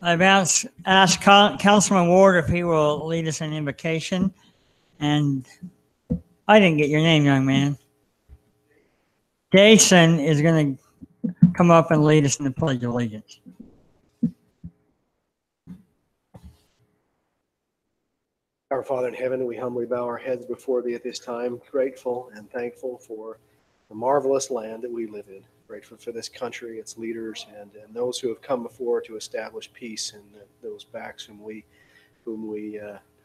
I've asked Councilman Ward if he will lead us in invocation, and I didn't get your name, young man. Jason is going to come up and lead us in the Pledge of Allegiance. Our Father in heaven, we humbly bow our heads before thee at this time, grateful and thankful for the marvelous land that we live in. Grateful for this country, its leaders, and those who have come before to establish peace, and those backs whom we've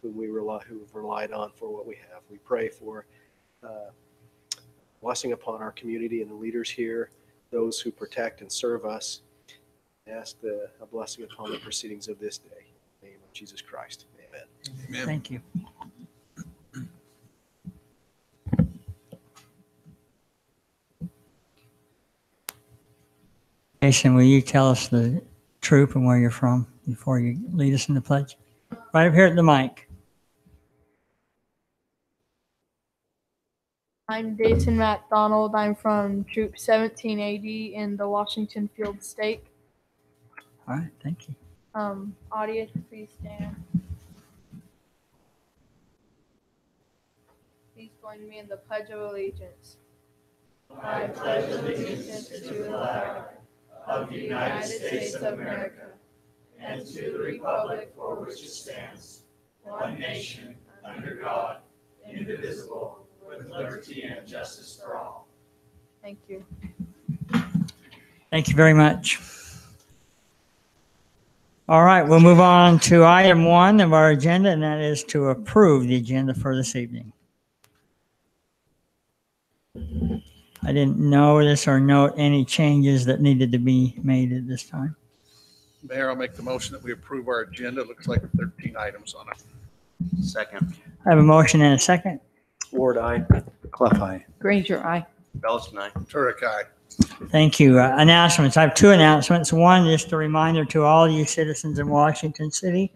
relied on for what we have. We pray for blessing upon our community and the leaders here, those who protect and serve us. Ask a blessing upon the proceedings of this day. In the name of Jesus Christ. Amen. Amen. Thank you. Jason, will you tell us the troop and where you're from before you lead us in the pledge? Right up here at the mic. I'm Jason MacDonald. I'm from Troop 1780 in the Washington Field Stake. All right, thank you. Audience, please stand. Please join me in the Pledge of Allegiance. I pledge allegiance to the flag of the United States of America and to the republic for which it stands, one nation, under God, indivisible, with liberty and justice for all. Thank you. Thank you very much. All right, we'll move on to item 1 of our agenda, and that is to approve the agenda for this evening. I didn't notice or note any changes that needed to be made at this time. Mayor, I'll make the motion that we approve our agenda. It looks like 13 items on it. Second. I have a motion and a second. Ward, aye. Clough, aye. Granger, aye. Belliston, aye. Turek, aye. Thank you. Announcements. I have 2 announcements. One, just a reminder to all you citizens in Washington City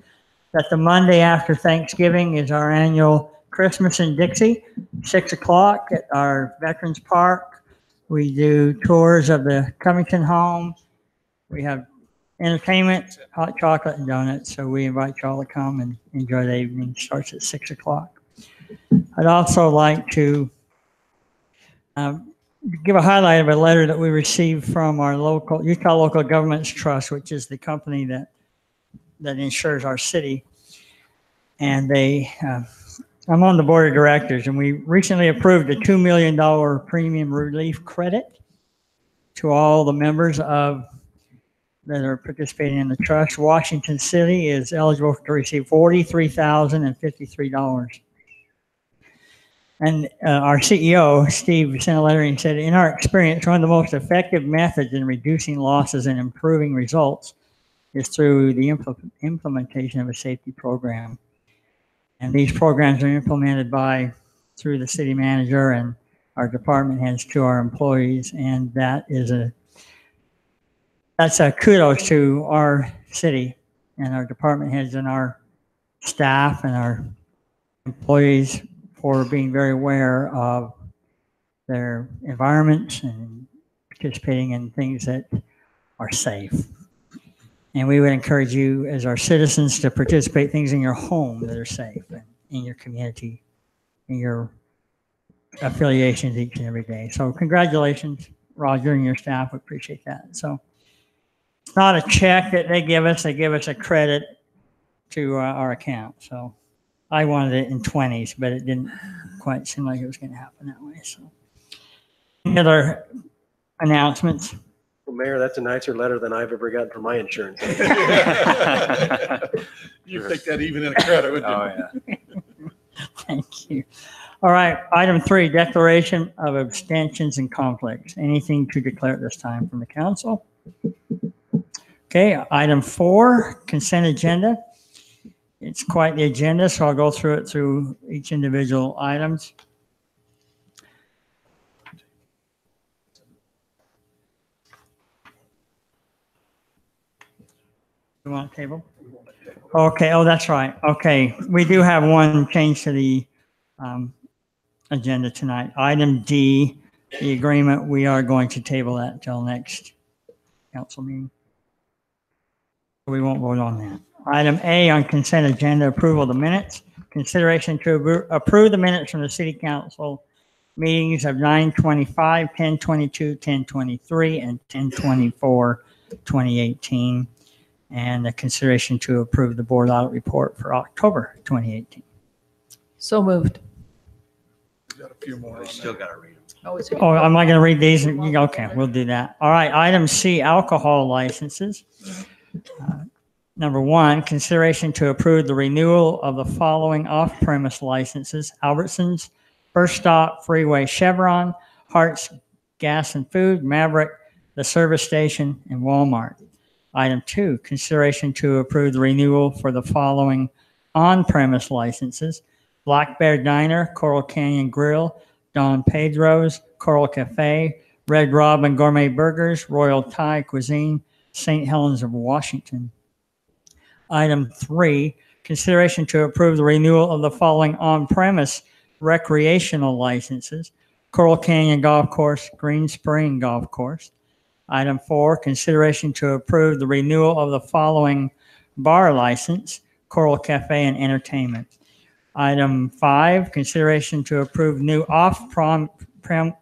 that the Monday after Thanksgiving is our annual Christmas in Dixie, 6 o'clock at our Veterans Park. We do tours of the Covington home. We have entertainment, hot chocolate, and donuts. So we invite you all to come and enjoy the evening. It starts at 6 o'clock. I'd also like to give a highlight of a letter that we received from our local Utah Local Governments Trust, which is the company that insures our city. And I'm on the board of directors, and we recently approved a $2 million premium relief credit to all the members that are participating in the trust. Washington City is eligible to receive $43,053. And our CEO, Steve, sent a letter and said, in our experience, one of the most effective methods in reducing losses and improving results is through the implementation of a safety program. And these programs are implemented through the city manager and our department heads to our employees. And that's a kudos to our city and our department heads and our staff and our employees for being very aware of their environments and participating in things that are safe. And we would encourage you as our citizens to participate things in your home that are safe, and in your community, in your affiliations each and every day. So congratulations, Roger and your staff. We appreciate that. So it's not a check that they give us a credit to our account. So I wanted it in 20s, but it didn't quite seem like it was going to happen that way. So any other announcements? Well, Mayor, that's a nicer letter than I've ever gotten from my insurance. You take that even in a credit, wouldn't you? Oh, yeah. Thank you. All right, item 3, declaration of abstentions and conflicts. Anything to declare at this time from the council? Okay, item 4, consent agenda. It's quite the agenda, so I'll go through each individual items. You want a table? Okay, oh, that's right. Okay, we do have one change to the agenda tonight. Item D, the agreement, we are going to table that until next council meeting. We won't vote on that. Item A on consent agenda, approval of the minutes. Consideration to approve the minutes from the city council meetings of 9/25, 10/22, 10/23, and 10/24, 2018. And the consideration to approve the board audit report for October 2018. So moved. We've got a few more on We there. still got to read them. Oh, it's. Oh, am I going to read these? Okay, we'll do that. All right, item C, alcohol licenses. Number one, consideration to approve the renewal of the following off-premise licenses: Albertsons, First Stop, Freeway Chevron, Hart's Gas and Food, Maverick, the Service Station, and Walmart. Item two, consideration to approve the renewal for the following on-premise licenses: Black Bear Diner, Coral Canyon Grill, Don Pedro's, Coral Cafe, Red Robin Gourmet Burgers, Royal Thai Cuisine, St. Helens of Washington. Item three, consideration to approve the renewal of the following on-premise recreational licenses: Coral Canyon Golf Course, Green Spring Golf Course. Item four, consideration to approve the renewal of the following bar license: Coral Cafe and Entertainment. Item five, consideration to approve new off-premise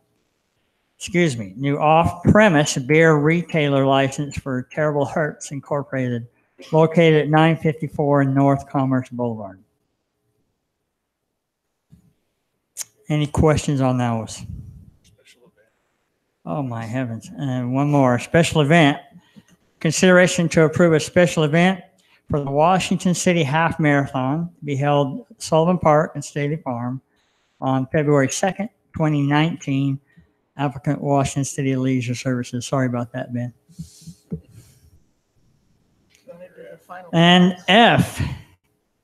beer retailer license for Terrible Hearts Incorporated, located at 954 North Commerce Boulevard. Any questions on those? Special event. Oh, my heavens. And one more, special event. Consideration to approve a special event for the Washington City Half Marathon to be held at Sullivan Park and Staley Farm on February 2nd, 2019. Applicant, Washington City Leisure Services. Sorry about that, Ben. And F,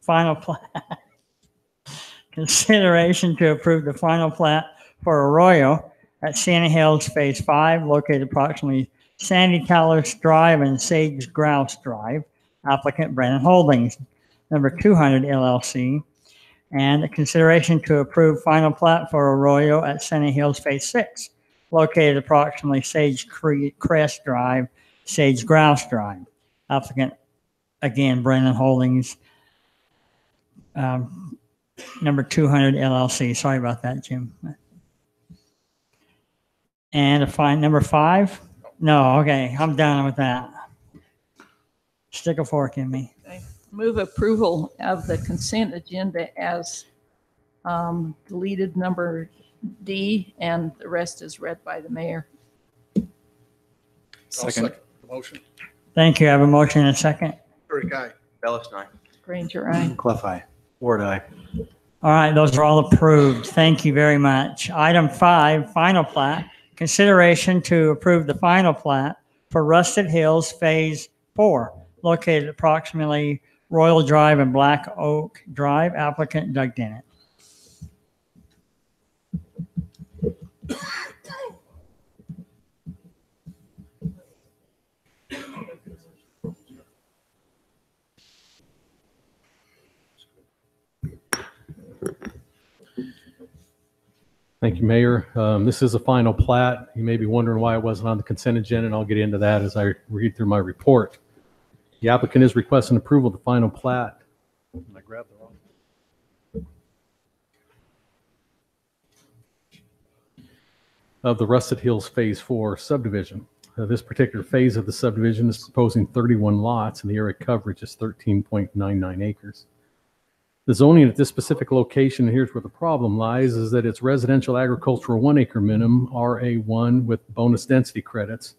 final plat. Consideration to approve the final plat for Arroyo at Santa Hills Phase 5, located approximately Sandy Talus Drive and Sage Grouse Drive. Applicant, Brennan Holdings, number 200 LLC. And a consideration to approve final plat for Arroyo at Santa Hills Phase 6, located approximately Sage Crest Drive, Sage Grouse Drive. Applicant, again, Brennan Holdings, number 200 LLC. Sorry about that, Jim. And number 5? No, okay, I'm done with that. Stick a fork in me. Move approval of the consent agenda as deleted number D, and the rest is read by the mayor. I'll second the motion. Thank you. I have a motion and a second. Very guy. Bellis, aye. Granger, aye. Clef, aye. Ward, aye. All right, those are all approved. Thank you very much. Item 5, final plat. Consideration to approve the final plat for Rusted Hills Phase 4, located approximately Royal Drive and Black Oak Drive. Applicant, Doug Dennett. Thank you, Mayor. This is a final plat. You may be wondering why it wasn't on the consent agenda, and I'll get into that as I read through my report. The applicant is requesting approval of the final plat. I grabbed the wrong. Of the Rusted Hills Phase 4 subdivision. This particular phase of the subdivision is proposing 31 lots, and the area coverage is 13.99 acres. The zoning at this specific location, and here's where the problem lies, is that it's residential agricultural 1 acre minimum, RA1, with bonus density credits.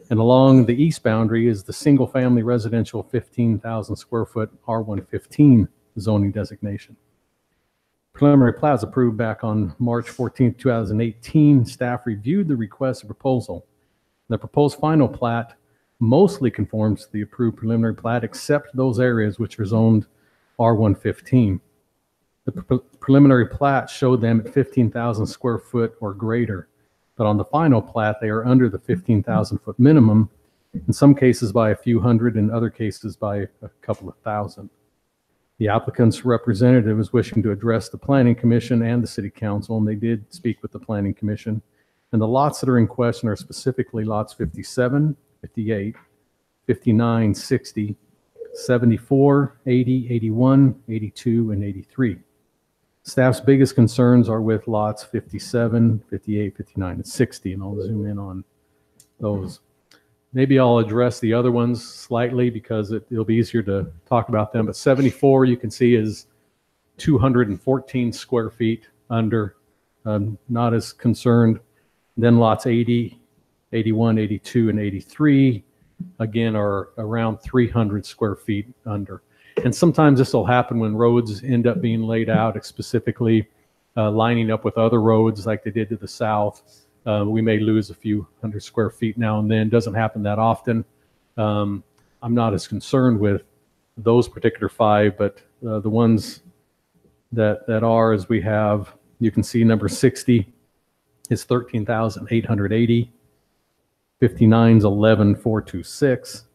And along the east boundary is the single family residential 15,000 square foot R115 zoning designation. Preliminary plat was approved back on March 14, 2018. Staff reviewed the request and proposal. The proposed final plat mostly conforms to the approved preliminary plat, except those areas which are zoned R115. The preliminary plat showed them at 15,000 square foot or greater, but on the final plat, they are under the 15,000 foot minimum, in some cases by a few hundred, in other cases by a couple of thousand. The applicant's representative is wishing to address the Planning Commission and the City Council, and they did speak with the Planning Commission. And the lots that are in question are specifically lots 57, 58, 59, 60, 74, 80, 81, 82, and 83. Staff's biggest concerns are with lots 57, 58, 59, and 60, and I'll zoom in on those. Maybe I'll address the other ones slightly because it'll be easier to talk about them. But 74, you can see, is 214 square feet under. Not as concerned. Then lots 80, 81, 82, and 83, again, are around 300 square feet under. And sometimes this will happen when roads end up being laid out specifically lining up with other roads like they did to the south. We may lose a few hundred square feet now and then. Doesn't happen that often. I'm not as concerned with those particular 5, but the ones that are, as we have, you can see number 60 is 13,880. 59 is 11,426.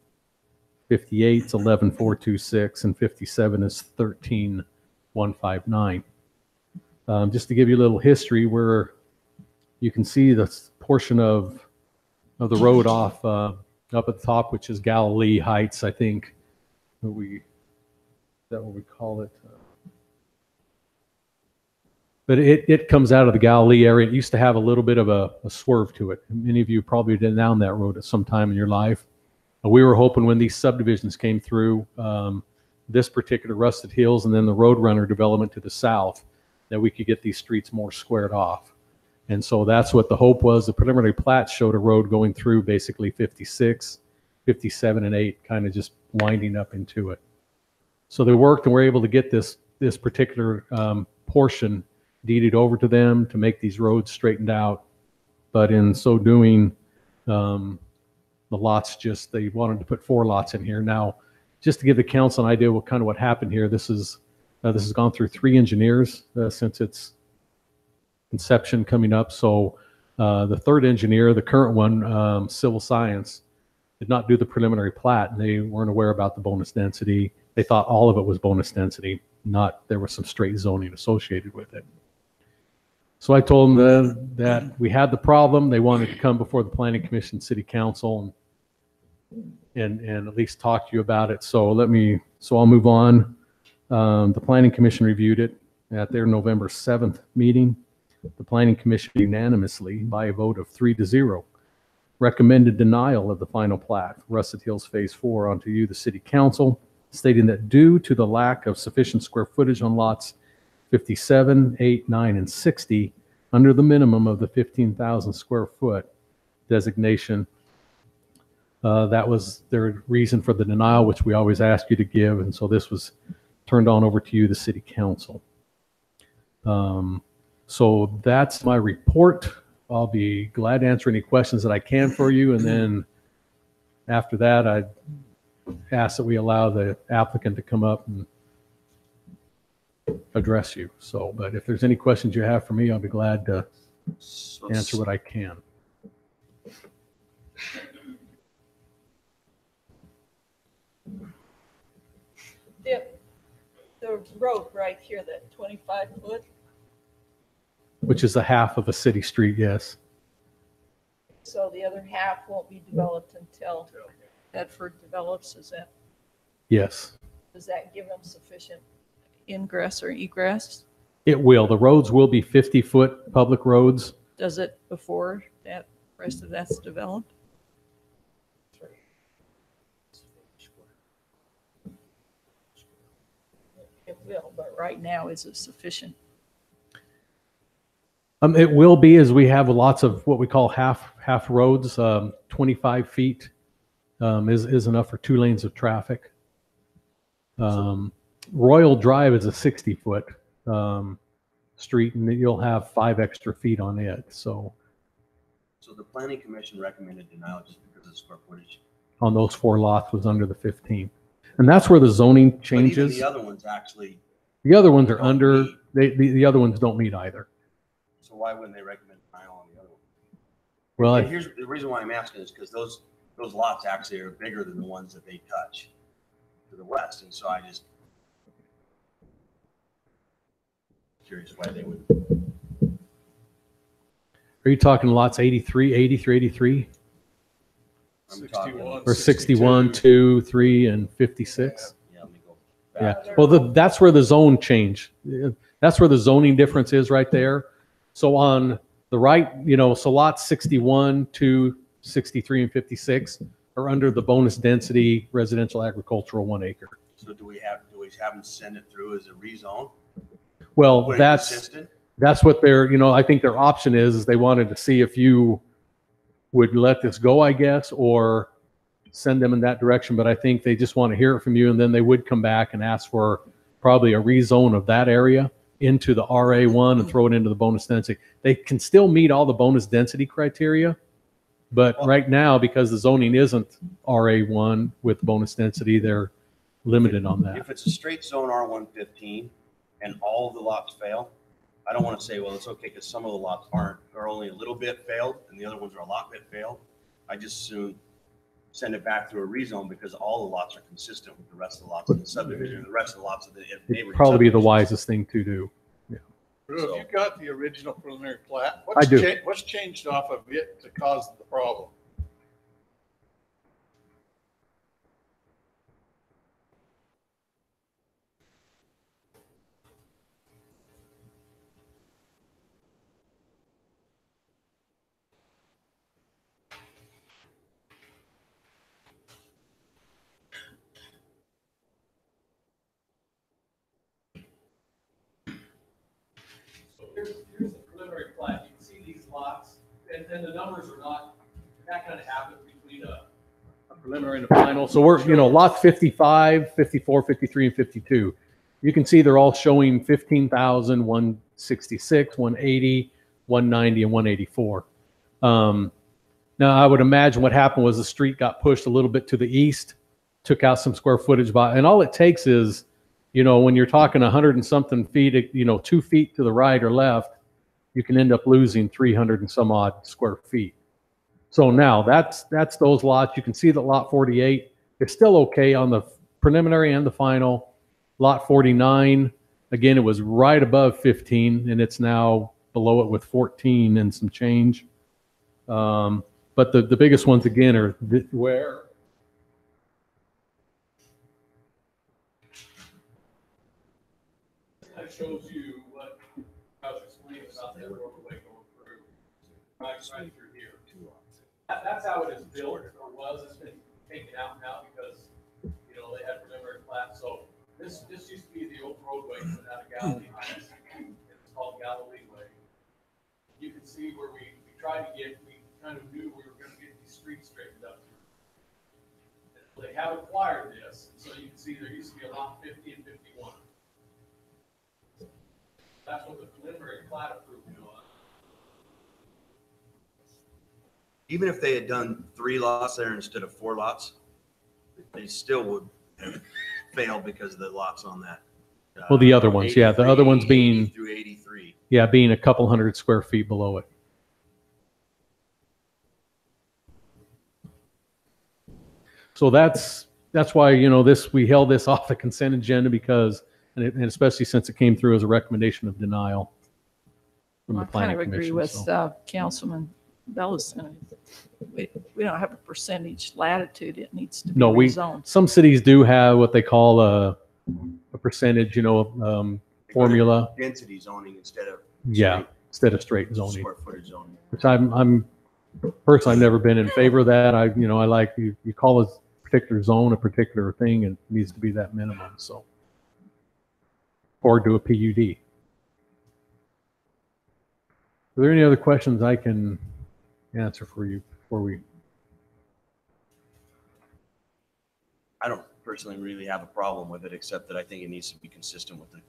58 is 11,426, and 57 is 13,159. Just to give you a little history, where you can see the portion of the road off up at the top, which is Galilee Heights, I think. Is that what we call it? But it comes out of the Galilee area. It used to have a little bit of a swerve to it. Many of you probably been down that road at some time in your life. We were hoping when these subdivisions came through, this particular Rusted Hills and then the Roadrunner development to the south, that we could get these streets more squared off. And so that's what the hope was. The preliminary plat showed a road going through basically 56, 57, and 8, kind of just winding up into it. So they worked and were able to get this particular portion deeded over to them to make these roads straightened out. But in so doing, the lots they wanted to put 4 lots in here. Now, just to give the council an idea what happened here, this has gone through 3 engineers since its inception coming up. So the 3rd engineer, the current one, Civil Science, did not do the preliminary plat, and they weren't aware about the bonus density. They thought all of it was bonus density, not there was some straight zoning associated with it. So I told them that we had the problem. They wanted to come before the Planning Commission, City Council, and at least talk to you about it. So I'll move on. The Planning Commission reviewed it at their November 7th meeting. The Planning Commission unanimously, by a vote of 3-0, recommended denial of the final plat, Rusted Hills Phase 4, onto you, the City Council, stating that due to the lack of sufficient square footage on lots 57, 8, 9, and 60, under the minimum of the 15,000 square foot designation. That was their reason for the denial, which we always ask you to give. And so this was turned on over to you, the City Council. So that's my report. I'll be glad to answer any questions that I can for you. And then after that, I ask that we allow the applicant to come up and address you. So, but if there's any questions you have for me, I'll be glad to answer what I can. The road right here, that 25 foot, Which is a half of a city street, yes. so the other half won't be developed until Bedford develops, Yes, does that give them sufficient ingress or egress? it will. The roads will be 50-foot public roads. Does it before that rest of that's developed? It will, but right now, is it sufficient? It will be, as we have lots of what we call half roads. 25 feet is enough for 2 lanes of traffic. Royal Drive is a 60-foot street, and you'll have 5 extra feet on it. So the planning commission recommended denial just because of square footage. on those 4 lots was under the 15, and that's where the zoning But changes. even the other ones actually, The other ones are don't under. meet. The other ones don't meet either. so why wouldn't they recommend denial on the other one? Well, And here's the reason why I'm asking is because those lots actually are bigger than the ones that they touch to the west. And so I just curious why they would. are you talking lots 83, 83? I'm talking, 61, or 61, 62. 2, 3, and 56. yeah, let me go Yeah, back. well, that's where the zone change. That's where the zoning difference is right there. So on the right, so lots 61, 2, 63, and 56 are under the bonus density residential agricultural 1 acre. So do we have them send it through as a rezone? Well, Put it that's consistent? what I think their option is they wanted to see if you would let this go, I guess, or send them in that direction. But I think they just want to hear it from you, and then they would come back and ask for probably a rezone of that area into the RA1 and throw it into the bonus density. They can still meet all the bonus density criteria, but right now, because the zoning isn't RA1 with bonus density, they're limited on that. If it's a straight zone R115 and all of the lots fail, I don't want to say, well, it's okay because some of the lots are only a little bit failed and the other ones are a lot bit failed. I just soon send it back through a rezone because all the lots are consistent with the rest of the lots in the subdivision, the rest of the lots of the It'd neighboring probably be the subdivisions. wisest thing to do. Drew, have you got the original preliminary plat? I do. What's changed off of it to cause the problem? Here's the preliminary plat. You can see these lots, and the numbers are not, that kind of happens between a preliminary and a final. So we're, lots 55, 54, 53, and 52. You can see they're all showing 15,000, 166, 180, 190, and 184. Now, I would imagine what happened was the street got pushed a little bit to the east, took out some square footage and all it takes is, when you're talking 100 and something feet, 2 feet to the right or left, you can end up losing 300 and some odd square feet. So now that's those lots. You can see that lot 48 is still okay on the preliminary and the final. Lot 49, again, it was right above 15 and it's now below it with 14 and some change. But the biggest ones again are where that shows you what I was explaining about that roadway going through, right through here. That's how it is built or was. It's been taken out now because they had preliminary plat. So this used to be the old roadway that had a Galilee Heights. It's called Galilee Way. You can see where we tried to get. We kind of knew we were going to get these streets straightened up. They have acquired this, so you can see there used to be a lot 50 and 51. That's what the preliminary plat approved on. Even if they had done 3 lots there instead of 4 lots, they still would fail because of the lots on that. Well, the other ones, yeah, the other ones being 80 through 83. Yeah, being a couple hundred square feet below it. So that's why we held this off the consent agenda because, and especially since it came through as a recommendation of denial from the I kind planning of agree commission. with So Councilman Bellison. We don't have a percentage latitude. It needs to be no, rezoned. some cities do have what they call a percentage, formula. Density zoning instead of Instead of straight zoning. square footage zoning. Which I'm personally, I've never been in favor of that. I like you call a particular zone a particular thing, and it needs to be that minimum. So, or do a PUD. Are there any other questions I can answer for you before we? I don't personally really have a problem with it, except that I think it needs to be consistent with the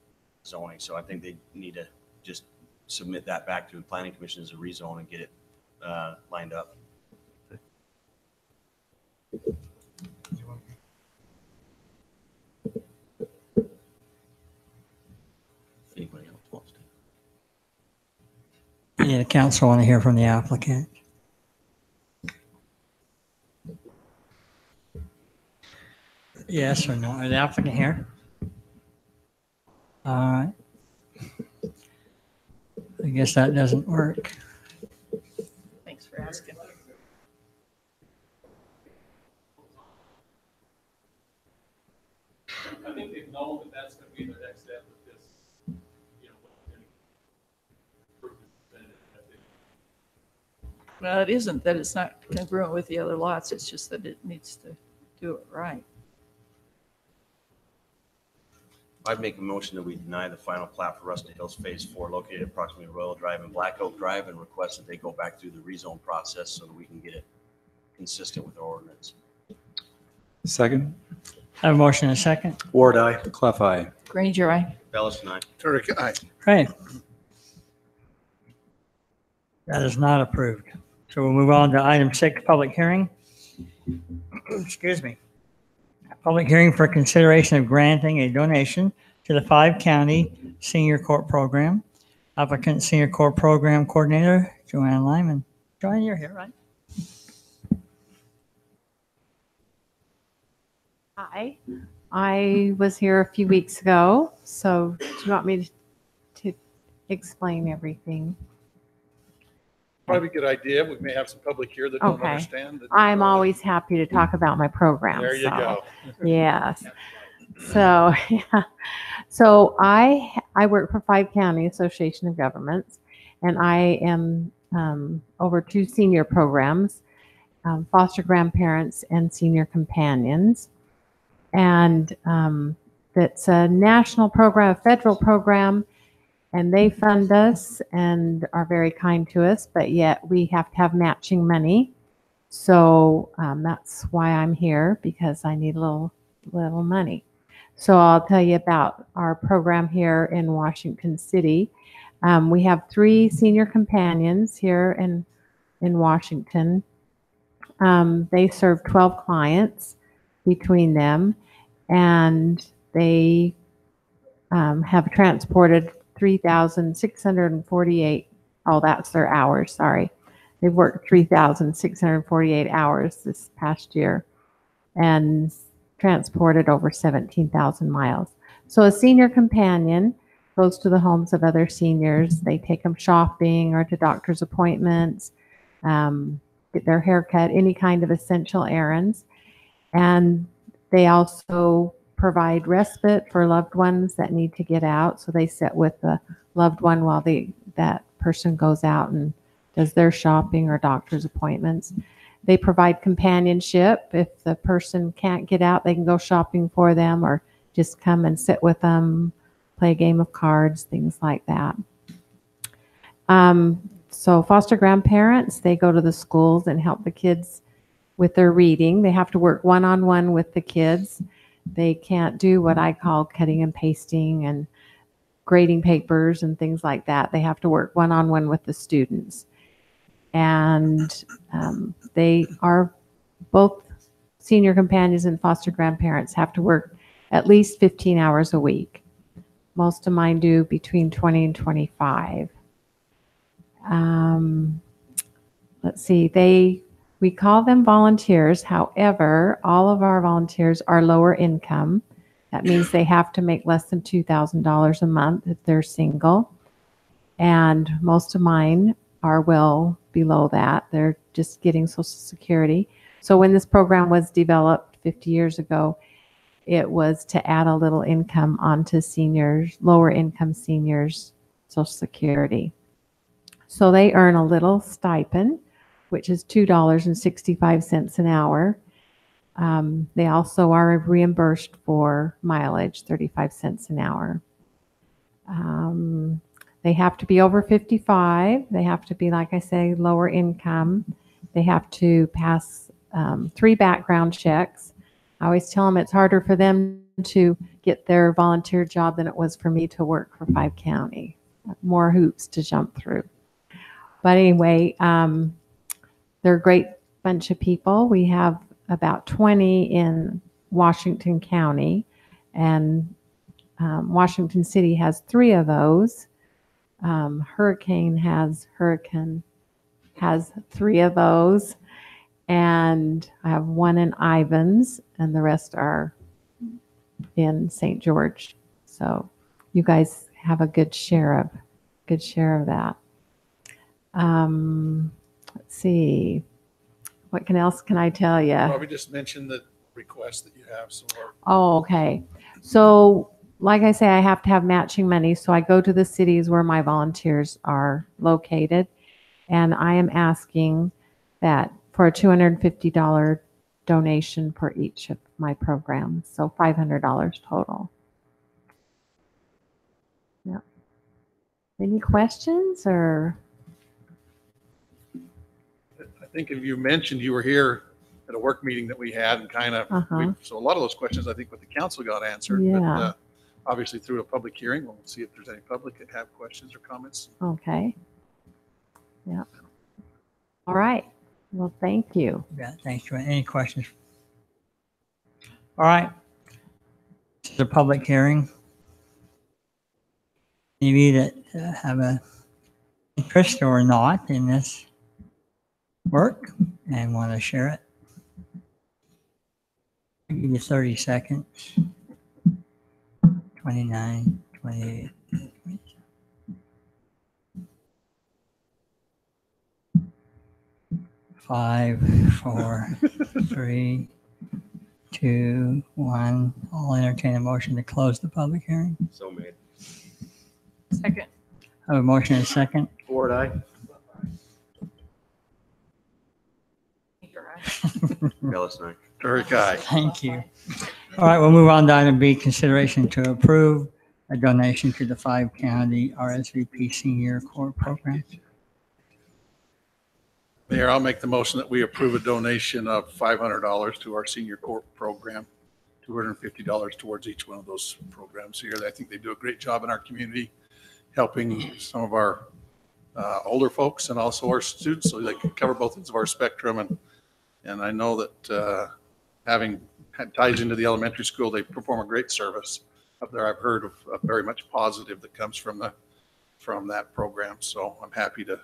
zoning. So I think they need to just submit that back to the planning commission as a rezone and get it lined up. Anybody else wants to? Any of the council want to hear from the applicant? Yes or no? Is the applicant here? All right. I guess that doesn't work. Thanks for asking. think they've known that that's going to be their next step with this, you know, Well, it isn't that it's not congruent with the other lots, it's just that it needs to do it right. I'd make a motion that we deny the final plat for Rusty Hills Phase 4 located approximately Royal Drive and Black Oak Drive and request that they go back through the rezone process so that we can get it consistent with our ordinance. Second. I have a motion and a second. Ward, aye. Clef eye. Granger, aye. Bellis and I. Turek, aye. Okay. That is not approved. So we'll move on to item 6, public hearing. Excuse me. A public hearing for consideration of granting a donation to the 5-county senior court program. Applicant Senior Court Program Coordinator, Joanne Lyman. Joanne, you're here, right? Hi, I was here a few weeks ago, so do you want me to explain everything? Probably a good idea. We may have some public here that don't Okay. understand. that- I'm always happy to talk about my program. There you so, go. Yes. So, yeah. So I work for 5-County Association of Governments, and I am over 2 senior programs, foster grandparents and senior companions. And that's a national program, a federal program, and they fund us and are very kind to us, but yet we have to have matching money. So that's why I'm here, because I need a little money. So I'll tell you about our program here in Washington City. We have 3 senior companions here in Washington. They serve 12 clients between them, and they have transported 3,648. Oh, that's their hours. Sorry. They've worked 3,648 hours this past year and transported over 17,000 miles. So a senior companion goes to the homes of other seniors. They take them shopping or to doctor's appointments, get their hair cut, any kind of essential errands. And they also provide respite for loved ones that need to get out. So they sit with the loved one while that person goes out and does their shopping or doctor's appointments. They provide companionship. If the person can't get out, they can go shopping for them or just come and sit with them, play a game of cards, things like that. So foster grandparents, they go to the schools and help the kids with their reading. They have to work one-on-one with the kids. They can't do what I call cutting and pasting and grading papers and things like that. They have to work one-on-one with the students. And they are both senior companions and foster grandparents have to work at least 15 hours a week. Most of mine do between 20 and 25. Let's see, we call them volunteers. However, all of our volunteers are lower income. That means they have to make less than $2,000 a month if they're single. And most of mine are well below that. They're just getting Social Security. So when this program was developed 50 years ago, it was to add a little income onto seniors, lower income seniors' Social Security. So they earn a little stipend, which is $2.65 an hour. They also are reimbursed for mileage, 35 cents an hour. They have to be over 55. They have to be, like I say, lower income. They have to pass 3 background checks. I always tell them it's harder for them to get their volunteer job than it was for me to work for 5-County. More hoops to jump through. But anyway, they're a great bunch of people. We have about 20 in Washington County, and Washington City has 3 of those. Hurricane has 3 of those, and I have 1 in Ivins, and the rest are in St. George. So you guys have a good share of that. Let's see, what else can I tell you? Probably just mention that request that you have. So Oh, okay. So like I say, I have to have matching money. So I go to the cities where my volunteers are located. And I am asking that for a $250 donation for each of my programs. So $500 total. Yeah. Any questions or? I think if you mentioned you were here at a work meeting that we had and kind of, Uh-huh. so a lot of those questions I think with the council got answered. Yeah. But obviously through a public hearing, we'll see if there's any public that have questions or comments. Okay. Yeah. All right. Well, thank you. Yeah, thanks, Joanne. Any questions? All right. This is a public hearing. Any of you that have a interest or not in this work and want to share it, I'll give you 30 seconds. 29, 28. 5, 4, 3, 2, 1. I'll entertain a motion to close the public hearing. So made. Second. I have a motion and a second. Ward, aye. Bellis and I. Eric, aye. Thank you. All right, we'll move on to item B, consideration to approve a donation to the 5-county RSVP Senior Corps Program. Mayor, I'll make the motion that we approve a donation of $500 to our senior corps program, $250 towards each one of those programs here. I think they do a great job in our community, helping some of our older folks and also our students, so they can cover both ends of our spectrum. And I know that having had ties into the elementary school, they perform a great service up there. I've heard of very much positive that comes from that program. So I'm happy to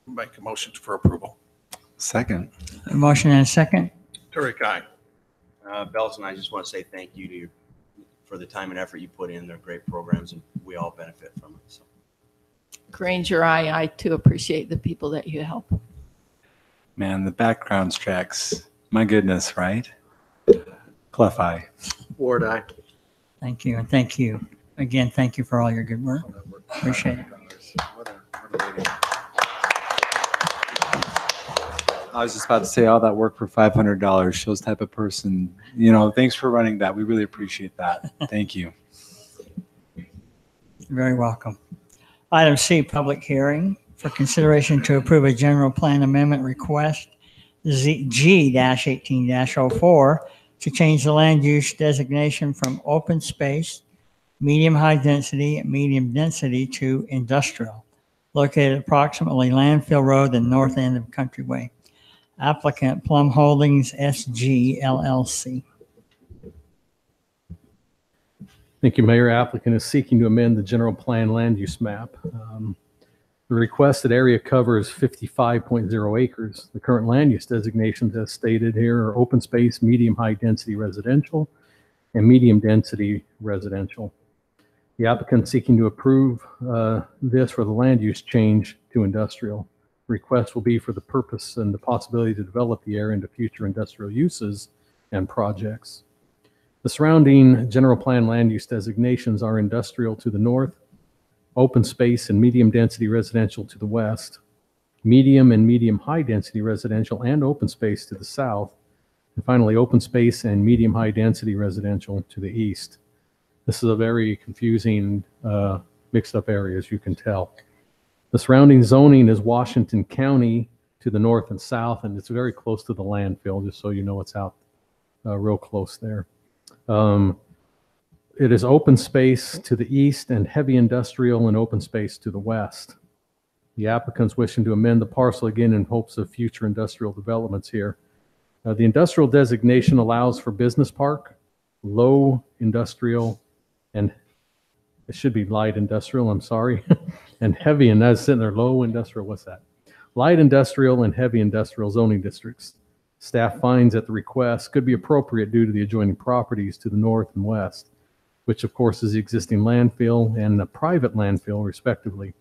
make a motion for approval. Second. A motion and a second. Turek, aye. Bellis and I just want to say thank you to you for the time and effort you put in. They're great programs and we all benefit from it. So. Granger, I too appreciate the people that you help. Man, the background checks. My goodness, right? Clef eye. Ward, aye. Thank you, and thank you. Again, thank you for all your good work. Appreciate it. I was just about to say all that work for $500 shows type of person. You know, thanks for running that. We really appreciate that. Thank you. You're very welcome. Item C, public hearing for consideration to approve a general plan amendment request G-18-04 to change the land use designation from open space, medium high density, and medium density to industrial, located approximately Landfill Road and north end of Country Way. Applicant Plum Holdings SG LLC. Thank you, Mayor. Applicant is seeking to amend the general plan land use map. The requested area covers 55.0 acres. The current land use designations as stated here are open space, medium high density residential, and medium density residential. The applicant seeking to approve this for the land use change to industrial. Request will be for the purpose and the possibility to develop the area into future industrial uses and projects. The surrounding general plan land use designations are industrial to the north, open space and medium density residential to the west, medium and medium high density residential and open space to the south, and finally open space and medium high density residential to the east. This is a very confusing, mixed up area, as you can tell. The surrounding zoning is Washington County to the north and south, and it's very close to the landfill, just so you know it's out real close there. It is open space to the east and heavy industrial and open space to the west. The applicant's wishing to amend the parcel again in hopes of future industrial developments here. The industrial designation allows for business park, low industrial, and it should be light industrial, I'm sorry, and heavy, and that's sitting there, low industrial, what's that? Light industrial and heavy industrial zoning districts. Staff finds that the request could be appropriate due to the adjoining properties to the north and west, which of course is the existing landfill and a private landfill respectively,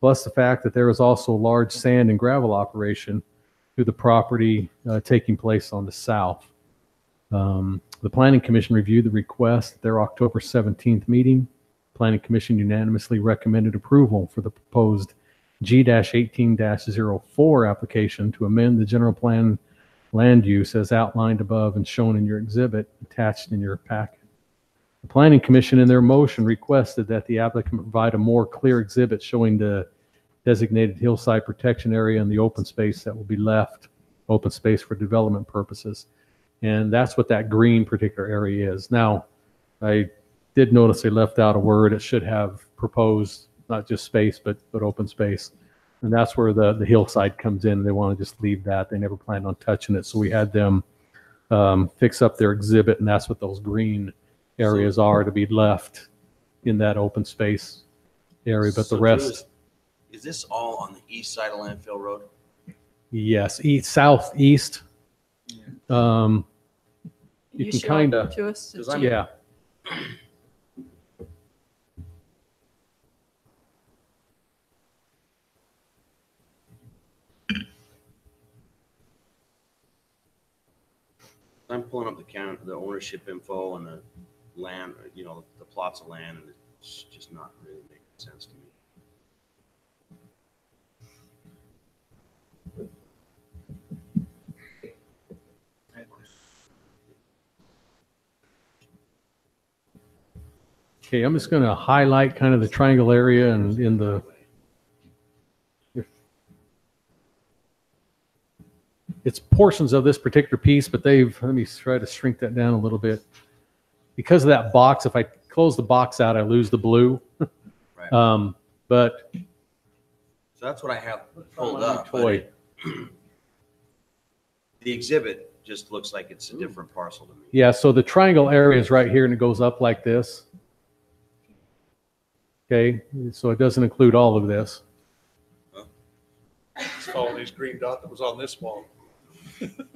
plus the fact that there is also a large sand and gravel operation to the property taking place on the south. The Planning Commission reviewed the request at their October 17th meeting. Planning Commission unanimously recommended approval for the proposed G-18-04 application to amend the general plan land use as outlined above and shown in your exhibit attached in your packet. The Planning Commission in their motion requested that the applicant provide a more clear exhibit showing the designated hillside protection area and the open space that will be left, open space for development purposes. And that's what that green particular area is. Now, I did notice they left out a word. It should have proposed, not just space, but open space. And that's where the hillside comes in. They want to just leave that. They never planned on touching it. So we had them fix up their exhibit, and that's what those green areas are to be left in that open space area. But the rest. Is this all on the east side of Landfill Road? Yes, east, southeast. You can show kind it of, to us? yeah. I'm pulling up the ownership info and the land, the plots of land, and it's just not really making sense to me. Okay, I'm just going to highlight kind of the triangle area and in the, it's portions of this particular piece, but let me try to shrink that down a little bit. Because of that box, if I close the box out, I lose the blue. Right. But So that's what I have pulled up. but toy. The exhibit just looks like it's a different parcel to me. Yeah, so the triangle area is right here and it goes up like this. Okay, so it doesn't include all of this. It's following these green dot that was on this wall.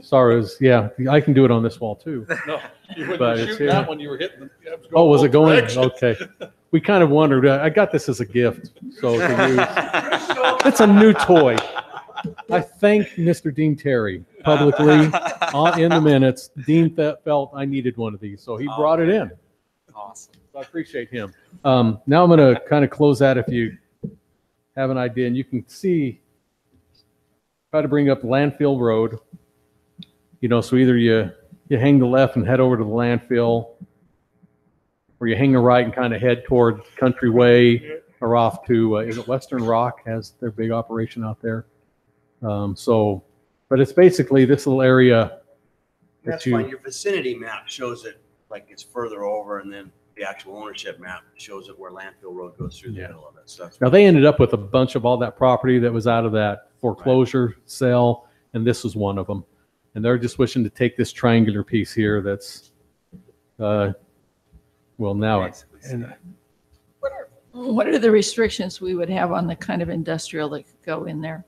Sorry, yeah, I can do it on this wall too. No, when you But were it's shooting here. that one, you were hitting the. Oh, was it going? Direction. Okay. We kind of wondered. I got this as a gift, so to use. It's a new toy. I thank Mr. Dean Terry publicly in the minutes. Dean felt I needed one of these, so he brought it in. Awesome. So I appreciate him. Now I'm going to kind of close that if you have an idea, and you can see. Try to bring up Landfill Road. So either you hang the left and head over to the landfill, or you hang the right and kind of head toward Country Way, or off to is it Western Rock has their big operation out there. But it's basically this little area that That's fine. Your vicinity map shows it like it's further over, and then the actual ownership map shows it where Landfill Road goes through the middle of it. So that's Now they ended up with a bunch of all that property that was out of that foreclosure sale, and this was one of them. And they're just wishing to take this triangular piece here that's, now it's, and What are the restrictions we would have on the kind of industrial that could go in there?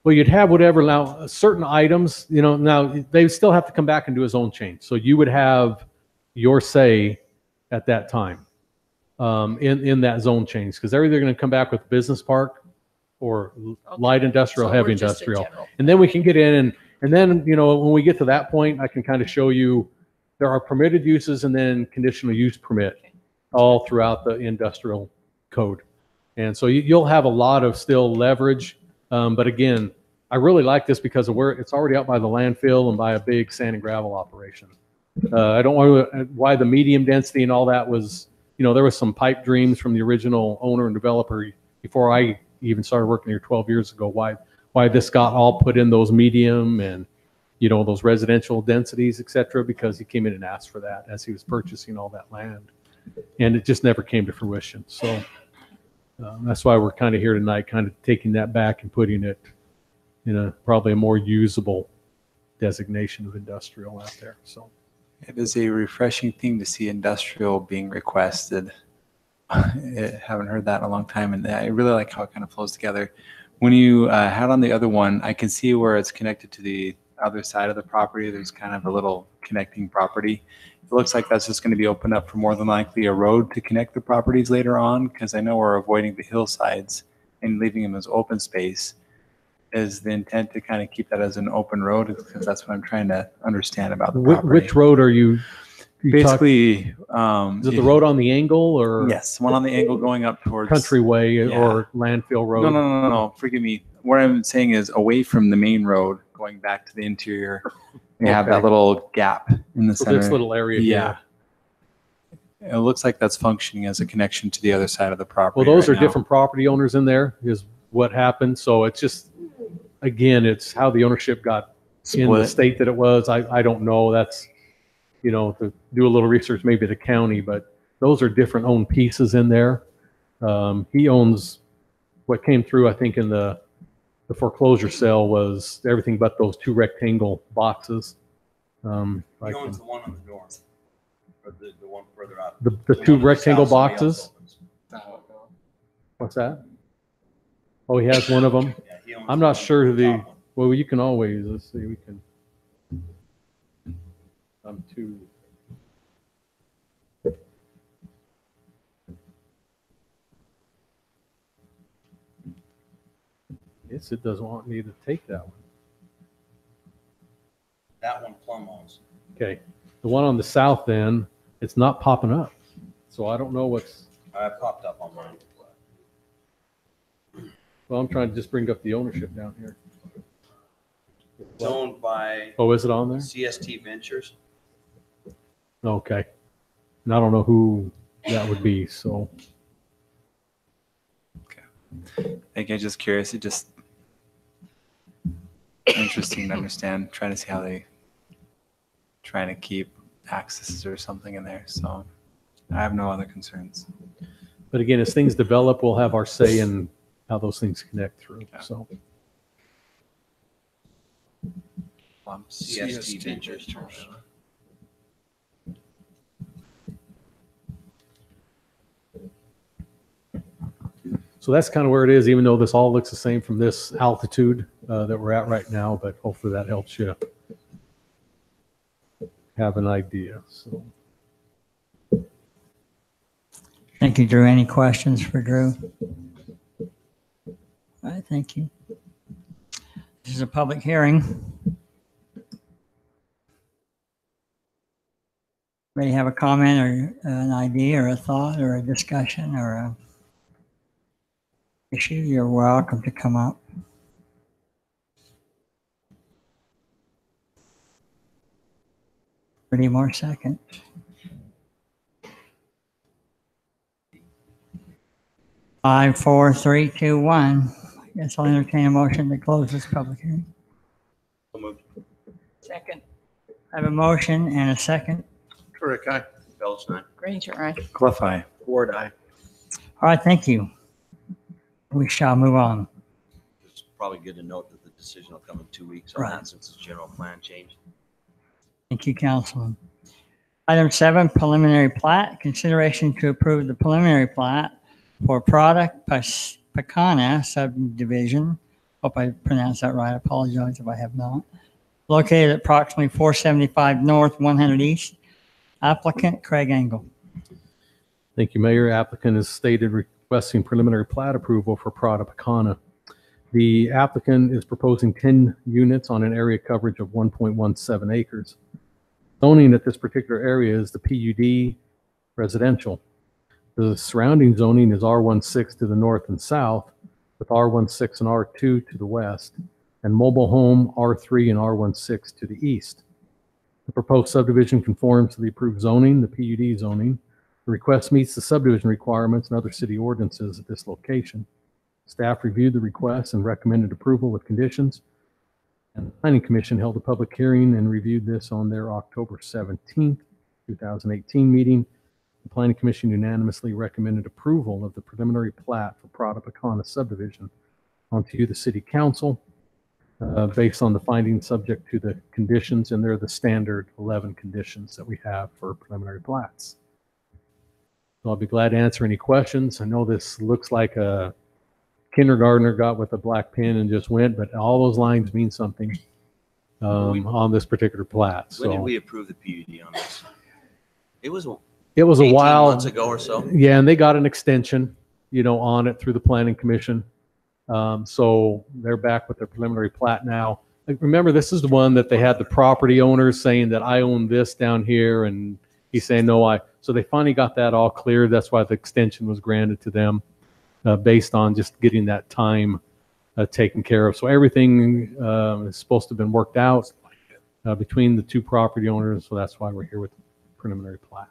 well, you'd have whatever, now, certain items, now they still have to come back and do his own change. So you would have your say at that time in that zone change, because they're either going to come back with business park or light industrial, So heavy we're just a industrial. general- And then we can get in and then, when we get to that point, I can kind of show you there are permitted uses and then conditional use permit all throughout the industrial code. And so you'll have a lot of still leverage. But again, I really like this because of where it's already out by the landfill and by a big sand and gravel operation. I don't know why the medium density and all that was, there was some pipe dreams from the original owner and developer before I even started working here 12 years ago, why this got all put in those medium and, those residential densities, et cetera, because he came in and asked for that as he was purchasing all that land. And it just never came to fruition. So that's why we're kind of here tonight, kind of taking that back and putting it in probably a more usable designation of industrial out there. So It is a refreshing thing to see industrial being requested. I haven't heard that in a long time, and I really like how it kind of flows together. When you had on the other one, I can see where it's connected to the other side of the property. There's kind of a little connecting property. It looks like that's just going to be opened up for more than likely a road to connect the properties later on, because I know we're avoiding the hillsides and leaving them as open space. is the intent to kind of keep that as an open road? Because that's what I'm trying to understand about the property. Which road are you? Basically, Is it the road on the angle or? Yes, one on the angle going up towards Countryway Yeah. or Landfill Road? No. Forgive me. What I'm saying is away from the main road, going back to the interior. We have Okay. that little gap in the So center. this little area Yeah. here. It looks like that's functioning as a connection to the other side of the property. Well, those right are now. different property owners in there is what happened. So it's just, again, it's how the ownership got in the Split. state that it was. I don't know. That's, to do a little research, maybe the county, but those are different owned pieces in there. He owns what came through, I think, in the foreclosure sale was everything but those two rectangle boxes. He Like owns the one on the north, or the one further out. the The two one on the rectangle south, somebody else boxes. owns. What's that? Oh, he has one of them. Yeah, he owns I'm the not one- sure the, top one. well, you can always, let's see, we can. I'm too. Yes, it doesn't want me to take that one. That one Plum owns. Okay, the one on the south then, it's not popping up. So I don't know what's, Popped up on mine. well, I'm trying to just bring up the ownership down here. It's owned by Oh, is it on there? CST Ventures. Okay. And I don't know who that would be, so. I think I'm just curious. It just interesting to understand. Trying to see how they trying to keep accesses or something in there. So I have no other concerns. But again, as things develop, we'll have our say in how those things connect through, so. CST Ventures. So that's kind of where it is, even though this all looks the same from this altitude that we're at right now, but hopefully that helps you have an idea, so. Thank you, Drew. Any questions for Drew? All right, thank you. This is a public hearing. May have a comment or an idea or a thought or a discussion or a issue, you're welcome to come up. Thirty more seconds. 5, 4, 3, 2, 1. I guess I'll entertain a motion to close this public hearing. Second. I have a motion and a second. Correct, aye. Phelps, nine. Granger, aye. Cliff eye. Ward, aye. All right, thank you. We shall move on. It's probably good to note that the decision will come in 2 weeks on Right. that since it's general plan change. Thank you, Councilman. Item 7, preliminary plat. Consideration to approve the preliminary plat for Product Pecana subdivision. Hope I pronounced that right. I apologize if I have not. Located at approximately 475 North, 100 East. Applicant Craig Engel. Thank you, Mayor. Applicant has stated requesting preliminary plat approval for Prada Pecana. The applicant is proposing 10 units on an area coverage of 1.17 acres. Zoning at this particular area is the PUD residential. The surrounding zoning is R16 to the north and south, with R16 and R2 to the west, and mobile home R3 and R16 to the east. The proposed subdivision conforms to the approved zoning, the PUD zoning. The request meets the subdivision requirements and other city ordinances at this location. Staff reviewed the request and recommended approval with conditions. And the Planning Commission held a public hearing and reviewed this on their October 17th, 2018 meeting. The Planning Commission unanimously recommended approval of the preliminary plat for Prada Pecana subdivision onto the City Council based on the findings subject to the conditions, and they're the standard 11 conditions that we have for preliminary plats. So I'll be glad to answer any questions. I know this looks like a kindergartner got with a black pen and just went, but all those lines mean something on this particular plat. When did So we approve the PUD on this? It was it was a 18 while months ago or so. Yeah, and they got an extension, on it through the Planning Commission. So they're back with their preliminary plat now. Like, remember, this is the one that they had the property owners saying that I own this down here, and he's saying, no, so they finally got that all cleared. That's why the extension was granted to them, based on just getting that time taken care of. So everything is supposed to have been worked out between the two property owners. So that's why we're here with the preliminary plat.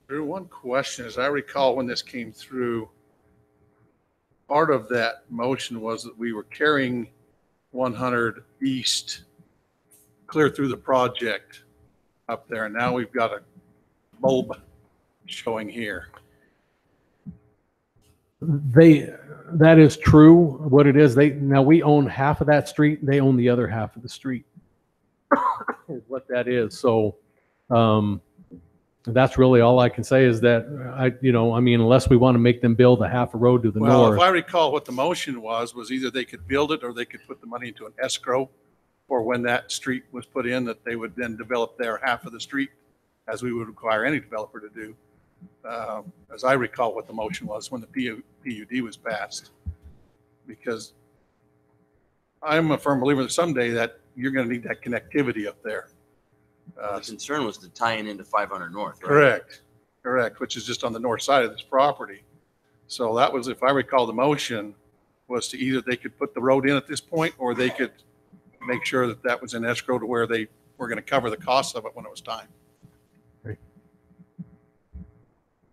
Drew, one question, as I recall when this came through, part of that motion was that we were carrying 100 east clear through the project up there. And now we've got a bulb showing here. That is true. What it is, now we own half of that street. They own the other half of the street. Is what that is. So, that's really all I can say is that unless we want to make them build a half a road to the Well, north. if I recall what the motion was either they could build it or they could put the money into an escrow for when that street was put in, that they would then develop their half of the street as we would require any developer to do. As I recall what the motion was when the PUD was passed, because I'm a firm believer that someday that you're going to need that connectivity up there. The concern was to tie in into 500 North. Right? Correct, which is just on the north side of this property. So that was, if I recall, the motion was to either they could put the road in at this point, or they could make sure that that was in escrow to where they were going to cover the costs of it when it was time. Right.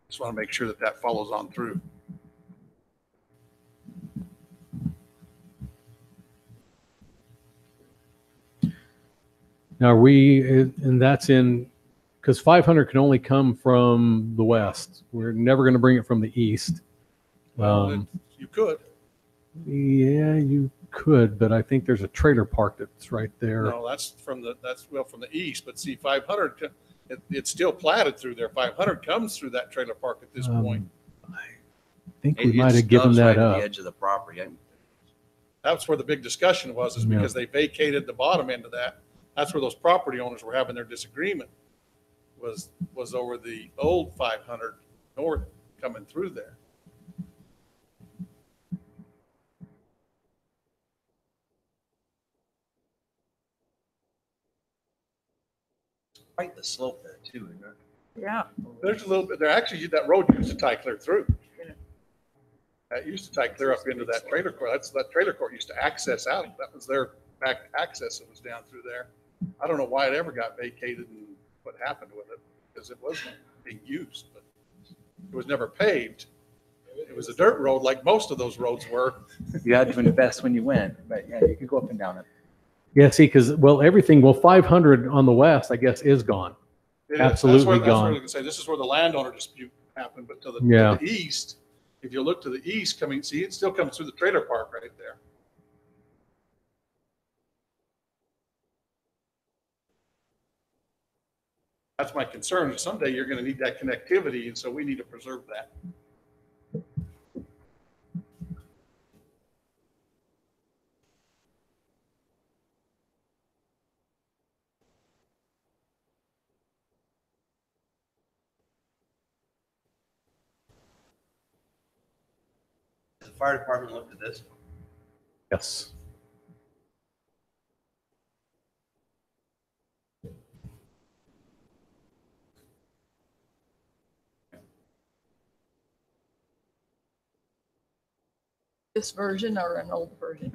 Just want to make sure that that follows on through. Now and that's because 500 can only come from the west. We're never going to bring it from the east. Well, you could. Yeah, you could, but I think there's a trailer park that's right there. No, that's from the east. But see, 500, it's still platted through there. 500 comes through that trailer park at this point. I think we might have given that right up. At the edge of the property. That's where the big discussion was, is because they vacated the bottom end of that. That's where those property owners were having their disagreement, was over the old 500 north coming through there. Quite the slope there too, isn't it? Yeah. There's a little bit there. Actually, that road used to tie clear through. That used to tie clear up into that trailer court. That trailer court used to access out. That was their back access that was down through there. I don't know why it ever got vacated and what happened with it, because it wasn't being used, but it was never paved. It was a dirt road like most of those roads were. You had to invest when you went, but yeah, you could go up and down it. Yeah, see, because 500 on the west, I guess, is gone. Absolutely That's where gone. I can say this is where the landowner dispute happened, but to the east, if you look to the east, see, it still comes through the trailer park right there. That's my concern, is someday you're going to need that connectivity, and so we need to preserve that. Has the fire department looked at this? Yes. This version or an old version?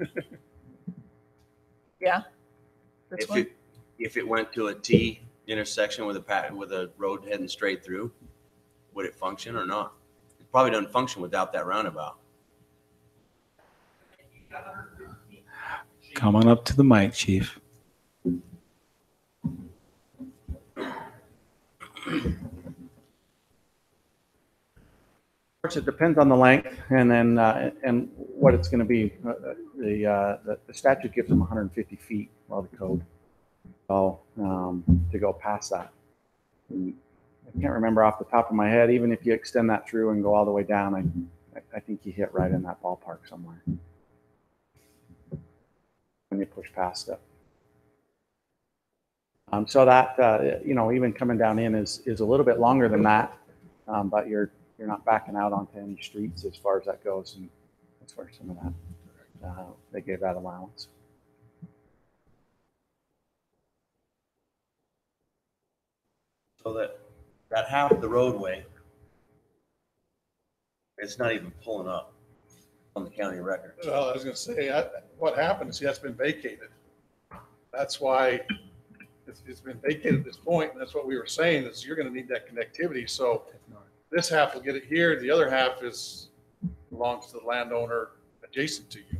Yeah. This one? If it went to a T intersection with a road heading straight through, would it function or not? It probably doesn't function without that roundabout. Come on up to the mic, Chief. It depends on the length and then and what it's going to be. The statute gives them 150 feet, well, the code. So to go past that, and I can't remember off the top of my head. Even if you extend that through and go all the way down, I think you hit right in that ballpark somewhere when you push past it. So that even coming down in is a little bit longer than that, but you're not backing out onto any streets as far as that goes, and That's where some of that, they gave that allowance. So that half of the roadway, it's not even pulling up on the county record. Well, I was gonna say, what happened is that's been vacated. That's why it's been vacated at this point, and that's what we were saying, is you're gonna need that connectivity, so this half will get it here, the other half belongs to the landowner adjacent to you,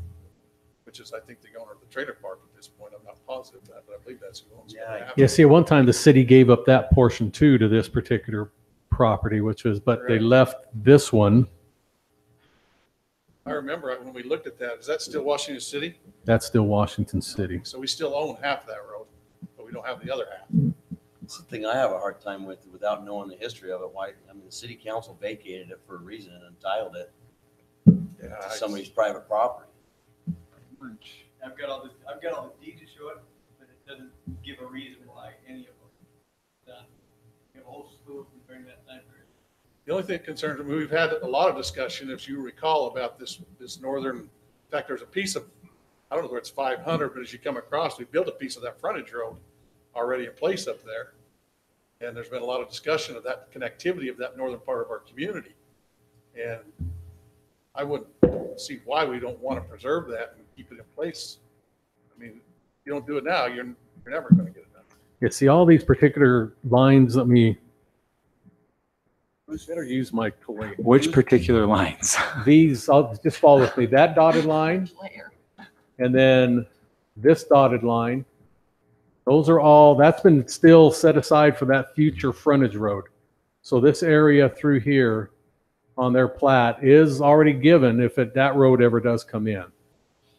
which is, I think, the owner of the trailer park at this point. I'm not positive of that, but I believe that's who owns it. Yeah. Yeah, see, at one time, the city gave up that portion too to this particular property, but they Correct. left this one. I remember when we looked at that, is that still Washington City? That's still Washington City. So we still own half that road, but we don't have the other half. It's the thing I have a hard time with, without knowing the history of it. Why, I mean, the city council vacated it for a reason and entitled it Yeah, to somebody's private property. I've got all the deeds to show it, but it doesn't give a reason why any of them done. You have a whole slew during that time period. The only thing that concerns me, we've had a lot of discussion, if you recall, about this northern, in fact, there's a piece of, I don't know where it's 500, but as you come across, we built a piece of that frontage road already in place up there. And there's been a lot of discussion of that connectivity of that northern part of our community. And I wouldn't see why we don't want to preserve that and keep it in place. I mean, if you don't do it now, you're never going to get it done. Yeah, see, all these particular lines, Bruce, better use my toy. Which particular lines? These, just follow with me. That dotted line, and then this dotted line. Those are all, that's been still set aside for that future frontage road. So this area through here on their plat is already given if that road ever does come in.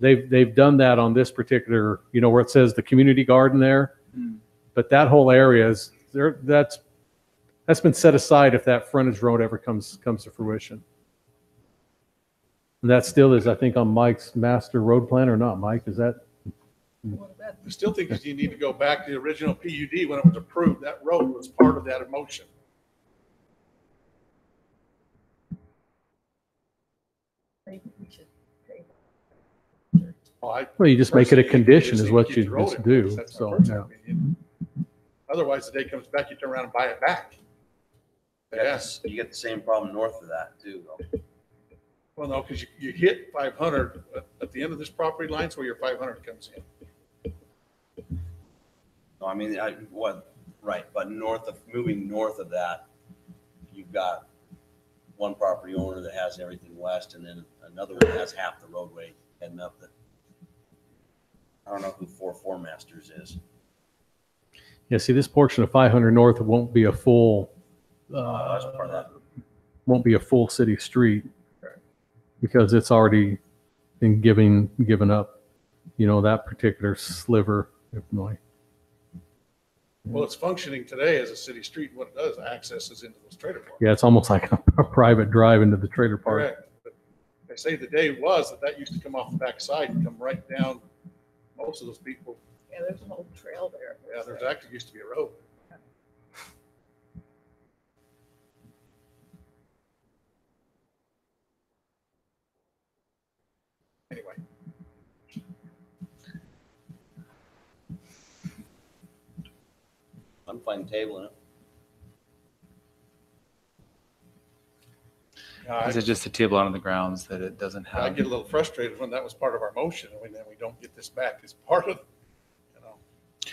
They've done that on this particular, where it says the community garden there. But that whole area is there, that's been set aside if that frontage road ever comes to fruition. And that still is, I think, on Mike's master road plan, or not, Mike? Is that? I still think that you need to go back to the original PUD when it was approved. That road was part of that motion. Well, You just make it a personally, condition just is need what to you keep the road just in do. place. That's my So, personal yeah. opinion. Otherwise, the day comes back, you turn around and buy it back. Yes. You get the same problem north of that too, though. Well, no, because you hit 500 at the end of this property line, so where your 500 comes in. No, I mean, right, but moving north of that, you've got one property owner that has everything west, and then another one has half the roadway heading up that. I don't know who 4 Masters is. Yeah, see, this portion of 500 North won't be a full, That's part of that. won't be a full city street because it's already been given up, that particular sliver. Well, it's functioning today as a city street. What it does, accesses into those trailer parks. Yeah, it's almost like a private drive into the trailer park. Correct. But they say the day was that used to come off the backside and come right down. Most of those people, Yeah, there's a whole trail there. yeah, there's actually used to be a road. Anyway. I'm fine tabling it. Is it just a table on the grounds that it doesn't I have? get a little frustrated when that was part of our motion and then we don't get this back as part of,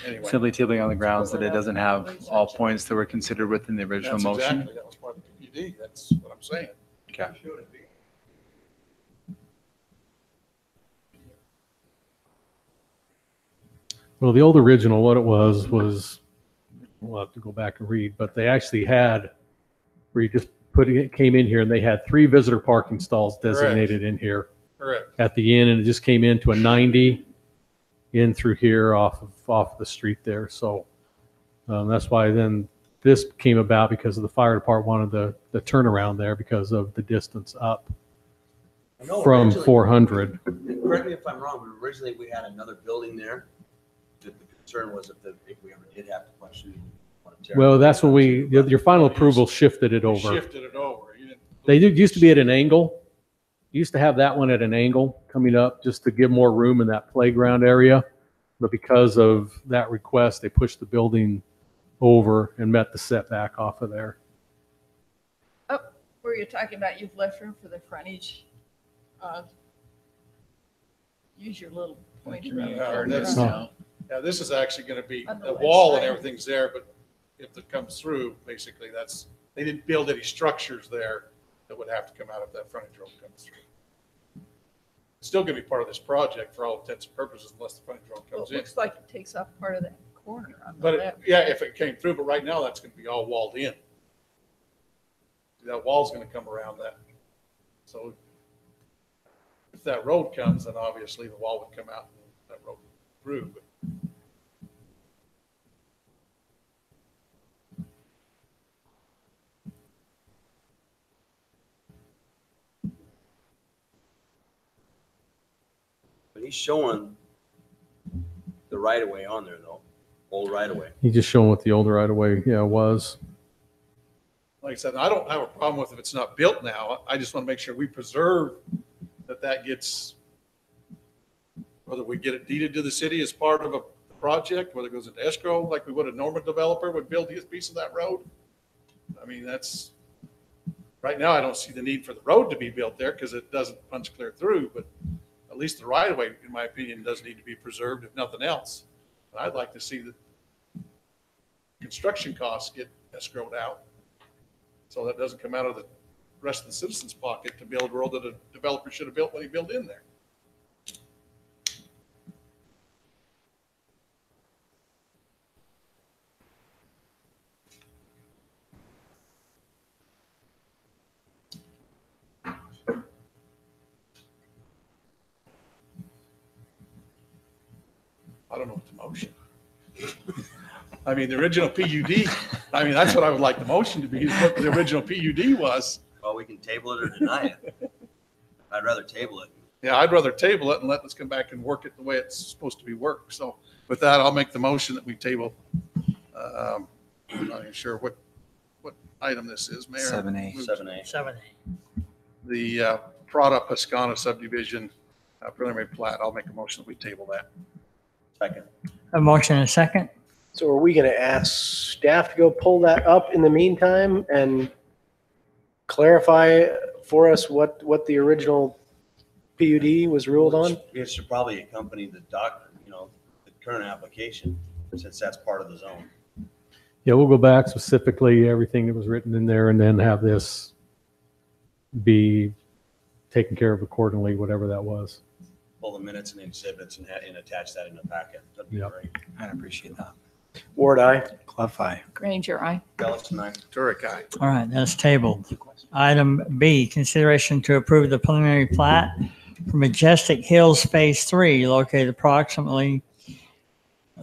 anyway. Simply tabling on the grounds that it doesn't have all points that were considered within the original That's motion? exactly, that was part of the PUD. That's what I'm saying. Okay. Well, the old original, what it was, we'll have to go back and read, but they actually had, where you just came in here and they had 3 visitor parking stalls designated in here Correct. at the end, and it just came into a 90 in through here off the street there. So that's why then this came about, because of the fire department wanted the turnaround there because of the distance up I know from originally- 400. Correct me if I'm wrong, but originally we had another building there. The concern was if we ever did have to question. Well, that's when your final approval shifted it over. Shifted it over. You didn't- They used to be at an angle, Used to have that one at an angle coming up just to give more room in that playground area. But because of that request, they pushed the building over and met the setback off of there. Were you talking about you've left room for the frontage? Use your little pointer. Yeah, this is actually going to be, On the the west wall and side. everything's there, but if it comes through, basically they didn't build any structures there that would have to come out if that frontage road comes through. It's still going to be part of this project for all intents and purposes unless the frontage road Well, comes it in. looks like it takes off part of that corner on the But left. yeah, if it came through, but right now that's going to be all walled in. That wall's going to come around that. So if that road comes, then obviously the wall would come out and that road through. But But he's showing the right of way on there though, old right of way. He's just showing what the older right of way, was. like I said, I don't have a problem with if it's not built now. I just want to make sure we preserve that gets, whether we get it deeded to the city as part of a project, whether it goes into escrow, like we would a normal developer would build his piece of that road. I mean, that's, right now, I don't see the need for the road to be built there because it doesn't punch clear through, but at least the right of way, in my opinion, does need to be preserved, if nothing else. And I'd like to see the construction costs get escrowed out, so that doesn't come out of the rest of the citizens' pocket to build a road that a developer should have built when he built in there. I don't know what the motion. I mean, the original PUD, I mean, that's what I would like the motion to be, is what the original PUD was. Well, we can table it or deny it. I'd rather table it. Yeah, I'd rather table it and let us come back and work it the way it's supposed to be worked. So with that, I'll make the motion that we table. I'm not even sure what item this is, Mayor. 7A. 7A. 7A. The Prada Pascana subdivision preliminary plat. I'll make a motion that we table that. Second. A motion and a second. So are we going to ask staff to go pull that up in the meantime and clarify for us what the original PUD was ruled on? It should probably accompany the the current application, since that's part of the zone. Yeah, we'll go back specifically, everything that was written in there, and then have this be taken care of accordingly, whatever that was. Pull the minutes and exhibits and attach that in the packet. That'd be Yep. great. I'd appreciate that. Ward, aye. Clough, aye. Granger, aye. Bellis and I. Turek, aye. All right, that's tabled. Item B, consideration to approve the preliminary plat for Majestic Hills Phase 3, located approximately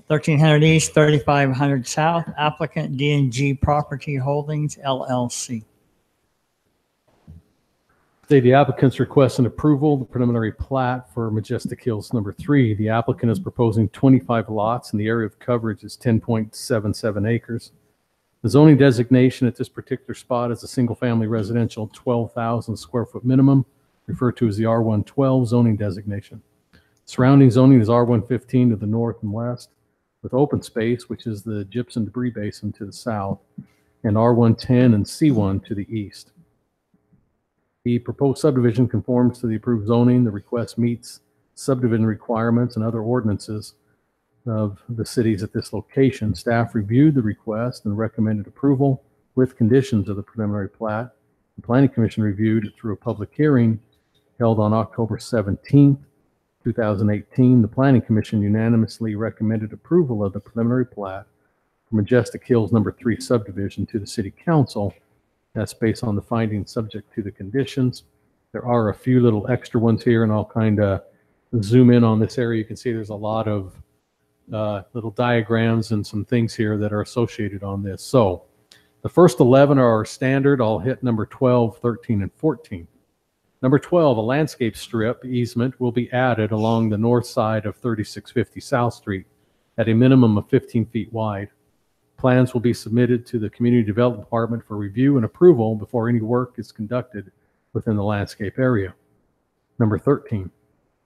1300 East, 3500 South, applicant D&G Property Holdings, LLC. Today, the applicant's requesting approval, the preliminary plat for Majestic Hills number 3. The applicant is proposing 25 lots and the area of coverage is 10.77 acres. The zoning designation at this particular spot is a single-family residential, 12,000 square foot minimum, referred to as the R112 zoning designation. Surrounding zoning is R115 to the north and west, with open space, which is the gypsum debris basin, to the south, and R110 and C1 to the east. The proposed subdivision conforms to the approved zoning. The request meets subdivision requirements and other ordinances of the cities at this location. Staff reviewed the request and recommended approval with conditions of the preliminary plat. The Planning Commission reviewed it through a public hearing held on October 17th, 2018. The Planning Commission unanimously recommended approval of the preliminary plat for Majestic Hills number 3 subdivision to the City Council. That's based on the findings subject to the conditions. There are a few little extra ones here, and I'll kind of zoom in on this area. You can see there's a lot of little diagrams and some things here that are associated on this. So the first 11 are our standard. I'll hit number 12, 13, and 14. Number 12, a landscape strip easement will be added along the north side of 3650 South Street at a minimum of 15 feet wide. Plans will be submitted to the Community Development Department for review and approval before any work is conducted within the landscape area. Number 13,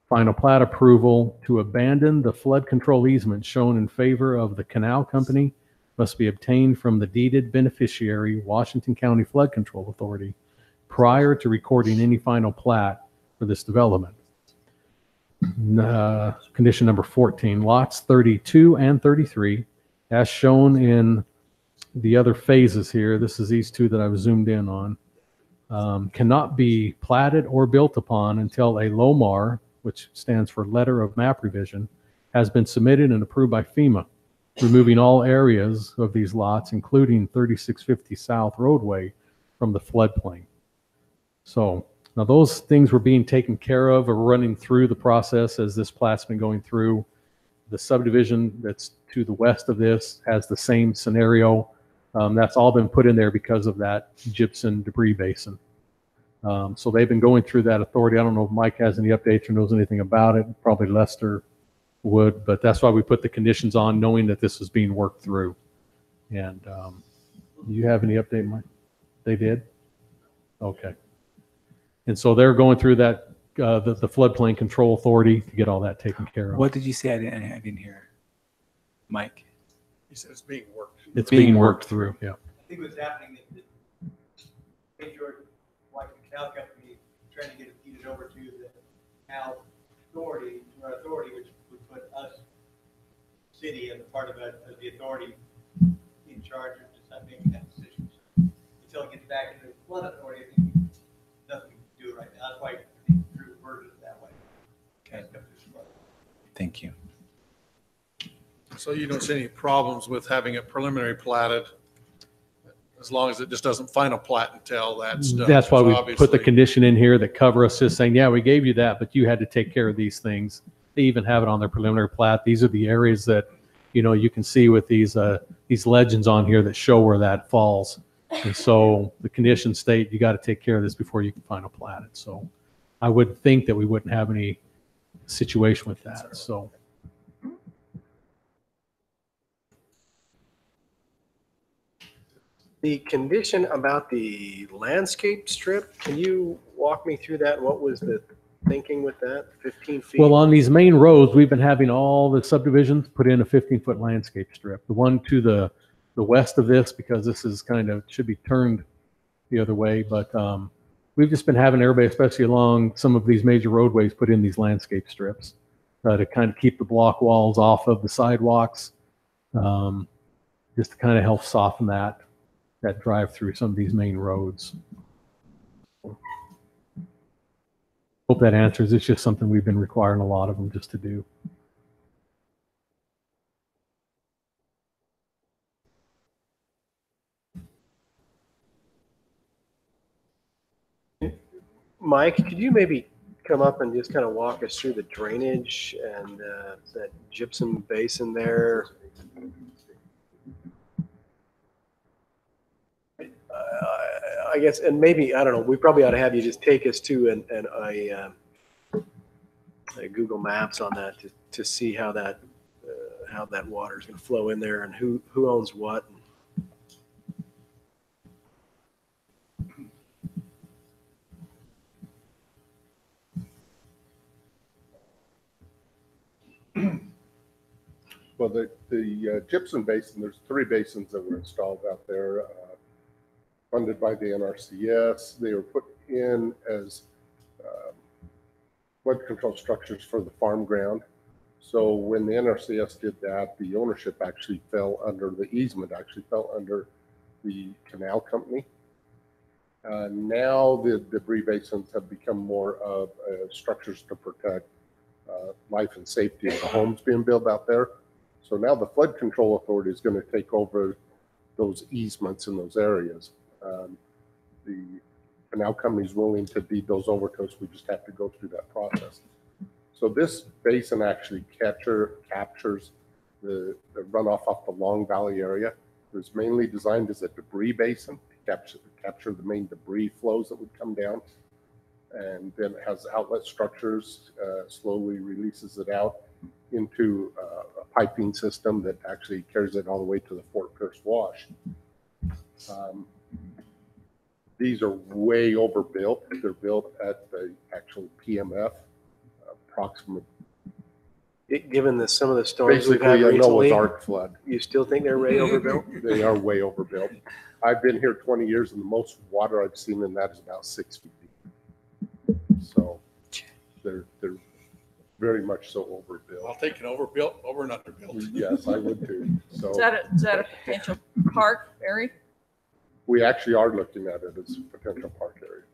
final plat approval to abandon the flood control easement shown in favor of the canal company must be obtained from the deeded beneficiary, Washington County Flood Control Authority, prior to recording any final plat for this development. Condition number 14, lots 32 and 33, as shown in the other phases here, this is these two that I've zoomed in on, cannot be platted or built upon until a LOMAR, which stands for Letter of Map Revision, has been submitted and approved by FEMA, removing all areas of these lots, including 3650 South roadway, from the floodplain. So now those things were being taken care of or running through the process as this plat's been going through. The subdivision that's to the west of this has the same scenario. That's all been put in there because of that gypsum debris basin. So they've been going through that authority. I don't know if Mike has any updates or knows anything about it. Probably Lester would, but that's why we put the conditions on, knowing that this was being worked through. And do you have any update, Mike? They did? Okay. And so they're going through that, the floodplain control authority to get all that taken care of. What did you say? I didn't hear. Mike. He said it's being worked. It's being worked through, yeah. I think what's happening is that George, like the canal company, trying to get it deeded over to the canal authority, to our authority, which would put us, city, and the part of it as the authority in charge of just making that decision. So until it gets back into the flood authority, I think nothing we can do right now. That's why I think Drew worded it that way. Okay. Thank you. So you don't see any problems with having it preliminary platted, as long as it just doesn't final plat until that's done. That's why So we put the obviously- condition in here that cover us, just saying, yeah, we gave you that, but you had to take care of these things. They even have it on their preliminary plat. These are the areas that, you know, you can see with these legends on here that show where that falls. And so the conditions state you got to take care of this before you can final plat it. So I would think that we wouldn't have any situation with that. So. The condition about the landscape strip, can you walk me through that? What was the thinking with that? 15 feet? Well, on these main roads, we've been having all the subdivisions put in a 15-foot landscape strip. The one to the west of this, because this is kind of, should be turned the other way, but we've just been having everybody, especially along some of these major roadways, put in these landscape strips to kind of keep the block walls off of the sidewalks, just to kind of help soften that drive through some of these main roads. Hope that answers. It's just something we've been requiring a lot of them just to do. Mike, could you maybe come up and just kind of walk us through the drainage and that gypsum basin there? I guess, and maybe, I don't know, we probably ought to have you just take us to a Google Maps on that to see how that water is going to flow in there and who owns what. Well, the gypsum basin, there's 3 basins that were installed out there, funded by the NRCS. They were put in as flood control structures for the farm ground. So when the NRCS did that, the ownership actually fell under, the easement actually fell under the canal company. Now the debris basins have become more of structures to protect life and safety of the homes being built out there. So now the flood control authority is going to take over those easements in those areas. The canal company is willing to deed those over to us. We just have to go through that process. So this basin actually captures the runoff off the Long Valley area. It was mainly designed as a debris basin to capture the main debris flows that would come down. And then it has outlet structures, slowly releases it out into a piping system that actually carries it all the way to the Fort Pierce Wash. These are way overbuilt. They're built at the actual PMF, approximate. Given some of the storms we've Basically, had a recently, Noah's Ark flood. you still think they're way overbuilt? They are way overbuilt. I've been here 20 years and the most water I've seen in that is about 6 feet deep. So they're very much so overbuilt. I'll take an overbuilt over an underbuilt. Yes, I would too. So Is that a potential park, Barry? we actually are looking at it as a potential park area.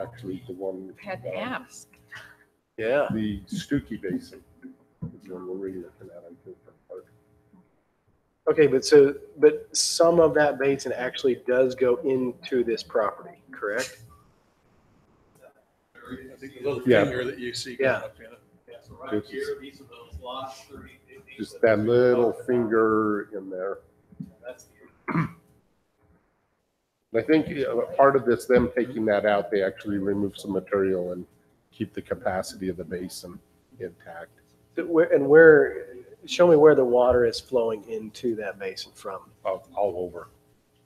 Actually, the one. Had to ask. Yeah. The Stookie Basin is one we're really looking at, I think, for park. Okay, but some of that basin actually does go into this property, correct? I think the little Yeah. finger that you see going Yeah. up in it. Yeah, so right here, these are those lots, 30, 50. Just that little finger in there. That's the I think part of this, them taking that out, they actually remove some material and keep the capacity of the basin intact. Show me where the water is flowing into that basin from. All over.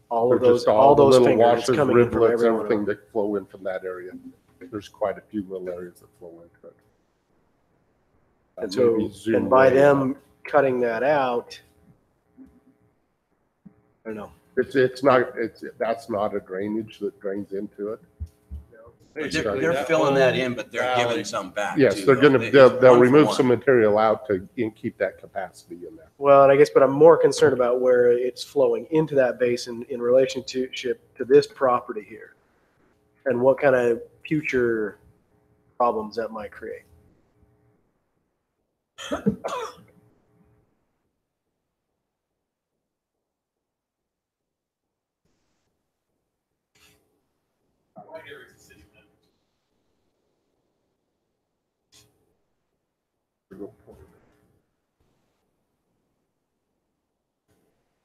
All of They're those, just all the those little fingers washers, coming in from rivulets, every one of everything them. that flow in from that area. There's quite a few little areas that flow into it. And so, Maybe zoom and by way them out. cutting that out, I don't know. That's not a drainage that drains into it. Basically, They're that filling that whole in, but they're valley- giving some back. Yes, too, they're though. gonna, It's they'll one for remove one. some material out to keep that capacity in there. Well, and I guess, but I'm more concerned about where it's flowing into that basin in relationship to this property here, and what kind of future problems that might create.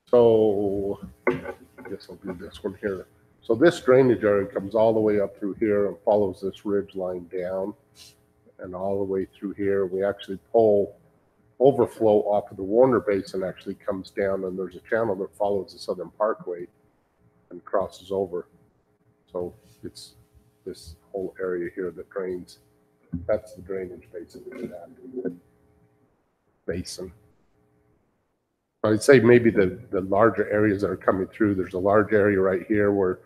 So I guess I'll do this one here. So this drainage area comes all the way up through here and follows this ridge line down and all the way through here. We actually pull overflow off of the Warner Basin actually comes down, and there's a channel that follows the Southern Parkway and crosses over. So it's this whole area here that drains. That's the drainage basin in that basin. I'd say maybe the larger areas that are coming through, there's a large area right here where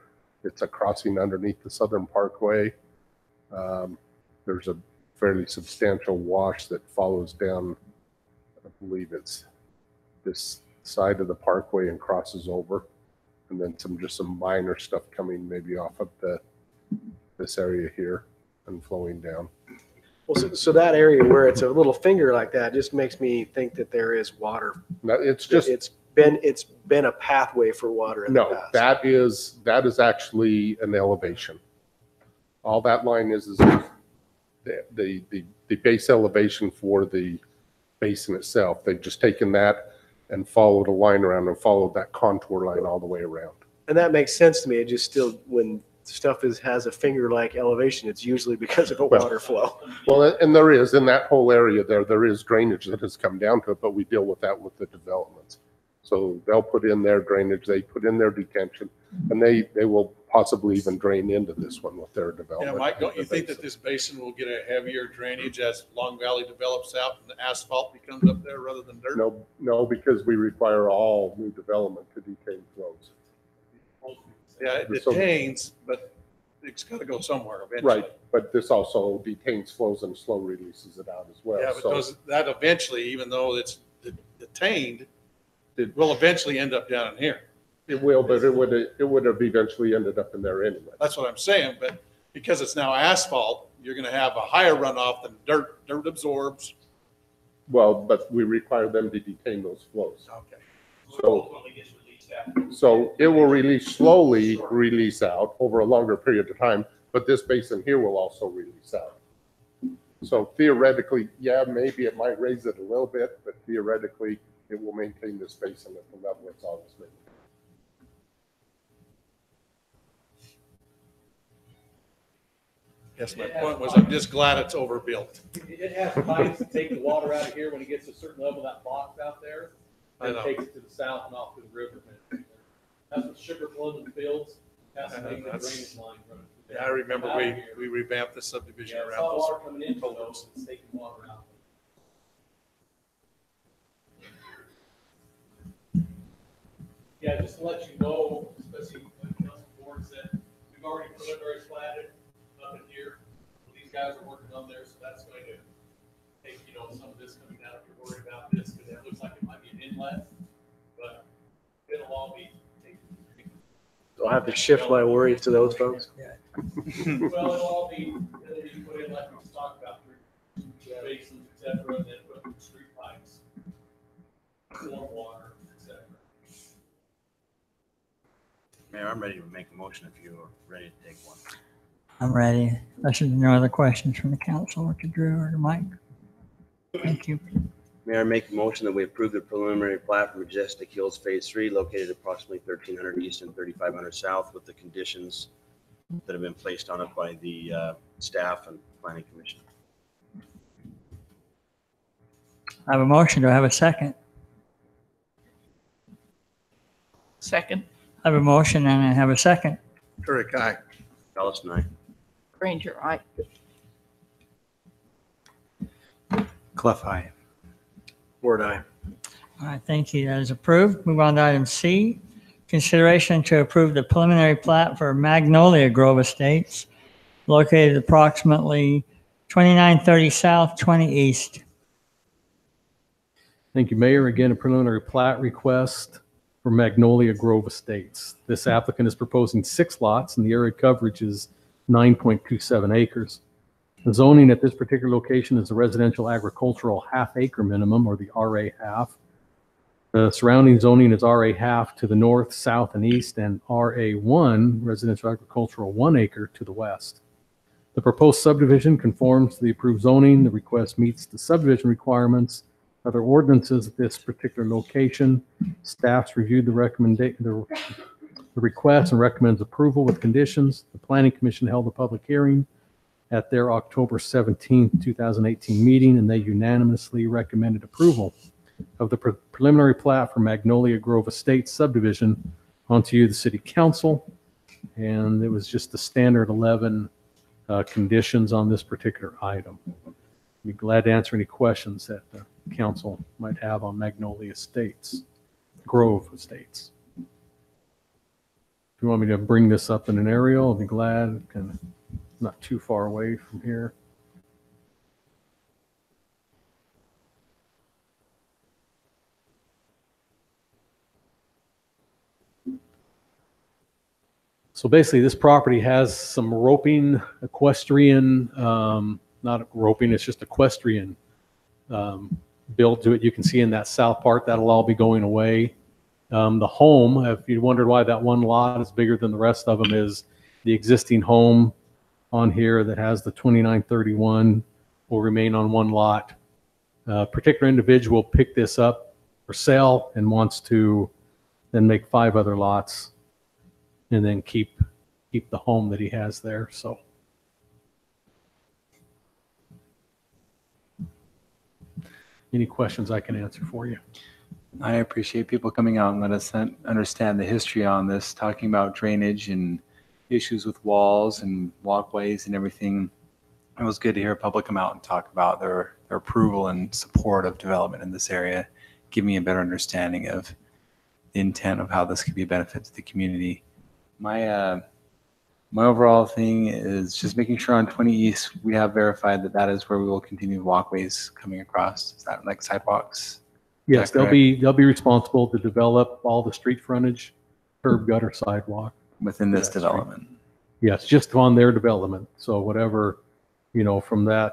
it's a crossing underneath the Southern Parkway. There's a fairly substantial wash that follows down, I believe it's this side of the parkway and crosses over. And then just some minor stuff coming maybe off of this area here and flowing down. Well, so that area where it's a little finger like that just makes me think that there is water. Now, it's just, It's been a pathway for water in the no, past. that is actually an elevation. All that line is the base elevation for the basin itself. They've just taken that and followed a line around and followed that contour line all the way around. And that makes sense to me. It just still, when stuff has a finger-like elevation, it's usually because of a Well, water flow. Well, and there is, in that whole area there is drainage that has come down to it, but we deal with that with the developments. So they'll put in their drainage, they put in their detention, and they will possibly even drain into this one with their Yeah, development. Mike, don't you think that this basin will get a heavier drainage as Long Valley develops out and the asphalt becomes up there rather than dirt? No, because we require all new development to detain flows. Yeah, it So- detains, but it's got to go somewhere eventually. Right, but this also detains flows and slow releases it out as well. Yeah, but So- does that eventually, even though it's detained, it will eventually end up down in here. It will, but it would have eventually ended up in there anyway. That's what I'm saying, but because it's now asphalt, you're going to have a higher runoff than dirt. Dirt absorbs. Well, but we require them to detain those flows. Okay. So it will slowly release out over a longer period of time, but this basin here will also release out. So theoretically, yeah, maybe it might raise it a little bit, but theoretically, it will maintain this basin at the level it's always been. Yes, my point was I'm just glad it's overbuilt. It has pipes to take the water out of here when it gets to a certain level, that box out there. I And know. it takes it to the south and off to the river. That's what Sugar London Fields, that's the main That's- drainage line running. through Yeah, I there. remember Out we, here. we revamped the subdivision Yeah, it's around all those. water coming into those, it's taking water out. Yeah, just to let you know, especially when council boards, that we've already preliminary platted up in here. These guys are working on there, so that's going to take, some of this coming down if you're worried about this, because it looks like it might be an inlet, but it'll all be taken. So I'll have to shift my worries to those folks. Well, it'll all be put in like we just talked about, through basins, et cetera, and then put in street pipes, storm water, et cetera. Mayor, I'm ready to make a motion if you are ready to take one. I'm ready. Unless there's no other questions from the council or to Drew or to Mike. Thank you. Mayor, I make a motion that we approve the preliminary plat for Majestic Hills Phase 3 located approximately 1300 east and 3500 south with the conditions that have been placed on it by the staff and planning commission. I have a motion. Do I have a second? Second, I have a motion and I have a second. Turek, aye. Allison, aye. Granger, aye. Clough, aye. Word aye. All right, thank you. That is approved. Move on to item C. Consideration to approve the preliminary plat for Magnolia Grove Estates located approximately 2930 south, 20 east. Thank you, Mayor. Again, a preliminary plat request for Magnolia Grove Estates. This applicant is proposing 6 lots and the area coverage is 9.27 acres. The zoning at this particular location is a residential agricultural half-acre minimum, or the RA half. The surrounding zoning is RA half to the north, south, and east, and RA1, residential agricultural 1 acre to the west. The proposed subdivision conforms to the approved zoning. The request meets the subdivision requirements. Other ordinances at this particular location. Staff's reviewed the request and recommends approval with conditions. The Planning Commission held a public hearing at their October 17, 2018 meeting, and they unanimously recommended approval of the preliminary plat for Magnolia Grove Estates subdivision onto you, the City Council. And it was just the standard 11 conditions on this particular item. I'd be glad to answer any questions that the council might have on Magnolia Estates, Grove Estates. If you want me to bring this up in an aerial, I'll be glad. Kind of not too far away from here. So basically, this property has some roping, equestrian, not roping, it's just equestrian built to it. You can see in that south part, that'll all be going away. The home, if you wondered why that one lot is bigger than the rest of them, is the existing home on here that has the 2931 will remain on one lot. A particular individual picked this up for sale and wants to then make 5 other lots and then keep the home that he has there. So any questions I can answer for you? I appreciate people coming out and let us understand the history on this, talking about drainage and issues with walls and walkways and everything. It was good to hear public come out and talk about their approval and support of development in this area, give me a better understanding of the intent of how this could be a benefit to the community. My overall thing is just making sure on 20 East, we have verified that that is where we will continue walkways coming across. Is that like sidewalks? Yes, that they'll be responsible to develop all the street frontage, curb, gutter, sidewalk. Within this Yes, development? Yes, just on their development. So whatever, from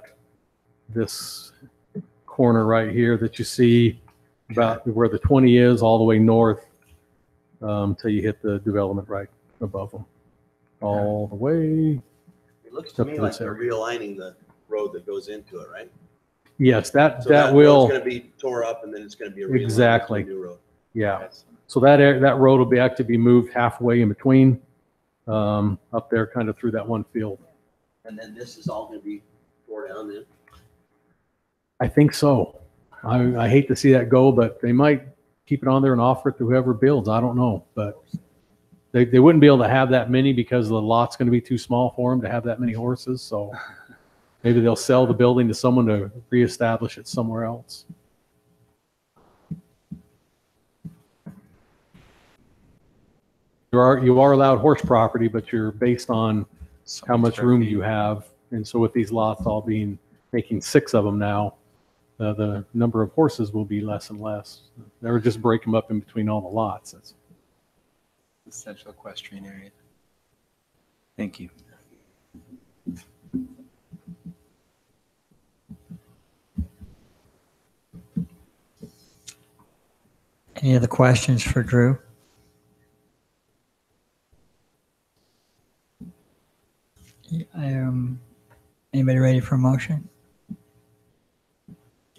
this corner right here that you see about where the 20 is all the way north till you hit the development right above them. All the way. It looks to Up me to like this they're area. realigning the road that goes into it, right? Yes, that So that will, road's gonna be tore up and then it's gonna be realigned into a Exactly. new road. yeah. So that road will be actually be moved halfway in between, up there kind of through that one field. And then this is all gonna be tore down then? I think so. I hate to see that go, but they might keep it on there and offer it to whoever builds. I don't know, but they wouldn't be able to have that many because the lot's going to be too small for them to have that many horses. So maybe they'll sell the building to someone to reestablish it somewhere else. You are allowed horse property, but you're based on how much room you have. And so with these lots all making 6 of them now, the number of horses will be less and less. They would just break them up in between all the lots. That's The central equestrian area. Thank you. Any other questions for Drew? Anybody ready for a motion?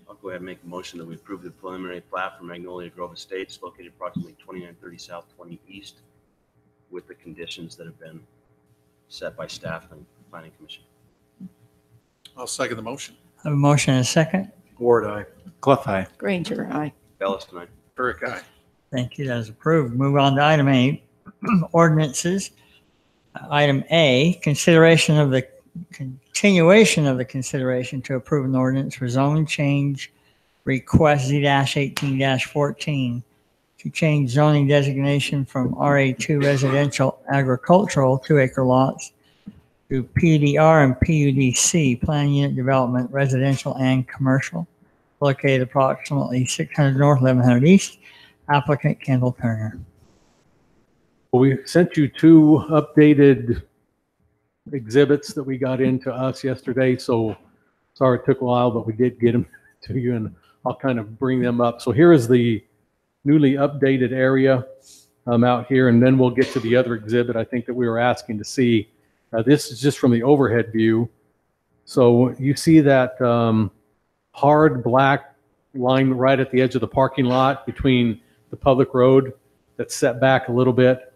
I'll go ahead and make a motion that we approve the preliminary plat for Magnolia Grove Estates located approximately 2930 South 20 East with the conditions that have been set by staff and planning commission. I'll second the motion. I have a motion and a second. Ward, aye. Clough, aye. Granger, aye. Bellis tonight. Burke, aye. Thank you. That is approved. Move on to item 8, ordinances. Item A, continuation of the consideration to approve an ordinance for zoning change request Z-18-14 to change zoning designation from RA2 residential agricultural 2-acre lots to PUDR and PUDC plan unit development residential and commercial located approximately 600 north, 1100 east. Applicant Kendall Turner. Well, we sent you 2 updated exhibits that we got into us yesterday. So sorry it took a while, but we did get them to you, and I'll kind of bring them up. So here is the newly updated area out here, and then we'll get to the other exhibit I think that we were asking to see. This is just from the overhead view. So you see that hard black line right at the edge of the parking lot between the public road that's set back a little bit.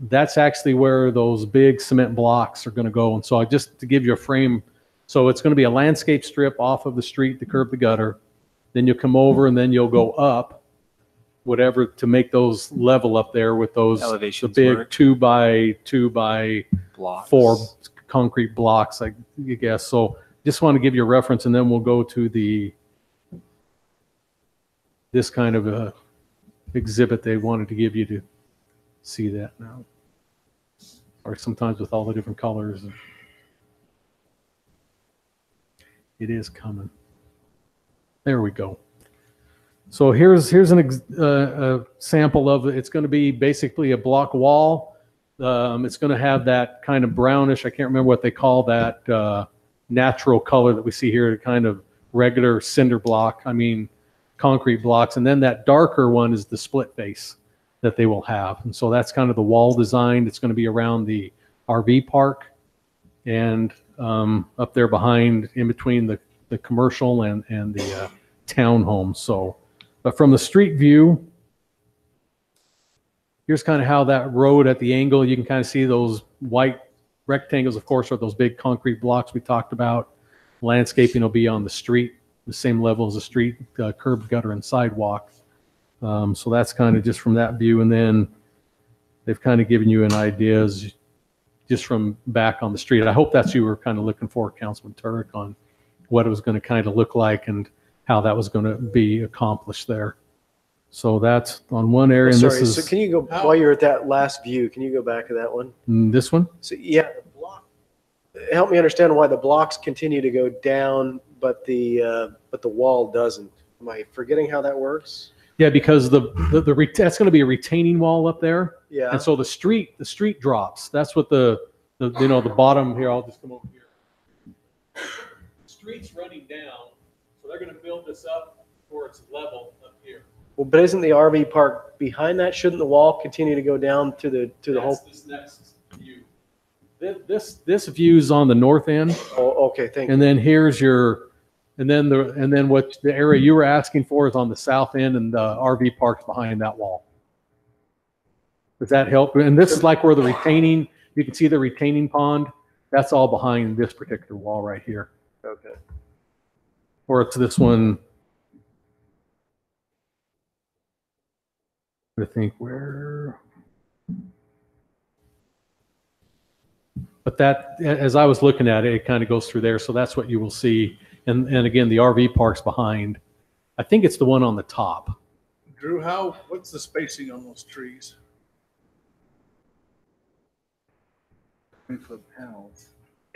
That's actually where those big cement blocks are going to go. And so just to give you a frame, so it's going to be a landscape strip off of the street to curb the gutter. Then you'll come over and then you'll go up, whatever, to make those level up there with those Elevations the big work. 2x2 by Blocks. 4 concrete blocks, I guess. So just want to give you a reference, and then we'll go to this kind of a exhibit they wanted to give you to see that now. Or sometimes with all the different colors. It is coming. There we go. So here's a sample of it. It's going to be basically a block wall. It's going to have that kind of brownish, I can't remember what they call that natural color that we see here, kind of regular cinder block, concrete blocks. And then that darker one is the split face that they will have. And so that's kind of the wall design. It's going to be around the RV park and up there behind, in between the commercial and the townhomes. So, but from the street view, here's kind of how that road at the angle, you can kind of see those white rectangles, of course, are those big concrete blocks we talked about. Landscaping will be on the street, the same level as the street, curb, gutter, and sidewalk. So that's kind of just from that view. And then they've kind of given you an idea just from back on the street. I hope that's what you were kind of looking for, Councilman Turek, on what it was going to kind of look like and how that was going to be accomplished there. So that's on one area. And Sorry, this so is can you go, while you're at that last view, can you go back to that one? this one. So yeah, the block, help me understand why the blocks continue to go down, but the wall doesn't. Am I forgetting how that works? Yeah, because that's going to be a retaining wall up there. Yeah. And so the street drops. That's what the bottom here. I'll just come over here. The street's running down, so they're going to build this up where it's level up here. Well, but isn't the RV park behind that? Shouldn't the wall continue to go down to the whole? This next view. This view's on the north end. Oh, okay, thank you. And then here's your, and then what the area you were asking for is on the south end, and the RV park's behind that wall. Does that help? And this is like where the retaining, you can see the retaining pond. That's all behind this particular wall right here. Okay. Or it's this one. I think where But that, as I was looking at it, it kind of goes through there. So that's what you will see. And again, the RV park's behind. I think it's the one on the top. Drew, what's the spacing on those trees? 20-foot panels.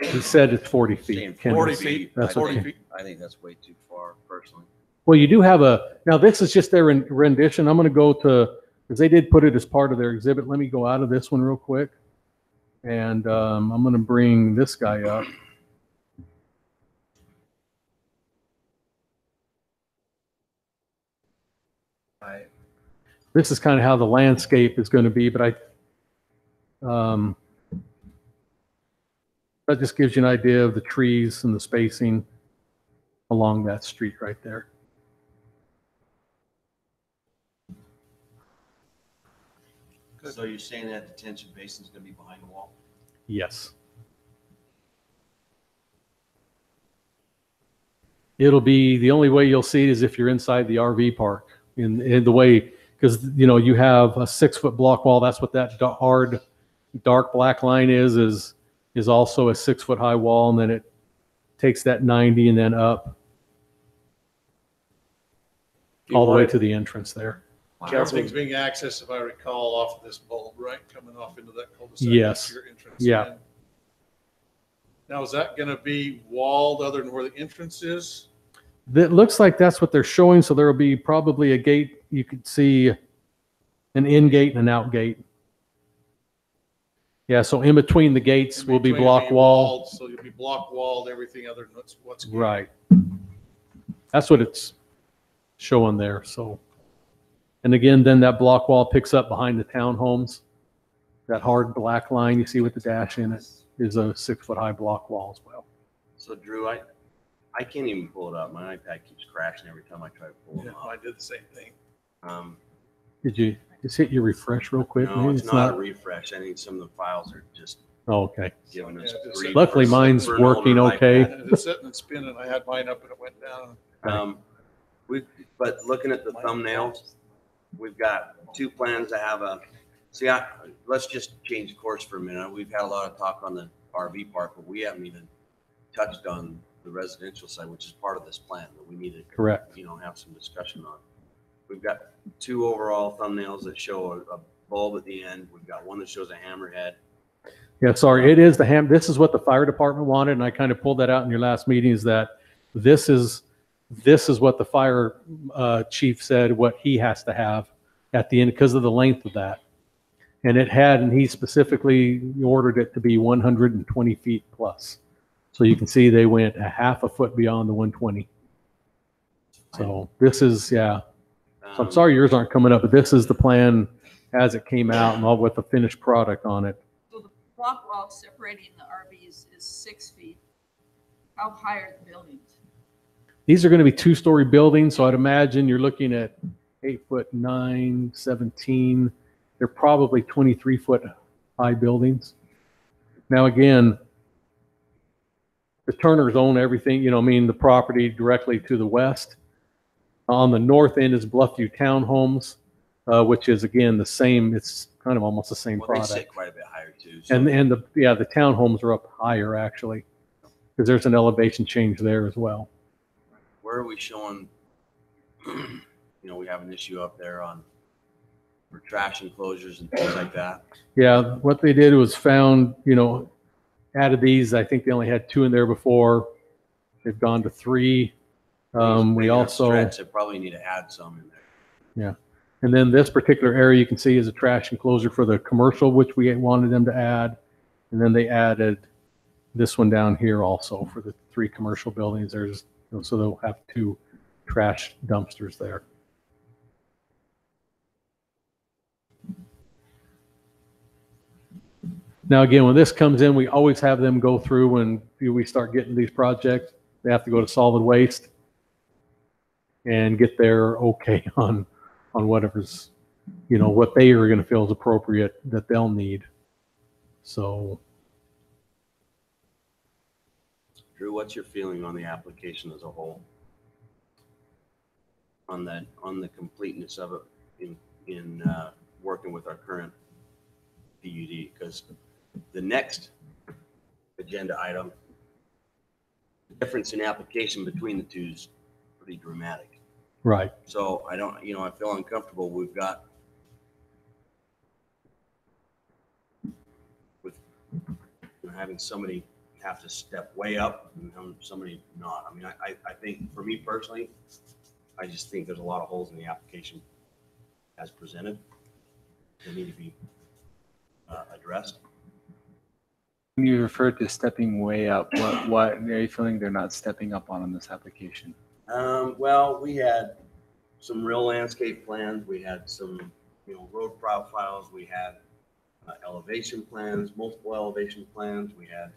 He said it's 40 Saying feet. Ken. 40 feet. That's 40 okay. feet. I think that's way too far personally. Well, you do have now this is just their rendition. I'm going to go to, because they did put it as part of their exhibit. Let me go out of this one real quick. And I'm going to bring this guy up. Right. This is kind of how the landscape is going to be, but that just gives you an idea of the trees and the spacing along that street right there. So you're saying that detention basin is going to be behind the wall? Yes. It'll be, the only way you'll see it is if you're inside the RV park in the way, because, you know, you have a 6-foot block wall. That's what that hard, dark black line is also a 6-foot high wall. And then it takes that 90 and then up all the way to the entrance there. Everything's being accessed, if I recall, off of this bulb, right? Coming off into that cul-de-sac. Yes. That's your entrance Yeah. in. Now, is that going to be walled other than where the entrance is? That looks like that's what they're showing. So there will be probably a gate. You could see an in gate and an out gate. Yeah. So in between the gates will be In between block it'll be wall. walled, so you'll be block walled, everything other than what's gated. Right. That's what it's showing there. So, and again, then that block wall picks up behind the townhomes. That hard black line you see with the dash in it is a 6-foot high block wall as well. So Drew, I can't even pull it up. My iPad keeps crashing every time I try to pull Yeah, it up. I did the same thing. Did you just hit your refresh real quick? No, Maybe it's not a refresh. I think some of the files are just Oh, okay. giving us Yeah, just- grief Luckily, for- mine's for an working older okay. iPad. And it's sitting and spinning. I had mine up and it went down. But looking at the thumbnails, we've got 2 plans to have let's just change course for a minute. We've had a lot of talk on the RV park, but we haven't even touched on the residential side, which is part of this plan that we need to, Correct. have some discussion on. We've got 2 overall thumbnails that show a bulb at the end. We've got one that shows a hammerhead. Yeah, sorry. It is this is what the fire department wanted. And I kind of pulled that out in your last meeting is that this is what the fire chief said, what he has to have at the end because of the length of that. And he specifically ordered it to be 120 feet plus. So you can see they went a half a foot beyond the 120. So this is, yeah. So I'm sorry yours aren't coming up, but this is the plan as it came out and all with the finished product on it. So the block wall separating the RVs is 6 feet. How high are the buildings? These are going to be 2-story buildings. So I'd imagine you're looking at 8'9", 17. They're probably 23-foot high buildings. Now, again, the Turners own everything, the property directly to the west. On the north end is Bluffview Townhomes, which is, again, the same. It's kind of almost the same Well, they product. sit quite a bit higher too. So And the townhomes are up higher, actually, because there's an elevation change there as well. where are we showing, we have an issue up there for trash enclosures and things like that? Yeah, what they did was found, out of these, I think they only had 2 in there before. They've gone to 3. We also, They probably need to add some in there. yeah. And then this particular area you can see is a trash enclosure for the commercial, which we wanted them to add. And then they added this one down here also for the 3 commercial buildings. So they'll have 2 trash dumpsters there. Now, again, when this comes in, we always have them go through when we start getting these projects. They have to go to solid waste and get their okay on whatever's, what they are going to feel is appropriate that they'll need. So, Drew, what's your feeling on the application as a whole? On the completeness of it in working with our current PUD? Because the next agenda item. The difference in application between the two is pretty dramatic. Right. So I don't, I feel uncomfortable. We've got with having somebody have to step way up and somebody not. I mean, I think for me personally, I just think there's a lot of holes in the application as presented that need to be addressed. When you refer to stepping way up, what are you feeling they're not stepping up on in this application? Well, we had some real landscape plans. We had some, road profiles. We had elevation plans, multiple elevation plans. We had,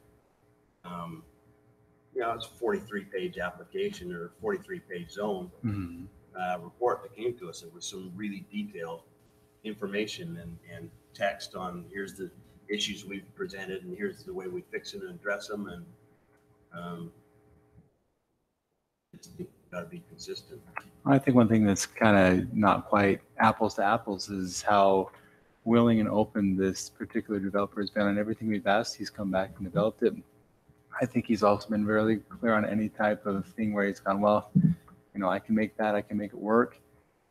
it's a 43-page application or 43-page zone report that came to us. It was some really detailed information and text on here's the issues we've presented and here's the way we fix it and address them. And it's got to be consistent. I think one thing that's kind of not quite apples to apples is how willing and open this particular developer has been on everything we've asked. He's come back and developed it. I think he's also been really clear on any type of thing where he's gone, well, I can make that, I can make it work.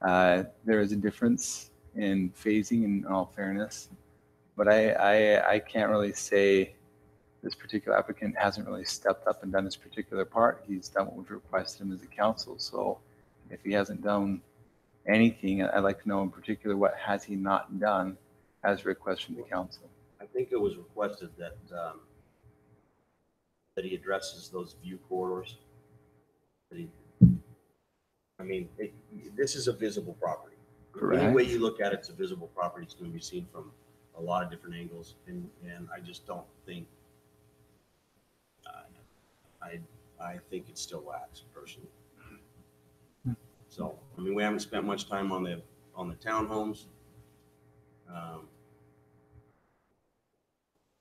There is a difference in phasing in all fairness, but I can't really say this particular applicant hasn't really stepped up and done this particular part. He's done what we've requested him as a council. So if he hasn't done anything, I'd like to know in particular, what has he not done as a request from the council? I think it was requested that that he addresses those view corridors. This is a visible property. Correct. Any way you look at it, it's a visible property. It's going to be seen from a lot of different angles, and I just don't think. I think it still lacks personally. So we haven't spent much time on the townhomes.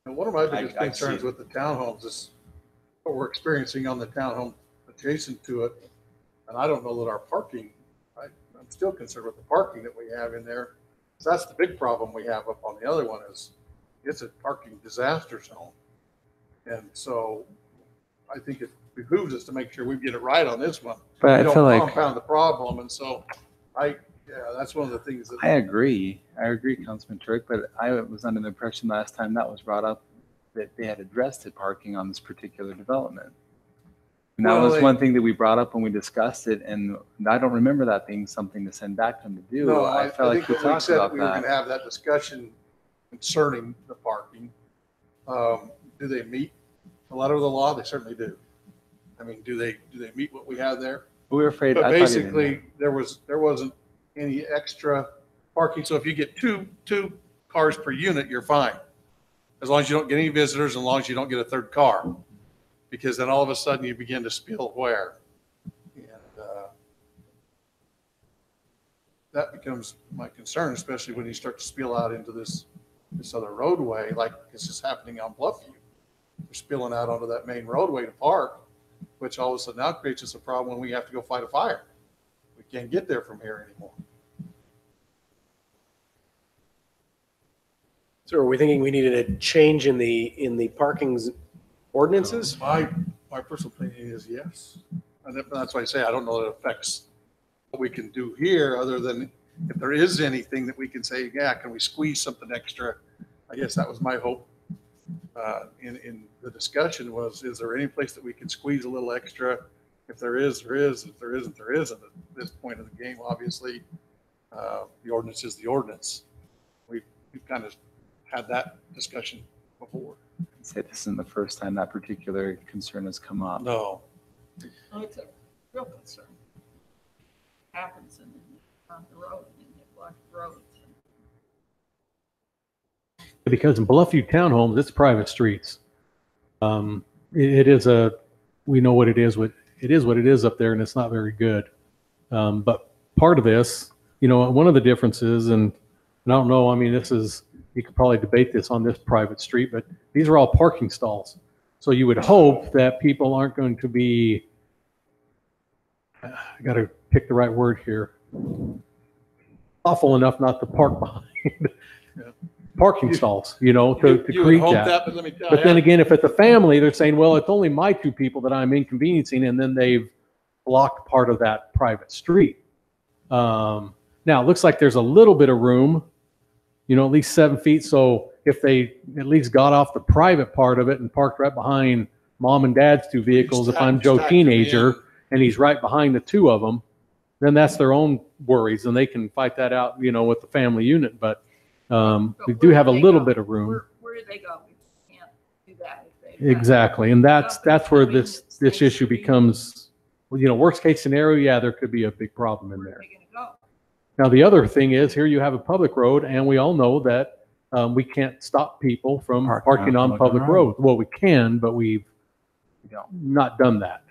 And one of my biggest I concerns see. with the townhomes is what we're experiencing on the townhome adjacent to it. And I don't know that our parking, I'm still concerned with the parking that we have in there. So that's the big problem we have up on the other one is it's a parking disaster zone. And so I think it behooves us to make sure we get it right on this one. But I We feel don't like compound the problem. And so that's one of the things that I agree, Councilman Turk, but I was under the impression last time that was brought up that they had addressed the parking on this particular development. And that was one thing that we brought up when we discussed it, and I don't remember that being something to send back to them to do. No, I felt like think we that we talked said that about we were going to that. have that discussion concerning the parking. Do they meet the letter of the law? They certainly do. Do they meet what we have there? We were afraid. But I thought you didn't. basically, there wasn't any extra parking. So if you get two cars per unit, you're fine. As long as you don't get any visitors, as long as you don't get a third car. Because then all of a sudden you begin to spill where? And that becomes my concern, especially when you start to spill out into this other roadway, like this is happening on Bluffview. They're spilling out onto that main roadway to park, which all of a sudden now creates us a problem when we have to go fight a fire. We can't get there from here anymore. So are we thinking we needed a change in the parking ordinances? My personal opinion is yes. And that's why I say I don't know that it affects what we can do here, other than if there is anything that we can say, yeah, can we squeeze something extra? I guess that was my hope in the discussion was, is there any place that we can squeeze a little extra? If there is, there is. If there isn't, there isn't. At this point of the game, obviously, the ordinance is the ordinance. We've kind of had that discussion before. I'd say this isn't the first time that particular concern has come up. No. Oh, it's a real concern. Happens on the road, in the blocked roads. Because in Bluffview Townhomes, it's private streets. It is we know what it is. What it is up there, and it's not very good. But part of this, one of the differences, and I don't know. You could probably debate this on this private street, but these are all parking stalls. So you would hope that people aren't going to be, I got to pick the right word here, awful enough not to park behind. Yeah. parking stalls, you know, to You would create hope that. But let me tell But then you, again, if it's a family, they're saying, well, it's only my two people that I'm inconveniencing, and then they've blocked part of that private street. Now, it looks like there's a little bit of room, you know, at least 7 feet. So if they at least got off the private part of it and parked right behind mom and dad's two vehicles, if I'm Joe stack them in. teenager and he's right behind the two of them, then that's their own worries, and they can fight that out, you know, with the family unit. But we do have a little bit of room. Where do they go? We can't do that if they. Exactly, and that's where this issue becomes, you know, worst case scenario. Yeah, there could be a big problem in Where are there. they gonna go? Now, the other thing is, here you have a public road, and we all know that we can't stop people from parking on public roads. Well, we can, but we've not done that.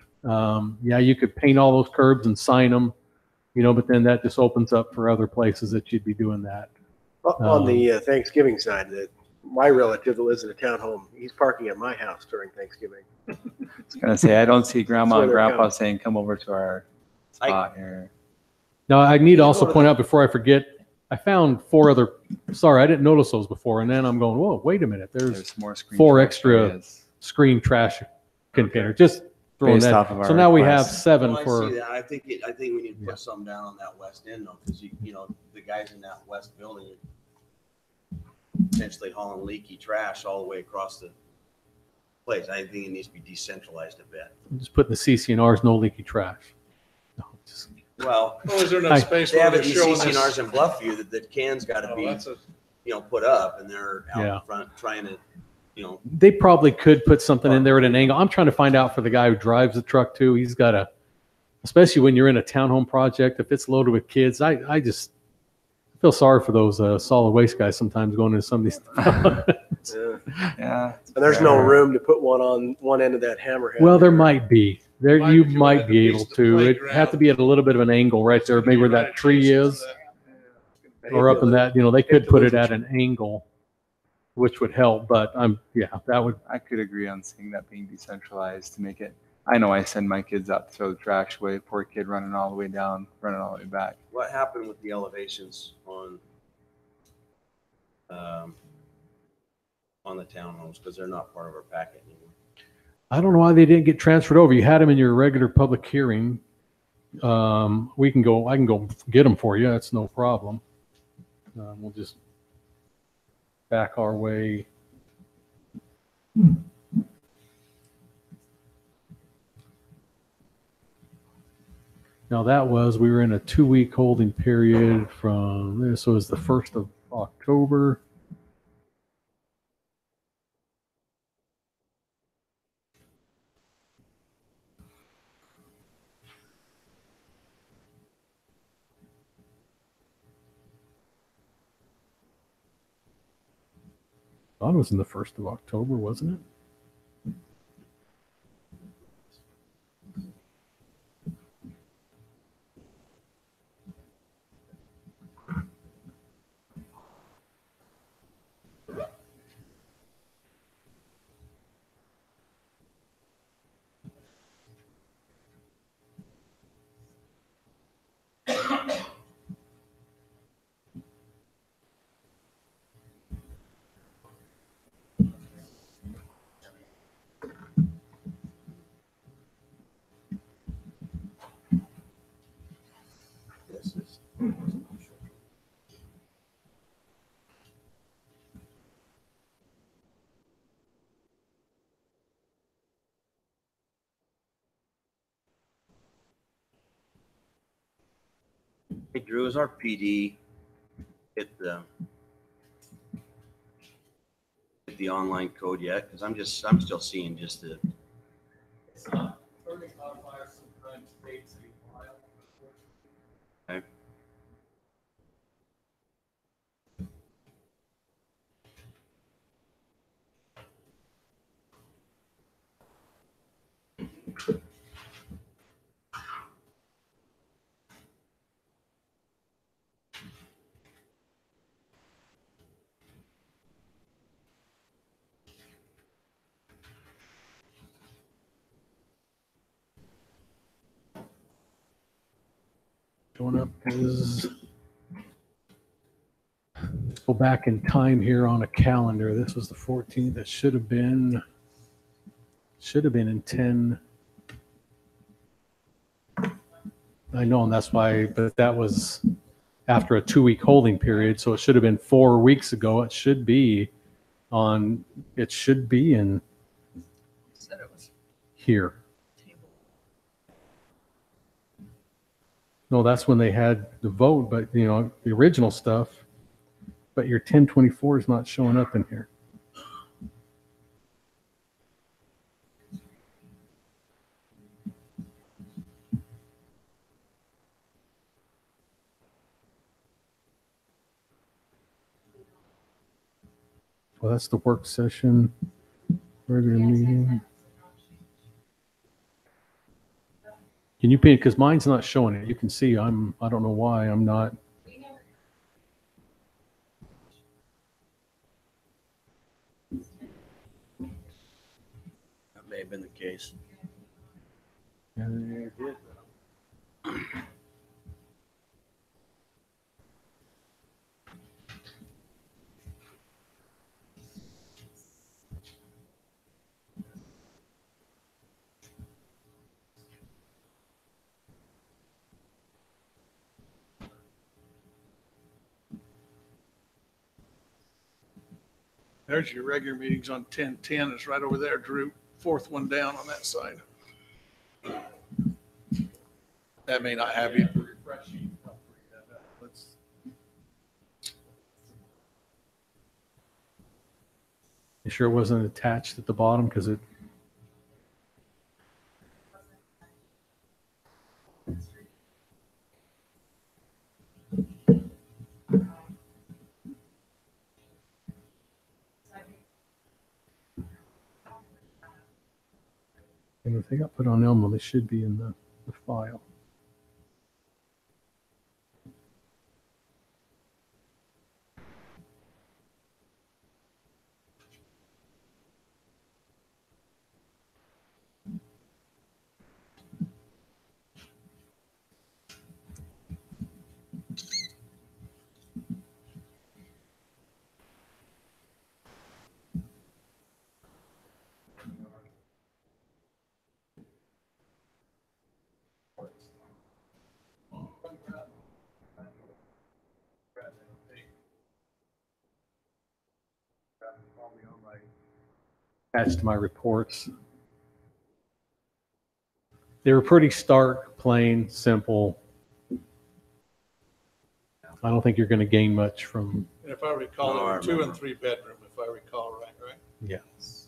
Yeah, you could paint all those curbs and sign them, you know, but then that just opens up for other places that you'd be doing that. On the Thanksgiving side, that my relative that lives in a townhome, he's parking at my house during Thanksgiving. I was gonna say, I don't see grandma That's and where they're grandpa coming. saying, come over to our spot here. Now, I need to also point out before I forget, I found 4 other, sorry, I didn't notice those before. And then I'm going, whoa, wait a minute. There's There's more screen 4 trash extra areas. screen trash containers. Just throwing Based that. off of our So now we have request. 7 Well, I for, see that. I think we need to Yeah. put some down on that west end though, because you know, the guys in that west building are potentially hauling leaky trash all the way across the place. I think it needs to be decentralized a bit. just putting the CCNRs, no leaky trash. No, just- Well, oh, is there I- enough space they where have they're it in showing CCNRs this? in Bluffview that the cans gotta Oh, be, that's a- you know, put up and they're out Yeah. in front trying to, you know, They probably could put something in there at an angle. I'm trying to find out for the guy who drives the truck too. He's got a, especially when you're in a townhome project, if it's loaded with kids, I just feel sorry for those solid waste guys sometimes going into some of these. Yeah. Yeah. And there's no room to put one on one end of that hammerhead. Well, there might be. There, Mike, you if you might wanted to be piece able the to. It'd have playground- to be at a little bit of an angle right there, maybe where that tree is, or up in that, you know, they could put it at an angle, which would help, but yeah, that would, I could agree on seeing that being decentralized to make it. I know I send my kids out to throw the trash away. Poor kid running all the way down, running all the way back. what happened with the elevations on the townhomes, because they're not part of our packet anymore. I don't know why they didn't get transferred over. You had them in your regular public hearing. I can go get them for you. That's no problem. We'll just back our way. Now we were in a 2-week holding period from this was the 1st of October. I thought it was in the 1st of October, wasn't it? This is. Hey Drew, is our PD hit the online code yet? Because I'm still seeing just the. Okay. Going up is. Oh, back in time here on a calendar. This was the 14th. It should have been in 10. I know, and that's why, but that was after a 2-week holding period. So it should have been 4 weeks ago. It should be in Said it was here. table. No, that's when they had the vote, but the original stuff, but your 1024 is not showing up in here. Well, that's the work session, regular meeting. Can you pin, because mine's not showing it. You can see I don't know why I'm not. That may have been the case. There's your regular meetings on 10:10. It's right over there, Drew. Fourth one down on that side. That may not have you. You sure it wasn't attached at the bottom? Because it. And if they got put on Elmo, they should be in the file. Attached to my reports. They were pretty stark, plain, simple. I don't think you're going to gain much from. And if I recall, No, there I were 2 and remember. 3 bedroom, if I recall right? Yes.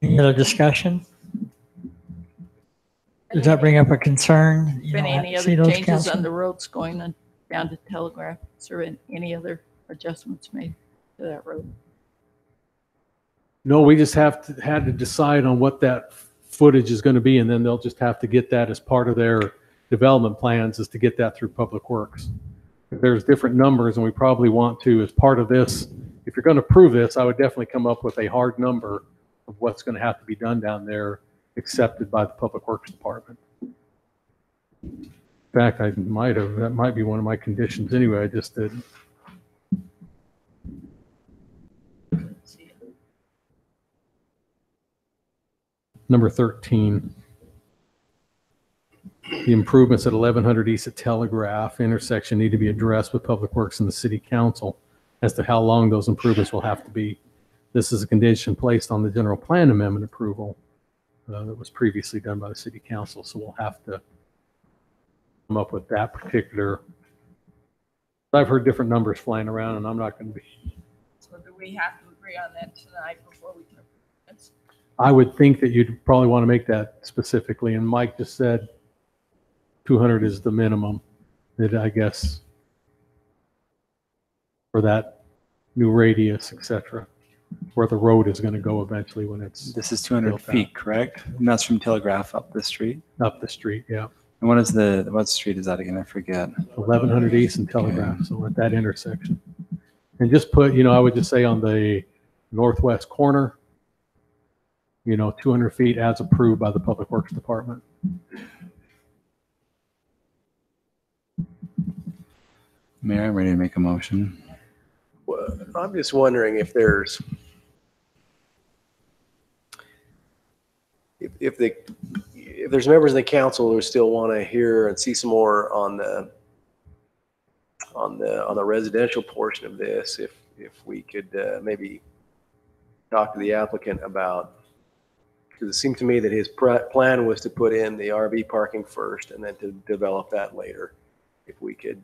Any other discussion? Does that bring up a concern? You Been don't any see other those, changes Council? on the roads going on down to Telegraph? Has there been any other adjustments made to that road? No, we just had to decide on what that footage is going to be, and then they'll just have to get that as part of their development plans, is to get that through Public Works. There's different numbers, and we probably want to, as part of this, if you're going to prove this, I would definitely come up with a hard number of what's going to have to be done down there, accepted by the Public Works Department. In fact, that might be one of my conditions anyway. I just did. Number 13. The improvements at 1100 East at Telegraph intersection need to be addressed with Public Works and the City Council as to how long those improvements will have to be. This is a condition placed on the general plan amendment approval that was previously done by the City Council. So we'll have to come up with that particular. I've heard different numbers flying around, and I'm not going to be. So do we have to agree on that tonight before we can approve this? I would think that you'd probably want to make that specifically. And Mike just said 200 is the minimum that I guess for that new radius, etc. where the road is going to go eventually when it's This is 200 built out. feet, correct? And that's from Telegraph up the street. Up the street, yeah. And what street is that again? I forget. 1100 East and Telegraph, so at that intersection. And just put, I would just say on the northwest corner, 200 feet as approved by the Public Works Department. Mayor, I'm ready to make a motion. Well, I'm just wondering if there's, if there's members of the council who still want to hear and see some more on the residential portion of this, if we could maybe talk to the applicant about, because it seemed to me that his plan was to put in the RV parking first and then to develop that later. If we could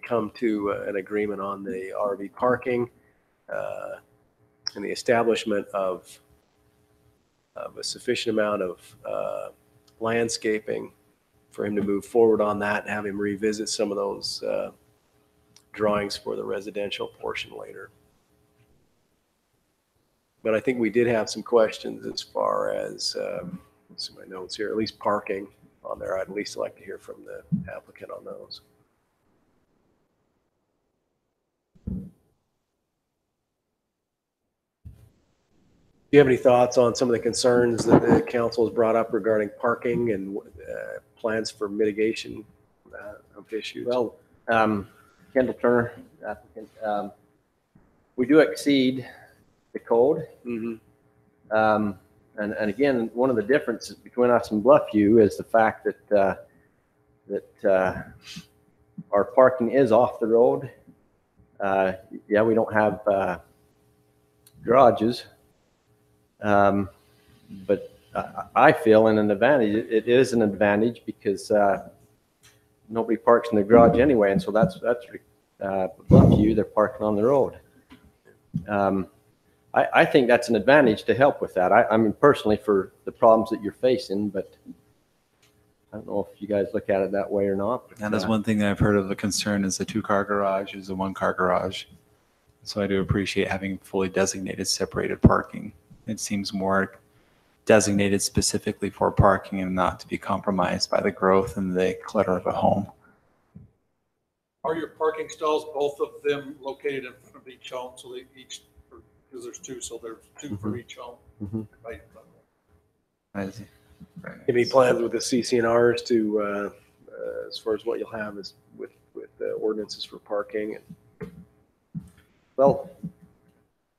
come to an agreement on the RV parking and the establishment of a sufficient amount of landscaping for him to move forward on that and have him revisit some of those drawings for the residential portion later. But I think we did have some questions as far as, let's see my notes here, at least parking on there. I'd at least like to hear from the applicant on those. Do you have any thoughts on some of the concerns that the council has brought up regarding parking and plans for mitigation of issues? Well, Kendall Turner, applicant, we do exceed the code. Mm-hmm. And again, one of the differences between us and Bluffview is the fact that our parking is off the road. Yeah, we don't have garages, but I feel in an advantage. It is an advantage because nobody parks in the garage anyway, and so that's Bluffview. They're parking on the road. I think that's an advantage to help with that. I mean, personally, for the problems that you're facing, but I don't know if you guys look at it that way or not. But, That is one thing that I've heard of the concern is the 2-car garage is a 1-car garage. So I do appreciate having fully designated separated parking. It seems more designated specifically for parking and not to be compromised by the growth and the clutter of a home. Are your parking stalls, both of them located in front of each home? So they each, because there's 2, so there's 2 for each home. Mhm. Right. Any plans with the CCNRs to, as far as what you'll have is with ordinances for parking? And well,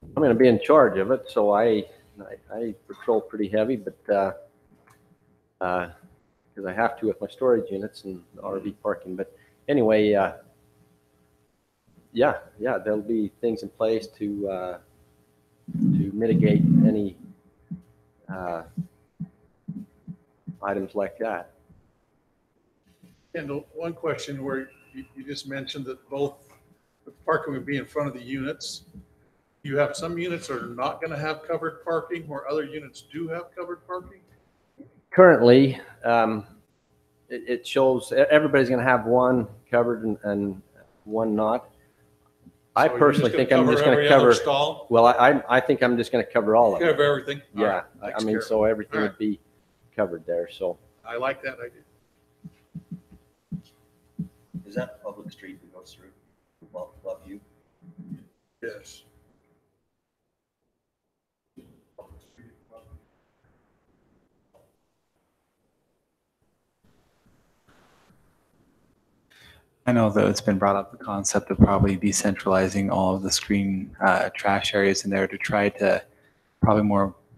I'm going to be in charge of it, so I patrol pretty heavy, but because I have to with my storage units and the RV parking. But anyway, yeah, there'll be things in place to mitigate any items like that. And one question where you just mentioned that both the parking would be in front of the units. You have some units that are not going to have covered parking where other units do have covered parking? Currently, it shows everybody's going to have one covered and one not. I So personally you're think I'm just going to every other cover. stall? Well, I think I'm just going to cover all of it. Cover everything? All Yeah, right. I Takes mean, care. so everything All would right. be covered there. So I like that idea. Is that the public street that goes through Bluffview? Yes. I know that it's been brought up, the concept of probably decentralizing all of the screen trash areas in there to try to probably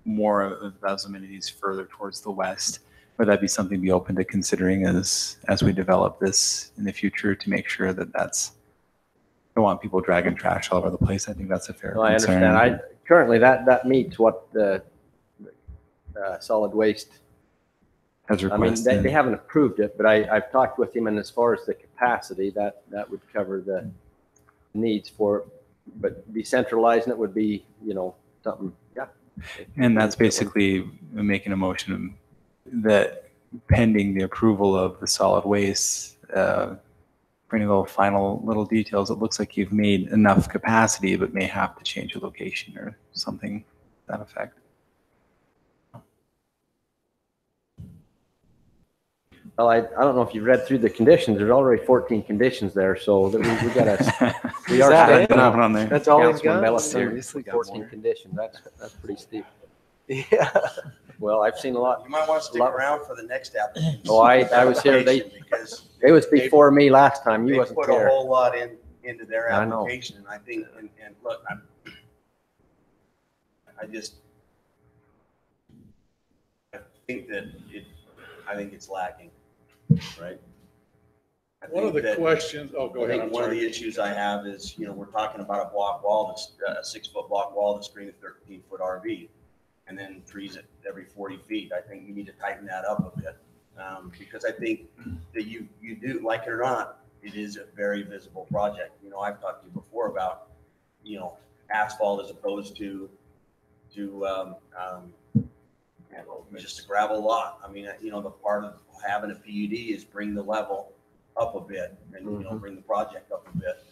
more of those amenities further towards the west. Would that be something to be open to considering as we develop this in the future to make sure that that's, I don't want people dragging trash all over the place. I think that's a fair well, I concern. understand. Currently that meets what the solid waste. As I mean, requested. they haven't approved it, but I've talked with him, and as far as the capacity, that would cover the needs for it. But decentralizing it would be, something, yeah. And that's basically making a motion that pending the approval of the solid waste for any little final little details, it looks like you've made enough capacity, but may have to change your location or something to that effect. Well, I don't know if you've read through the conditions. There's already 14 conditions there, so that we got we are that stepping it? up. On there? That's all he's Councilman got? Bellis there, Seriously, got 14 more? conditions. That's pretty steep. Yeah. Well, I've seen a lot. You might want to stick around for the next application. Oh, I was here. Because It was before me last time. You they wasn't put a there. whole lot into their I know. application, and I think, and look, I think that I think it's lacking, right? I One of think the that- questions, oh, go I ahead. think I'm one of sorry. the issues I have is, we're talking about a block wall, that's a 6-foot block wall to screen a 13-foot RV, and then trees at every 40 feet. I think you need to tighten that up a bit, because I think that you do, like it or not, it is a very visible project. I've talked to you before about, asphalt as opposed to just a gravel lot. I mean, the part of having a PUD is bring the level up a bit and, bring the project up a bit.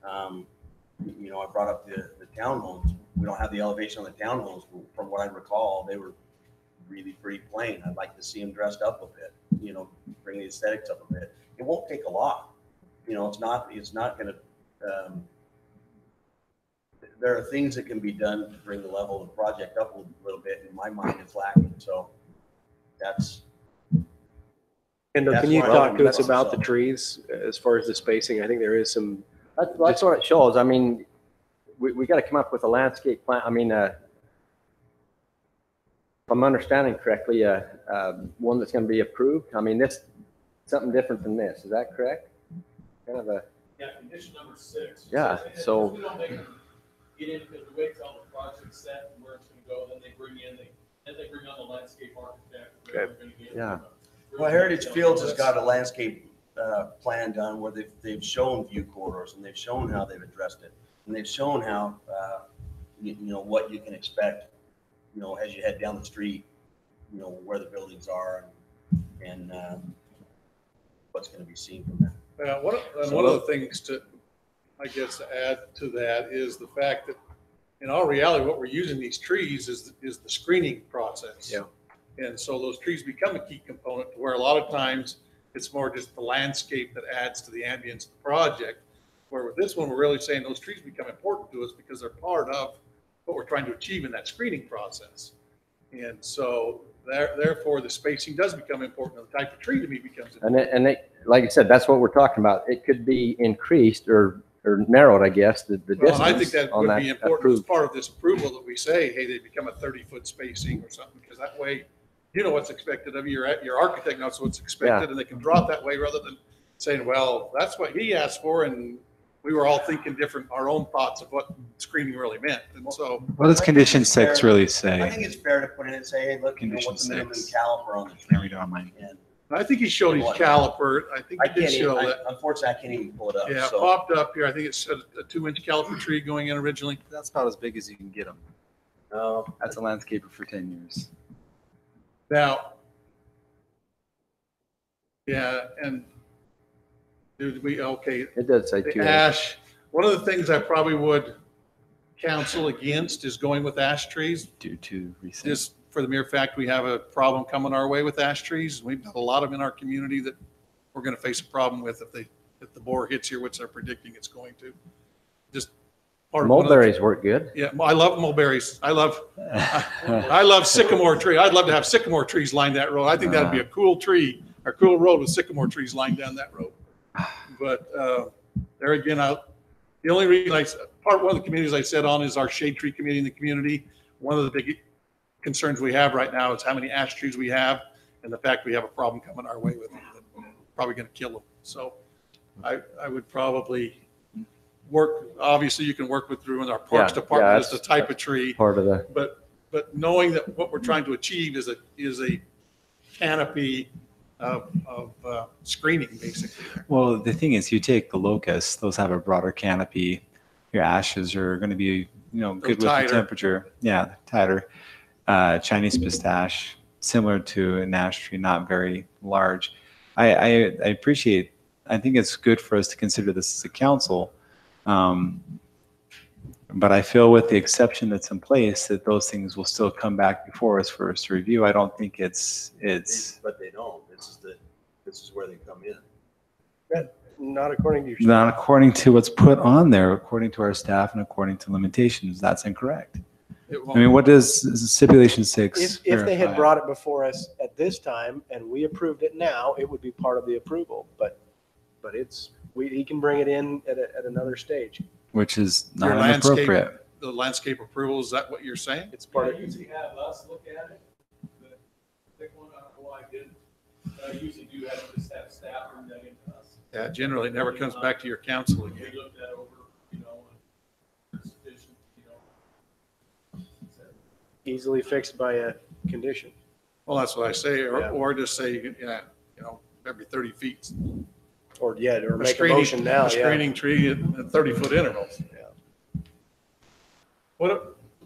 I brought up the townhomes. We don't have the elevation on the townhomes. From what I recall, they were really pretty plain. I'd like to see them dressed up a bit, bring the aesthetics up a bit. It won't take a lot. It's not going to, there are things that can be done to bring the level of the project up a little bit. In my mind, it's lacking. So that's. Kendall, That's can you why talk I'm to us messing about up. the trees as far as the spacing? I think there is some. That's what it shows. I mean, we got to come up with a landscape plan. I mean, if I'm understanding correctly, one that's going to be approved. I mean, this something different than this. Is that correct? Kind of a. Yeah, condition number 6. Yeah, so- We don't make them get in because we wait till the project's set and where it's gonna go, then they bring on the landscape architect. where they're gonna get- Yeah. Well, Heritage Fields has got a landscape plan done where they've shown view corridors, and they've shown how they've addressed it, and they've shown how what you can expect, as you head down the street, where the buildings are and what's going to be seen from that. One of the things to add to that is the fact that in all reality, what we're using these trees is the screening process. Yeah. And so those trees become a key component to where a lot of times it's more just the landscape that adds to the ambience of the project. Where with this one, we're really saying those trees become important to us because they're part of what we're trying to achieve in that screening process. And so therefore the spacing does become important. The type of tree to me becomes important. And like I said, that's what we're talking about. It could be increased or narrowed, I guess, the Well, distance. and I think that on would be important as approved. part of this approval that we say, hey, they become a 30-foot spacing or something, because that way, you know what's expected of you. Your architect knows what's expected, and they can draw it that way rather than saying, well, that's what he asked for, and we were all thinking different, our own thoughts of what screening really meant. And so, What does condition 6 really I say? think it's fair to put in and say, hey, look, Condition what's the minimum 6. caliper on the Can't tree? read it on mine. And I think he showed his caliper. I think I he did can't show even, that. unfortunately, I can't even pull it up. Yeah, it So popped up here. I think it's a 2-inch caliper tree going in originally. That's about as big as you can get them. That's a landscaper for 10 years. Now, yeah, and okay, It does say the 2 ash, one of the things I probably would counsel against is going with ash trees, Due to recent. just for the mere fact we have a problem coming our way with ash trees. We've got a lot of them in our community that we're going to face a problem with if the borer hits here, which they're predicting it's going to. Just part of one of the- Mulberries work good. Yeah, I love mulberries. I love sycamore tree. I'd love to have sycamore trees line that road. I think that'd be a cool tree, or cool road with sycamore trees lined down that road. But there again, the only reason one of the communities I sit on is our shade tree committee in the community. One of the big concerns we have right now is how many ash trees we have, and the fact we have a problem coming our way with them, probably going to kill them. So I would probably work. Obviously, you can work with Drew and our parks Yeah, department yeah, as the type of tree. Part of the. But knowing that what we're trying to achieve is a canopy of screening, basically. Well, the thing is, you take the locusts; those have a broader canopy. Your ashes are going to be, good with the tighter. temperature. Yeah, tighter. Chinese pistache, similar to an ash tree, not very large. I appreciate I think it's good for us to consider this as a council. But I feel with the exception that's in place, that those things will still come back before us for us to review. I don't think it's. But they don't. This is where they come in. Not according to your. Not according to what's put on there, according to our staff and according to limitations. That's incorrect. I mean, what does stipulation 6? If they had verify? brought it before us at this time and we approved it now, it would be part of the approval. But he can bring it in at another stage. Which is Your not landscape, inappropriate. the landscape approval, is that what you're saying? It's part of. Usually have us look at it, but pick one out why I didn't. I usually do have just have staff bring that into us. Yeah, generally it never comes back to your council again. We looked that over, and it's sufficient, Easily fixed by a condition. Well, that's what I say, Yeah. or just say, every 30 feet. Or make a screening- motion now, a screening tree at 30-foot intervals. Yeah.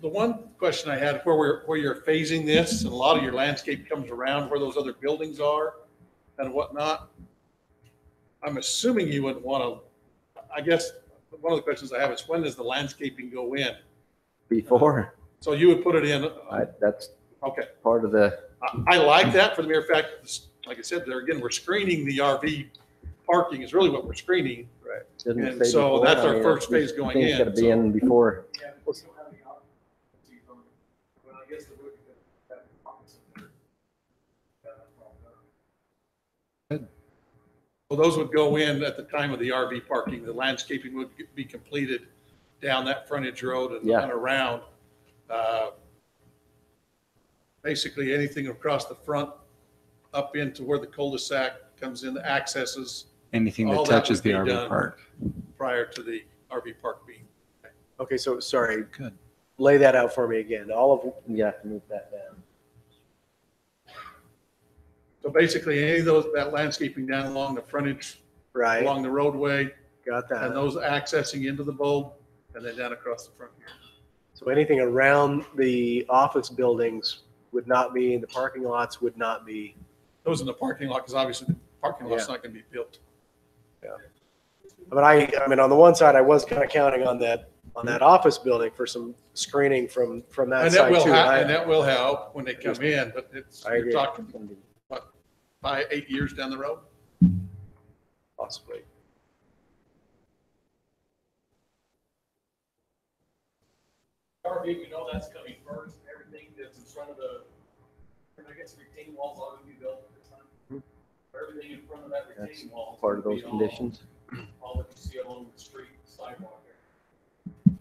The one question I had, where you're phasing this, and a lot of your landscape comes around where those other buildings are and whatnot, I'm assuming you wouldn't want to, I guess, one of the questions I have is, when does the landscaping go in? Before, So you would put it in, that's okay. part of the, I like that for the mere fact, like I said, there again, we're screening the RV parking is really what we're screening. Right. didn't And say so before, that's I our mean, first phase I going think it's in, gotta be so- in before. Yeah, we still have the occupancy from, well, I guess the wood could have occupancy there. Well, those would go in at the time of the RV parking. The landscaping would be completed down that frontage road and Yeah. around. Basically, anything across the front, up into where the cul-de-sac comes in, the accesses Anything all that that touches would the be RV done. park. prior to the RV park being. Okay, so sorry. Good. Lay that out for me again. All of You have to move that down. So basically, any of those, that landscaping down along the frontage, right. along the roadway, Got that. and those accessing into the bulb, and then down across the front here. So anything around the office buildings would not be, in the parking lots would not be. Those in the parking lot, because obviously the parking lot's Yeah. not going to be built. But I mean, on the one side, I was kind of counting on that office building for some screening from that And side that will too. and that will help when they come in, but I you're agree. talking, what, 5-8 years down the road? Possibly. RV, we know that's coming first, everything that's in front of the, I guess retaining walls ought to be built at this time. Everything in front of that That's retaining wall. is part of gonna those be conditions. All that you see along the street, sidewalk there.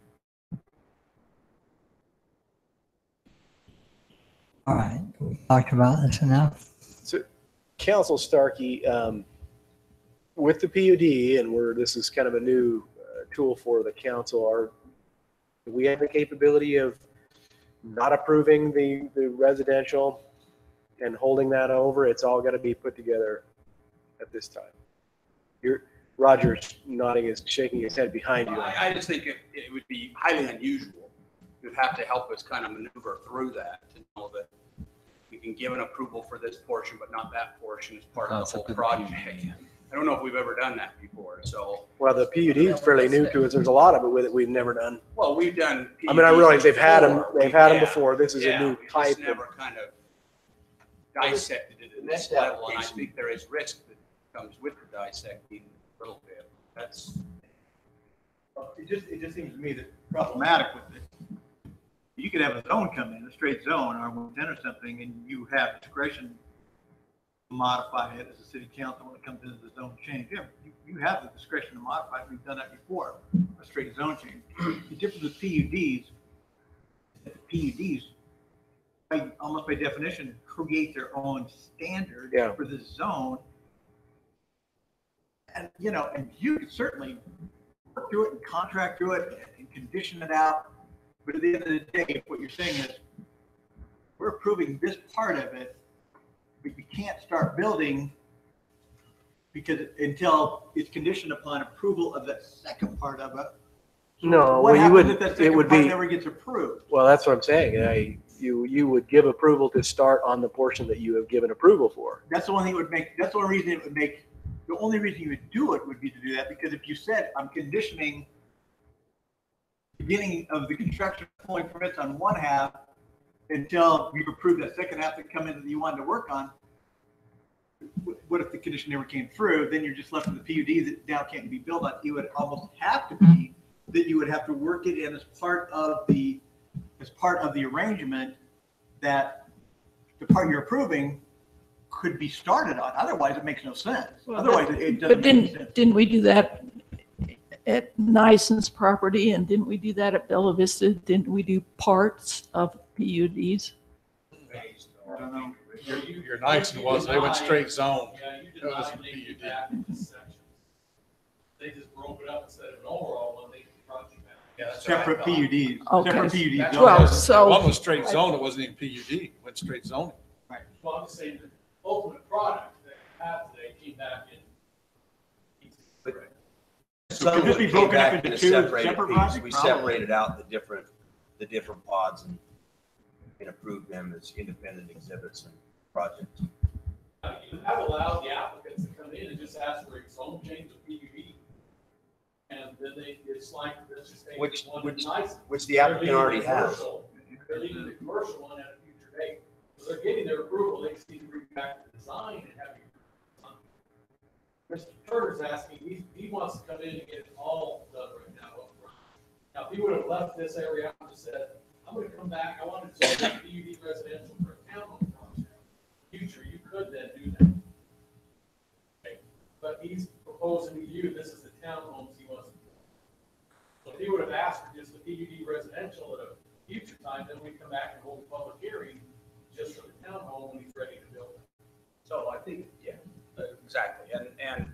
All right, we talked about this enough. So, Council Starkey, with the PUD, and this is kind of a new tool for the council, do we have the capability of not approving the residential and holding that over? It's all got to be put together at this time. Roger's nodding, shaking his head behind you. I just think it would be highly unusual. You'd have to help us kind of maneuver through that to know that we can give an approval for this portion, but not that portion as part of That's the up whole to the project. PUD. I don't know if we've ever done that before, so. Well, the PUD is fairly new to us. There's a lot of it with it we've never done. Well, we've done. I mean, I realize they've had them. before. They've had them Yeah, before. This is a yeah, new we just type. never kind of dissected it at this Next level, and I application. think there is risk that comes with the dissecting a little bit. That's. It just seems to me that problematic with it. You could have a zone come in, a straight zone, R110 or something, and you have discretion to modify it as a city council when it comes into the zone change. Yeah, you have the discretion to modify it. We've done that before, a straight zone change. The difference with PUDs, almost by definition, create their own standard Yeah. for the zone. And, and you could certainly work through it and contract through it and condition it out. But at the end of the day, what you're saying is, we're approving this part of it, but you can't start building until it's conditioned upon approval of that second part of it. So No, what well, you happens would, if that it second would part be, never gets approved? well, that's what I'm saying. You would give approval to start on the portion that you have given approval for. That's the only thing it would make, that's the only reason it would make the only reason you would do it would be to do that, because if you said, I'm conditioning beginning of the construction pulling permits on one half until you've approved that second half that come in that you wanted to work on, what if the condition never came through? Then you're just left with the PUD that now can't be built on. It would almost have to be that you would have to work it in as part of the arrangement that the part you're approving could be started on. Otherwise, it makes no sense. Well, Otherwise, it doesn't But make any sense. didn't we do that at Nison's property, and didn't we do that at Bella Vista? Didn't we do parts of PUDs? I don't know. Your Nyson was, they went straight zone. Yeah, you That was denied a making it PUD. back into sections. They just broke it up instead of an overall one, they brought you back. Yeah, that's what I Separate thought. PUDs. Okay. Separate PUDs. That's Well, what- so- One was straight zone, it wasn't even PUD, it went straight zoning. Well, I'm just saying the ultimate product that you have today came back in. So could this be Some of it came broken up back into in a two separated separate piece. projects? We Probably. separated out the different pods and approved them as independent exhibits and projects. You have allowed the applicants to come in and just ask for a zone change of PUD. And then it's like, let's just take Which- one which- nice. which the applicant They're leaving already the has. commercial- They're leaving the commercial one at a future date. So they're getting their approval, they just need to bring back the design and have you. Mr. Turner's asking, he wants to come in and get it all done right now. Up front. Now, if he would have left this area out and just said, I'm gonna come back, I want to zone PUD residential for a townhome project. Future, you could then do that. Okay. But he's proposing to you, this is the townhomes he wants to do. So if he would have asked for just the PUD residential at a future time, then we'd come back and hold a public hearing just for the townhome when he's ready to build it. So I think, yeah, exactly. And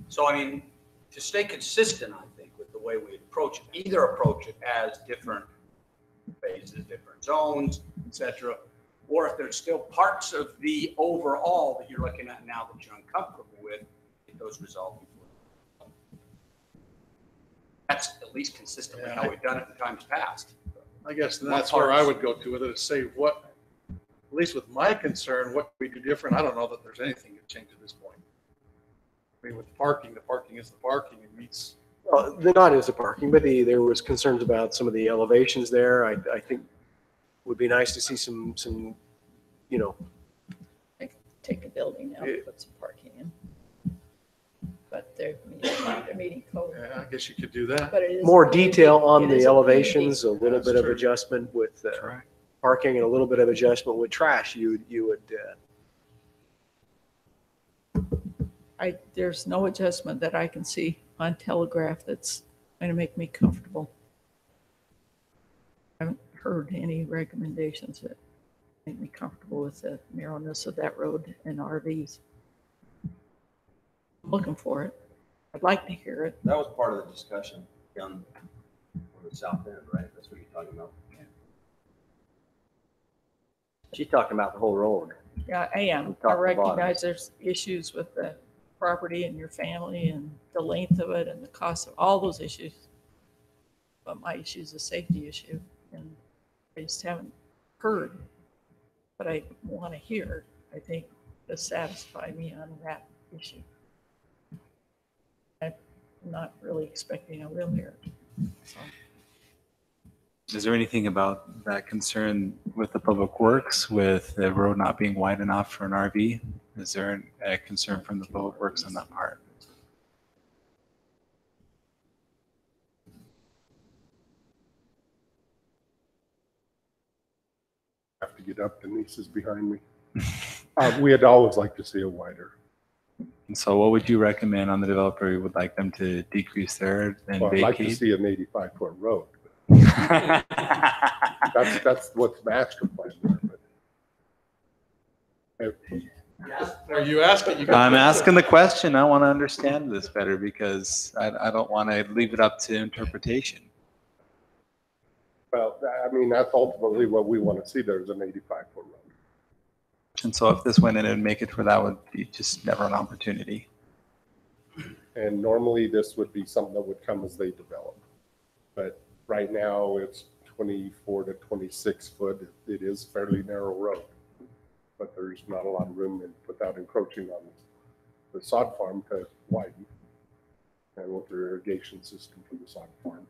so, I mean, to stay consistent, I think, with the way we approach it, either approach it as different phases, different zones, et cetera, or if there's still parts of the overall that you're looking at now that you're uncomfortable with, get those resolved before. That's at least consistent with how we've done it in times past. I guess that's where I would go to with it, is say what, at least with my concern, what we do different. I don't know that there's anything to change at this point. I mean, with the parking is the parking, it meets. Well, not as a parking, but there was concerns about some of the elevations there. I think would be nice to see some, you know, Take a building out, put some parking in. But they're meeting code. Yeah, I guess you could do that. But it is. more detail on It is the a elevations, a PUD. little That's bit of true. adjustment with Right. parking and a little bit of adjustment with trash. You would, There's no adjustment that I can see on Telegraph that's going to make me comfortable. I haven't heard any recommendations that make me comfortable with the narrowness of that road and RVs. I'm looking for it. I'd like to hear it. That was part of the discussion down on the south end, right? That's what you're talking about. She's talking about the whole road. Yeah, I am. Top I to bottom. recognize there's issues with the property and your family and the length of it and the cost of all those issues. But my issue is a safety issue, and I just haven't heard. But I want to hear, I think, to satisfy me on that issue. I'm not really expecting I will hear it. So. Is there anything about that concern with the public works, with the road not being wide enough for an RV? Is there a concern from the public works on that part? Have to get up. Denise is behind me. We'd always like to see a wider. And so what would you recommend on the developer? You would like them to decrease their and Well, I'd like to vacate? see an 85-foot road. That's what's master plan there, but Are you asking? I'm asking the question. I want to understand this better because I don't want to leave it up to interpretation. well, I mean, that's ultimately what we want to see. There's an 85-foot road. And so if this went in and make it where that would be just never an opportunity. And normally this would be something that would come as they develop. But right now it's 24 to 26 foot. It is fairly narrow road, but there's not a lot of room without encroaching on the sod farm to widen and with their irrigation system for the sod farm.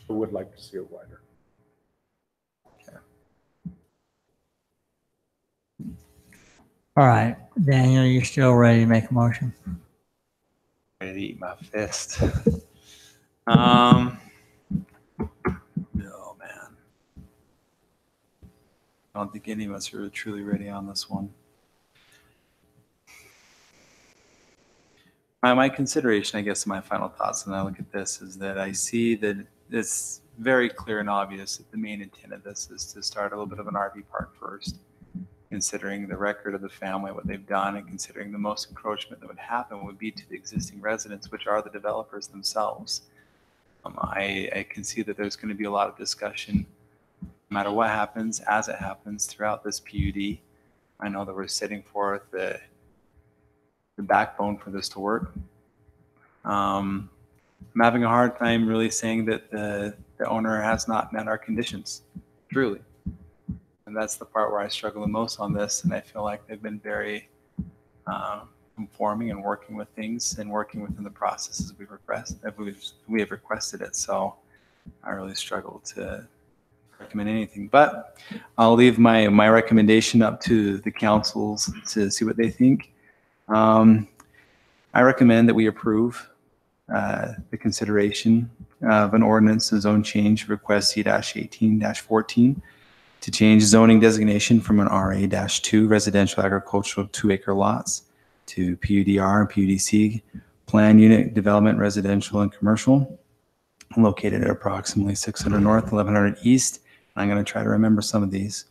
I would like to see it wider. All right, Daniel, you're still ready to make a motion? Ready to eat my fist. Oh man. I don't think any of us are truly ready on this one. My consideration, I guess, my final thoughts when I look at this is that I see that it's very clear and obvious that the main intent of this is to start a little bit of an RV park first, considering the record of the family, what they've done, and considering the most encroachment that would happen would be to the existing residents, which are the developers themselves. I can see that there's going to be a lot of discussion, no matter what happens, as it happens throughout this PUD. I know that we're setting forth the backbone for this to work. I'm having a hard time really saying that the owner has not met our conditions, truly. And that's the part where I struggle the most on this. And I feel like they've been very conforming and working with things and working within the processes we have requested it. So I really struggle to recommend anything, but I'll leave my recommendation up to the councils to see what they think. I recommend that we approve the consideration of an ordinance of zone change request C-18-14 to change zoning designation from an RA-2 residential agricultural 2-acre lots to PUDR and PUDC plan unit development residential and commercial located at approximately 600 north, 1100 east. I'm going to try to remember some of these.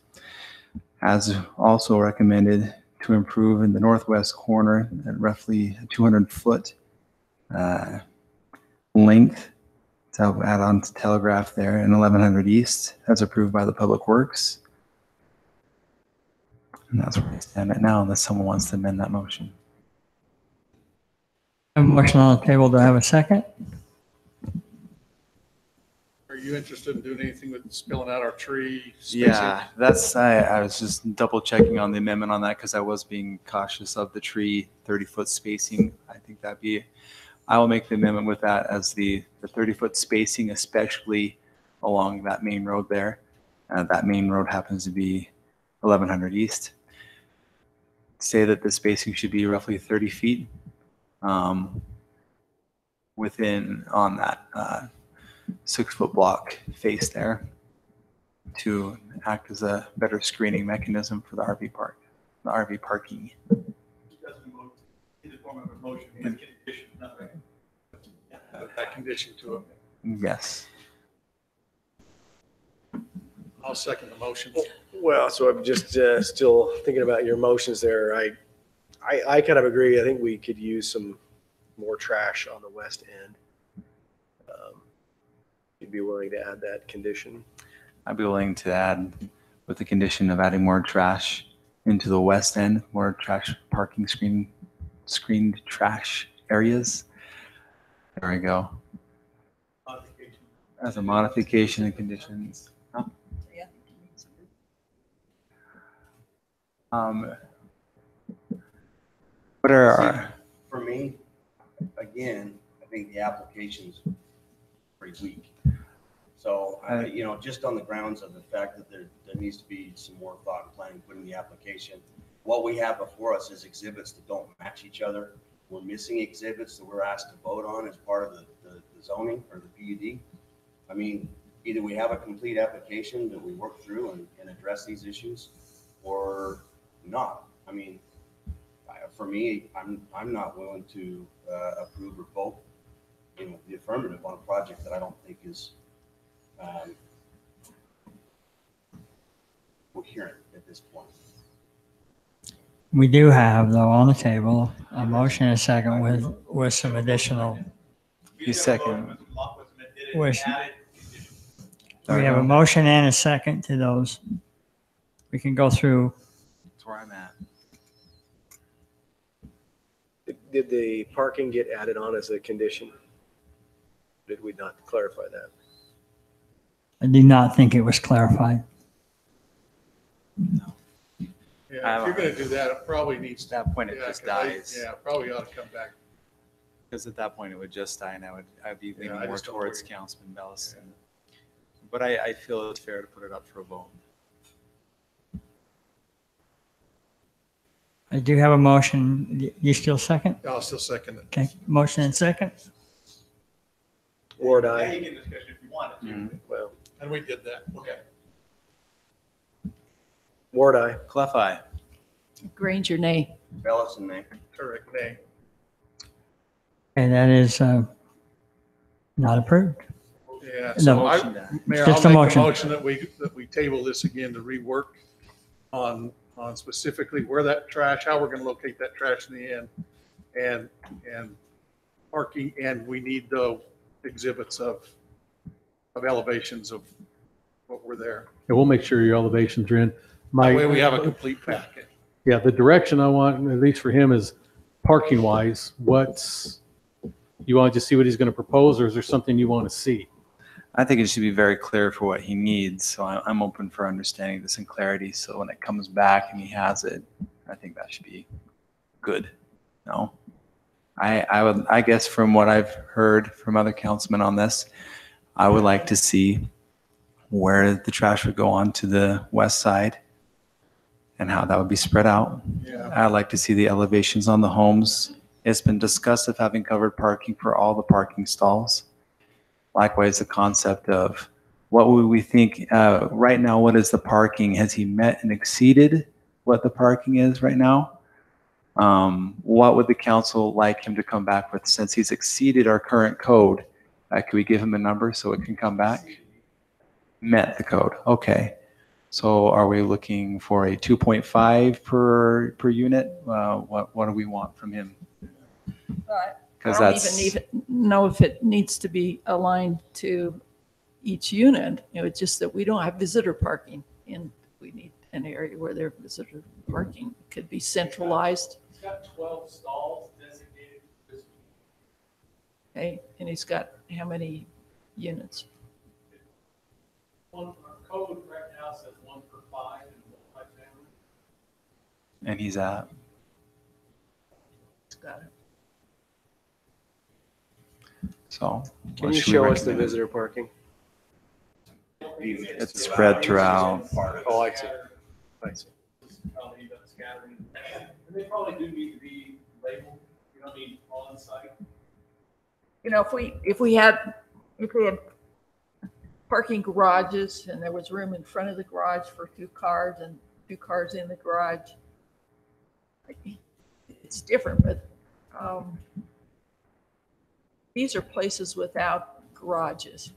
As also recommended to improve in the northwest corner at roughly 200-foot length to add on to Telegraph there in 1100 East. That's approved by the Public Works. And that's where I stand right now, unless someone wants to amend that motion. A motion on the table. Do I have a second? Are you interested in doing anything with spilling out our tree? Yeah, that's, I was just double checking on the amendment on that because I was being cautious of the tree 30-foot spacing. I think that'd be, I will make the amendment with that as the 30-foot spacing, especially along that main road there. That main road happens to be 1100 East. Say that the spacing should be roughly 30 feet within on that 6-foot block face there to act as a better screening mechanism for the RV park, the RV parking. That condition to it. Yes. I'll second the motion. Well, so I'm just still thinking about your motions there. I kind of agree. I think we could use some more trash on the west end. You'd be willing to add that condition? I'd be willing to add with the condition of adding more trash into the west end, more trash parking screened trash areas. There we go. As a modification of conditions. Huh? What are our... For me, again, I think the application's pretty weak. So, you know, just on the grounds of the fact that there needs to be some more thought and planning put in the application. What we have before us is exhibits that don't match each other. We're missing exhibits that we're asked to vote on as part of the zoning or the PUD. I mean, either we have a complete application that we work through and address these issues, or not. I mean, for me, I'm not willing to approve or vote, you know, the affirmative on a project that I don't think is coherent at this point. We do have, though, on the table, a motion and a second with some additional. You second. We have a motion and a second to those. We can go through. That's where I'm at. Did the parking get added on as a condition? Did we not clarify that? I do not think it was clarified. And Yeah, if you're gonna do that, it probably needs to. At that point, it yeah, just 'cause dies. Yeah, probably ought to come back. Because at that point, it would just die, and I'd be leaning I more just don't towards agree. Councilman Bellis. But I feel it's fair to put it up for a vote. I do have a motion. You still second? I'll still second it. Okay, motion and second. Ward, Now aye. you can discuss if you want to. Well, And we did that. Okay. Ward, aye. Clef eye. Granger, nay. Bellis and nay. Correct, nay. And that is not approved. Yeah. No. So Motion down. Mayor, Just I'll a make motion. a motion that we table this again to rework on specifically where that trash, how we're gonna locate that trash in the end, and parking, and we need the exhibits of elevations of what were there. And we'll make sure your elevations are in. That way we have a complete packet. Yeah, the direction I want, at least for him, is parking wise, you want to just see what he's going to propose, or is there something you want to see? I think it should be very clear for what he needs. So I'm open for understanding this in clarity. So when it comes back and he has it, I think that should be good. No, I guess from what I've heard from other councilmen on this, I would like to see where the trash would go on to the west side and how that would be spread out. Yeah. I'd like to see the elevations on the homes. It's been discussed of having covered parking for all the parking stalls. Likewise, the concept of what would we think right now, what is the parking? Has he met and exceeded what the parking is right now? What would the council like him to come back with since he's exceeded our current code? Could we give him a number so it can come back? Met the code. Okay. So are we looking for a 2.5 per unit? What do we want from him? I Because don't that's even know if it needs to be aligned to each unit. It's just that we don't have visitor parking, and we need an area where there's visitor parking. It could be centralized, It's got 12 stalls designated for this. okay? And he's got how many units? One, our code right now says 1 per 5 and multifamily. and he's at. He's got it. So Can what you should we show us the recommend? visitor parking? It's spread throughout. Oh, I see. I see. Probably even scattering. And they probably do need to be labeled, you don't need on site. If we had parking garages and there was room in front of the garage for 2 cars and 2 cars in the garage, it's different, but these are places without garages.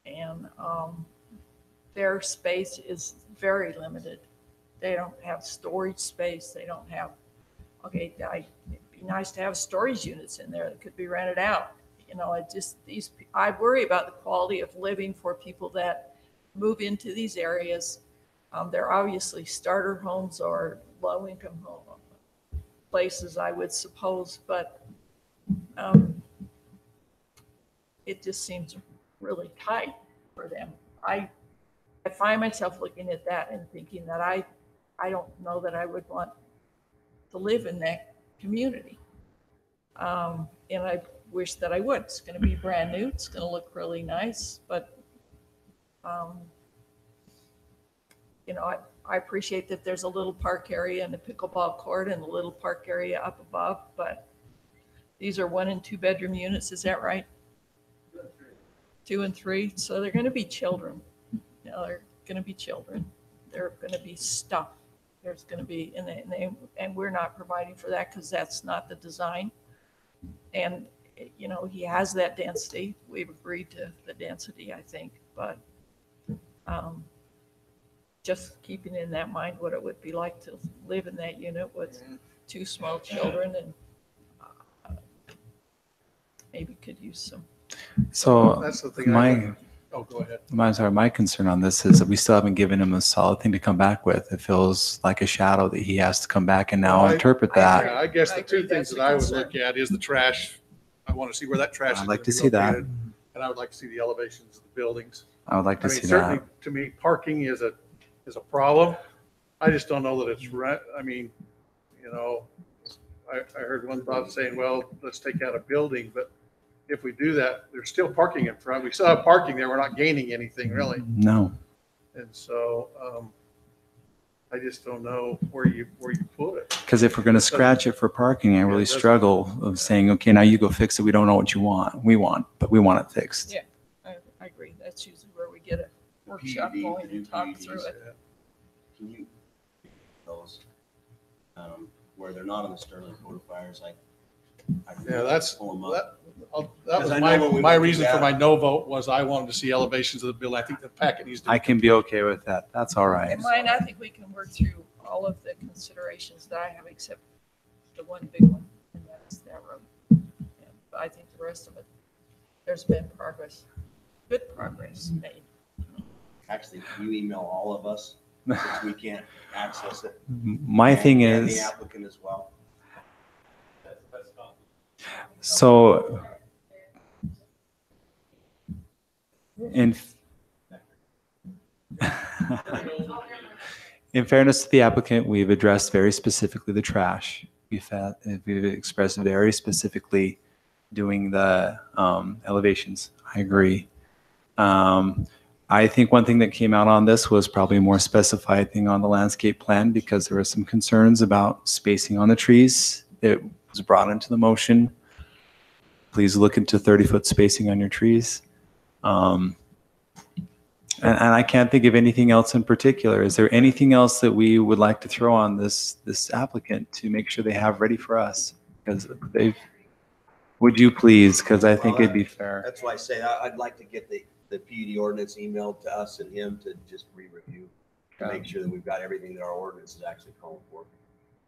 And their space is very limited. They don't have storage space. They don't have, it'd be nice to have storage units in there that could be rented out. I worry about the quality of living for people that move into these areas. They're obviously starter homes or low-income home places, I would suppose, but it just seems really tight for them. I find myself looking at that and thinking that I don't know that I would want to live in that community. And I wish that I would. It's going to be brand new. It's going to look really nice, but I appreciate that there's a little park area and a pickleball court and a little park area up above, but these are 1 and 2 bedroom units. Is that right? 2 and 3. So they're going to be children. They're going to be children. They're going to be stuff. There's going to be, and we're not providing for that because that's not the design. And, he has that density. We've agreed to the density, I think, but just keeping in that mind what it would be like to live in that unit with 2 small children and maybe could use some. So That's the thing. Go ahead. My concern on this is that we still haven't given him a solid thing to come back with. It feels like a shadow that he has to come back and now interpret that. Yeah, I guess the I agree, 2 things that's that I would the look at is the trash. I want to see where that trash is. I'd like gonna to be see that. located, and I would like to see the elevations of the buildings. I would like to I mean, see certainly, that. to me, parking is a problem. I just don't know that it's right. I mean, you know, I heard one thought saying, well, let's take out a building, but if we do that, there's still parking in front. We still have parking there. We're not gaining anything really. No. And so, I just don't know where you put it. Because if we're going to scratch it for parking, I really struggle of saying, okay, now you go fix it. We don't know what you want. We want it fixed. Yeah, I agree. That's usually where we get a workshop going and talk through it. Can you those where they're not on the Sterling codifiers? Yeah, that was I know when we my went reason through for that- my no vote was I wanted to see elevations of the building. I think the packet needs to. I can be okay with that. That's all right. And mine, I think we can work through all of the considerations that I have, except the one big one, and that's that road. And I think the rest of it, there's been progress, good progress made. Actually, can you email all of us since we can't access it? My thing And is, the applicant as well. so in fairness to the applicant, we've addressed very specifically the trash. We've expressed very specifically doing the elevations. I agree. I think one thing that came out on this was probably a more specified thing on the landscape plan because there were some concerns about spacing on the trees. It was brought into the motion. Please look into 30-foot spacing on your trees. And I can't think of anything else in particular. Is there anything else that we would like to throw on this applicant to make sure they have ready for us? Because would you please? Because I think it'd be fair. That's why I say I'd like to get the PUD ordinance emailed to us and him to just re-review to make sure that we've got everything that our ordinance is actually calling for.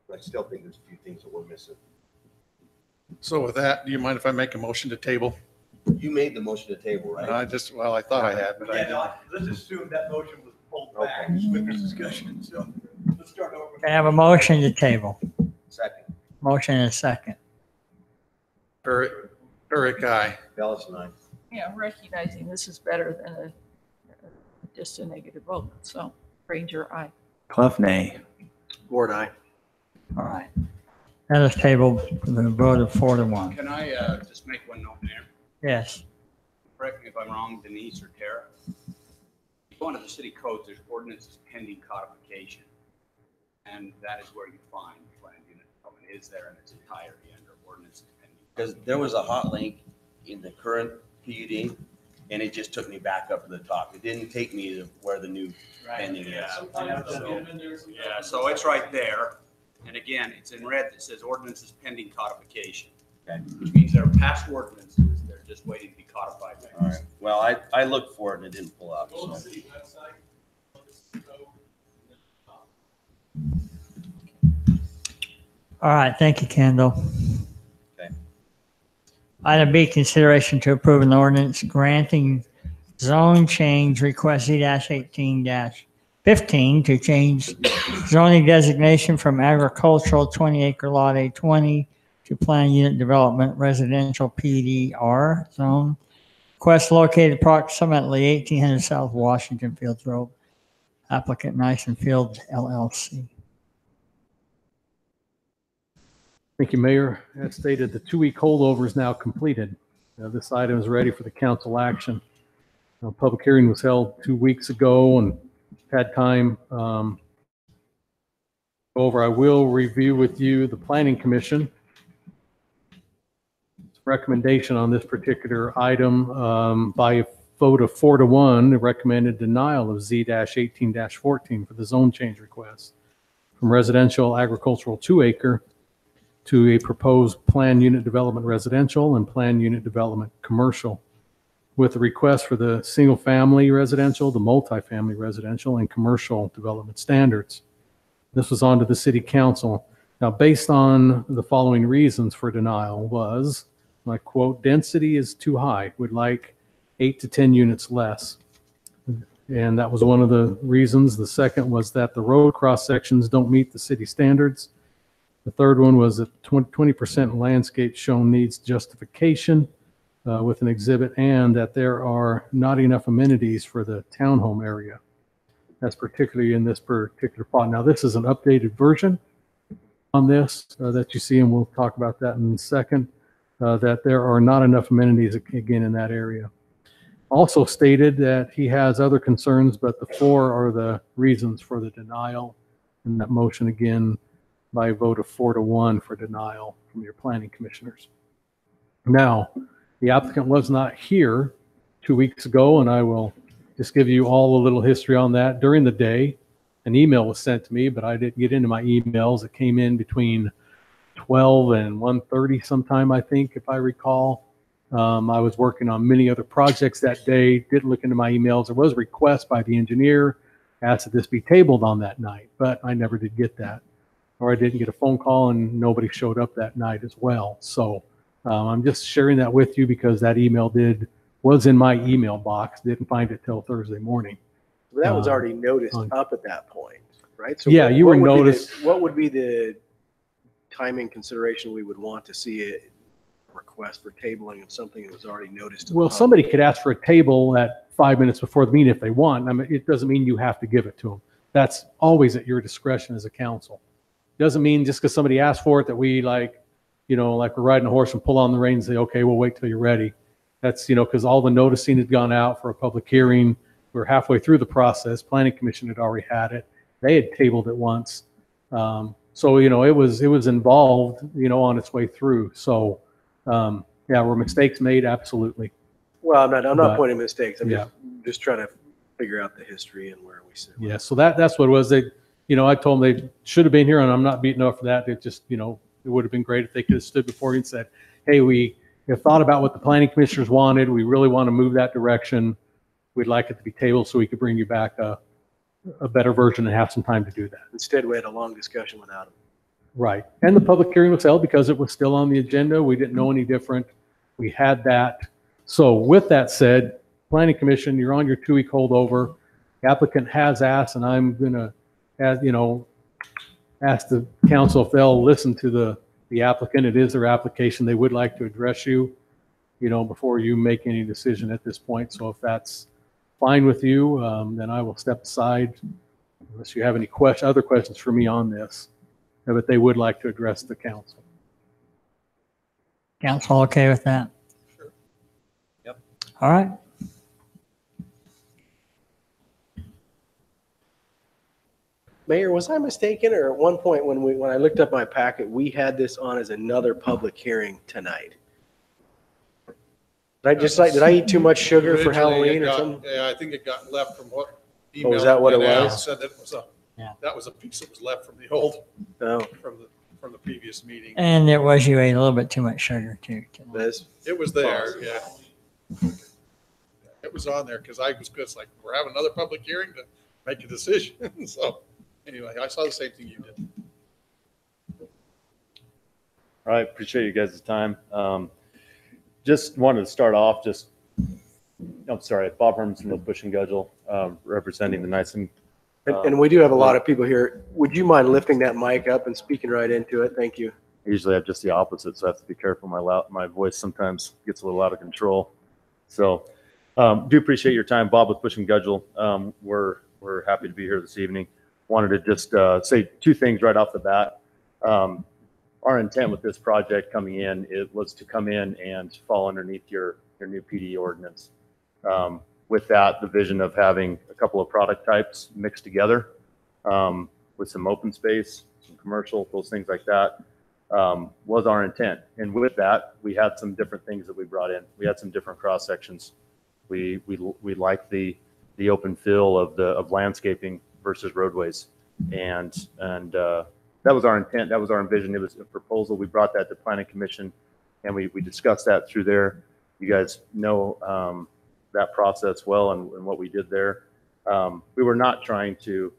But I still think there's a few things that we're missing. So with that, do you mind if I make a motion to table? You made the motion to table, right? I thought I had, but I Yeah, didn't. no, let's assume that motion was pulled back with this discussion, so let's start over. I have a motion to table. Second. Motion and a second. Eric, aye. Bellis and I. Yeah, recognizing this is better than just a negative vote. So Ranger, aye. Clough, nay. Ward, aye. All right. That is tabled for the vote of 4-1. Can I just make one note there? Yes. Correct me if I'm wrong, Denise or Tara. If you go into the city codes, there's ordinances pending codification. And that is where you find planned unit development is there in its entirety under ordinances pending. Because there was a hot link in the current PUD and it just took me back up to the top. It didn't take me to where the new pending is. Yeah, so it's right there. And again, it's in red that says ordinances pending codification. Okay. Which means they're past ordinances, they're just waiting to be codified. All right. Well, I looked for it and it didn't pull up. So. All right. Thank you, Kendall. Okay. Item B, consideration to approve an ordinance granting zone change request Z-18-15 to change zoning designation from agricultural 20-acre lot A20 to planned unit development residential PDR zone. Request located approximately 1800 South Washington Fields Road. Applicant Nyson Field LLC. Thank you, Mayor. As stated, the 2-week holdover is now completed. This item is ready for the council action. Public hearing was held 2 weeks ago and had time over. I will review with you the Planning Commission recommendation on this particular item by a vote of 4-1. It recommended denial of Z-18-14 for the zone change request from residential agricultural 2-acre to a proposed planned unit development residential and planned unit development commercial, with a request for the single family residential, the multifamily residential, and commercial development standards. This was on to the city council. Now, based on the following reasons for denial was, I quote, density is too high, would like 8 to 10 units less. And that was one of the reasons. The second was that the road cross sections don't meet the city standards. The third one was that 20% landscape shown needs justification with an exhibit, and that there are not enough amenities for the townhome area. That's particularly in this particular plot. Now, this is an updated version on this that you see, and we'll talk about that in a second, that there are not enough amenities, again, in that area. Also stated that he has other concerns, but the 4 are the reasons for the denial. And that motion, again, by a vote of 4-1 for denial from your planning commissioners. Now, the applicant was not here 2 weeks ago, and I will just give you all a little history on that. During the day, an email was sent to me, but I didn't get into my emails. It came in between 12 and 1:30 sometime, I think, if I recall. I was working on many other projects that day, didn't look into my emails. There was a request by the engineer, asked that this be tabled on that night, but I never did get that. Or I didn't get a phone call, and nobody showed up that night as well. So I'm just sharing that with you because that email was in my email box. Didn't find it till Thursday morning. That was already noticed up at that point, right? So yeah, you were would be noticed. what would be the timing consideration we would want to see a request for tabling of something that was already noticed? To the Well, public? somebody could ask for a table at 5 minutes before the meeting if they want. I mean, it doesn't mean you have to give it to them. That's always at your discretion as a council. Doesn't mean just because somebody asked for it that we like we're riding a horse and pull on the reins and say, okay, we'll wait till you're ready. That's, because all the noticing had gone out for a public hearing. We're halfway through the process. Planning Commission had already had it. They had tabled it once. So, it was involved, on its way through. So, yeah, were mistakes made? Absolutely. Well, I'm not But, pointing mistakes. I'm yeah. just trying to figure out the history and where we sit. Yeah. So that's what it was. They, I told them they should have been here, and I'm not beating up for that. It just, it would have been great if they could have stood before you and said, hey, we have thought about what the planning commissioners wanted. We really want to move that direction. We'd like it to be tabled so we could bring you back a better version and have some time to do that. Instead, we had a long discussion without them. Right. And the public hearing was held because it was still on the agenda. We didn't know any different. We had that. So with that said, Planning Commission, you're on your 2-week holdover. The applicant has asked, and I'm going to, ask the council if they'll listen to the applicant. It is their application. They would like to address you, before you make any decision at this point. So if that's fine with you, then I will step aside unless you have any other questions for me on this. But they would like to address the council. Council okay with that? Sure. Yep. All right. Mayor, was I mistaken, or at one point when I looked up my packet, we had this on as another public hearing tonight? Did I eat too much sugar for Originally, Halloween or something? Yeah, I think it got left from what Oh, email. is that what it went out. was? Said that was Yeah. that was a piece that was left from the old, No. from the previous meeting. And it was, you ate a little bit too much sugar too. Liz? It was there, yeah. It was on there because I was just like, we're having another public hearing to make a decision. So anyway, I saw the same thing you did. All right, appreciate you guys' time. Just wanted to start off, I'm sorry, Bob Hermanson with Bush and Gudgel, representing the Nyson. And we do have a lot of people here. Would you mind lifting that mic up and speaking right into it? Thank you. I usually have just the opposite, so I have to be careful. My voice sometimes gets a little out of control. So do appreciate your time. Bob with Bush and Gudgel. We're happy to be here this evening. Wanted to just say 2 things right off the bat. Our intent with this project coming in, it was to come in and fall underneath your new PD ordinance. With that, the vision of having a couple of product types mixed together with some open space, some commercial, those things like that, was our intent. And with that, we had some different things that we brought in. We had some different cross sections. We liked the open feel of landscaping versus roadways, and that was our intent. That was our vision. It was a proposal. We brought that to Planning Commission, and we discussed that through there. You guys know that process well and what we did there. We were not trying to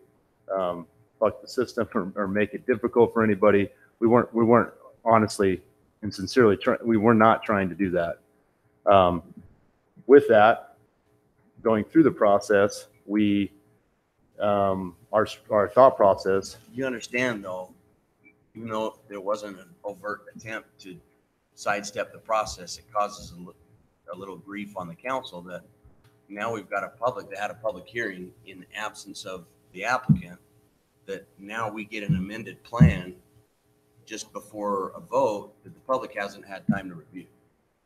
fuck the system or make it difficult for anybody. We weren't honestly and sincerely we were not trying to do that. With that, going through the process, our thought process. You understand, though, even though there wasn't an overt attempt to sidestep the process, it causes a little grief on the council that now we've got a public that had a public hearing in the absence of the applicant, that now we get an amended plan just before a vote that the public hasn't had time to review.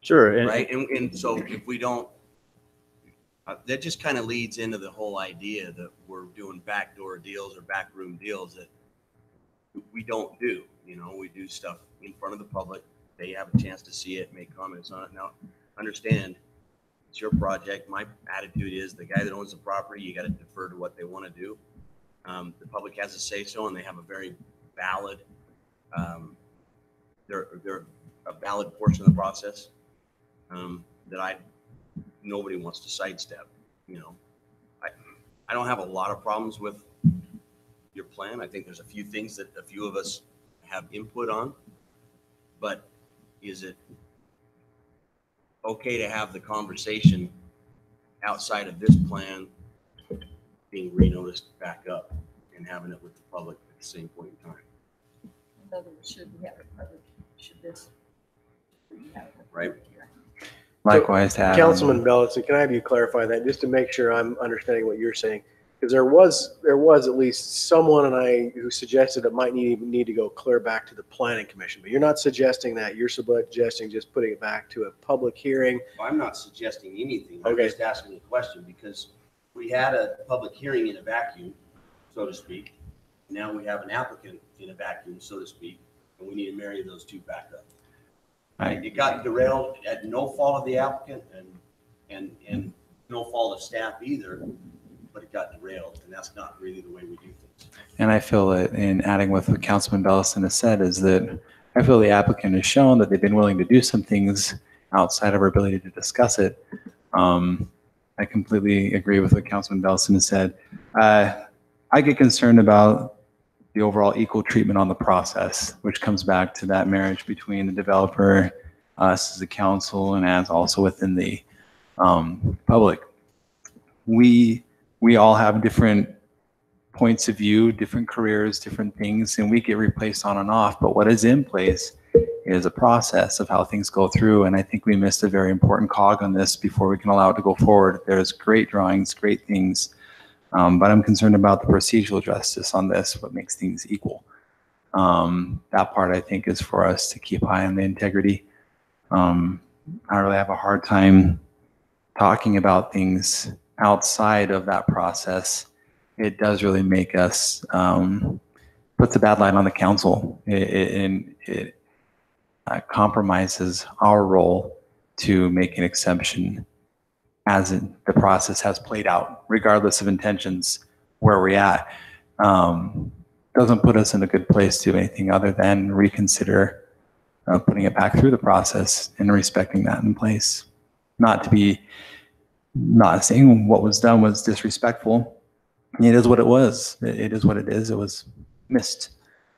Sure. Right. And so if we don't, that just kind of leads into the whole idea that we're doing backdoor deals or backroom deals that we don't do. You know, we do stuff in front of the public. They have a chance to see it, make comments on it. Now, understand, it's your project. My attitude is the guy that owns the property, you got to defer to what they want to do. The public has a say so, and they have a very valid, they're a valid portion of the process that nobody wants to sidestep. You know, I don't have a lot of problems with your plan. I think there's a few things that a few of us have input on, but is it okay to have the conversation outside of this plan being renoticed back up and having it with the public at the same point in time? In other words, should we have a public, should this? Right. Likewise, to add. Councilman Bellison, can I have you clarify that just to make sure I'm understanding what you're saying? Because there was at least someone who suggested it might need to go clear back to the planning commission, but you're not suggesting that. You're suggesting just putting it back to a public hearing. Well, I'm not suggesting anything. I'm Okay. just asking a question because we had a public hearing in a vacuum, so to speak. Now we have an applicant in a vacuum, so to speak, and we need to marry those two back up. Right. It got derailed at no fault of the applicant and no fault of staff either, but it got derailed, and that's not really the way we do things. And I feel that in adding what Councilman Bellison has said is that I feel the applicant has shown that they've been willing to do some things outside of our ability to discuss it. I completely agree with what Councilman Bellison has said. I get concerned about the overall equal treatment on the process, which comes back to that marriage between the developer, us as a council, and as also within the public. We all have different points of view, different careers, different things, and we get replaced on and off. But what is in place is a process of how things go through. And I think we missed a very important cog on this before we can allow it to go forward. There's great drawings, great things. But I'm concerned about the procedural justice on this, what makes things equal. That part, I think, is for us to keep high on the integrity. I really have a hard time talking about things outside of that process. It does really make us put the bad light on the council. It compromises our role to make an exception as the process has played out, regardless of intentions, where we're at. Doesn't put us in a good place to do anything other than reconsider putting it back through the process and respecting that in place. Not saying what was done was disrespectful. It is what it was. It is what it is. It was missed.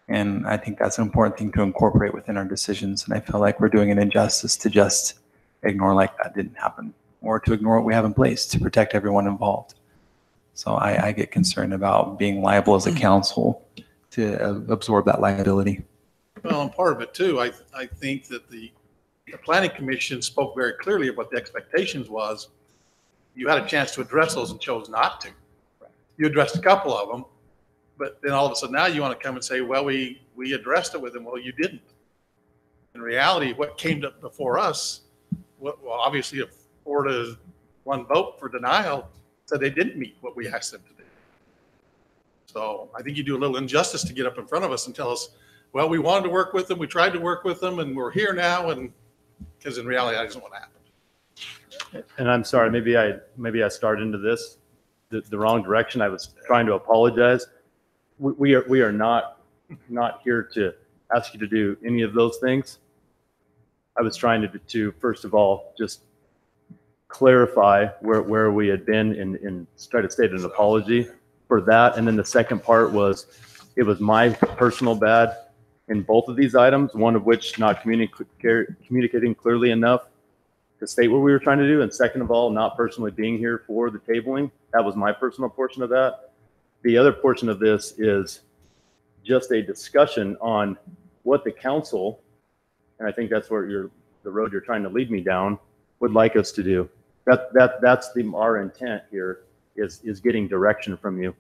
And I think that's an important thing to incorporate within our decisions. And I feel like we're doing an injustice to just ignore like that didn't happen, or to ignore what we have in place to protect everyone involved. So I get concerned about being liable as a council to absorb that liability. Well, and part of it too, I think that the planning commission spoke very clearly of what the expectations was. You had a chance to address those and chose not to. You addressed a couple of them, but then all of a sudden now you want to come and say, well, we addressed it with them. Well, you didn't. In reality, what came up before us, well, obviously a 4-1 vote for denial said they didn't meet what we asked them to do. So I think you do a little injustice to get up in front of us and tell us, well, we wanted to work with them, we tried to work with them, and we're here now, and because in reality, that isn't what happened. And I'm sorry, maybe I started into this the wrong direction. I was trying to apologize. We are not here to ask you to do any of those things. I was trying to first of all just clarify where we had been and try to state an apology for that. And then the second part was, it was my personal bad in both of these items, one of which not communicating clearly enough to state what we were trying to do. And second of all, not personally being here for the tabling. That was my personal portion of that. The other portion of this is just a discussion on what the council, and I think that's where the road you're trying to lead me down, would like us to do. That's our intent here is getting direction from you.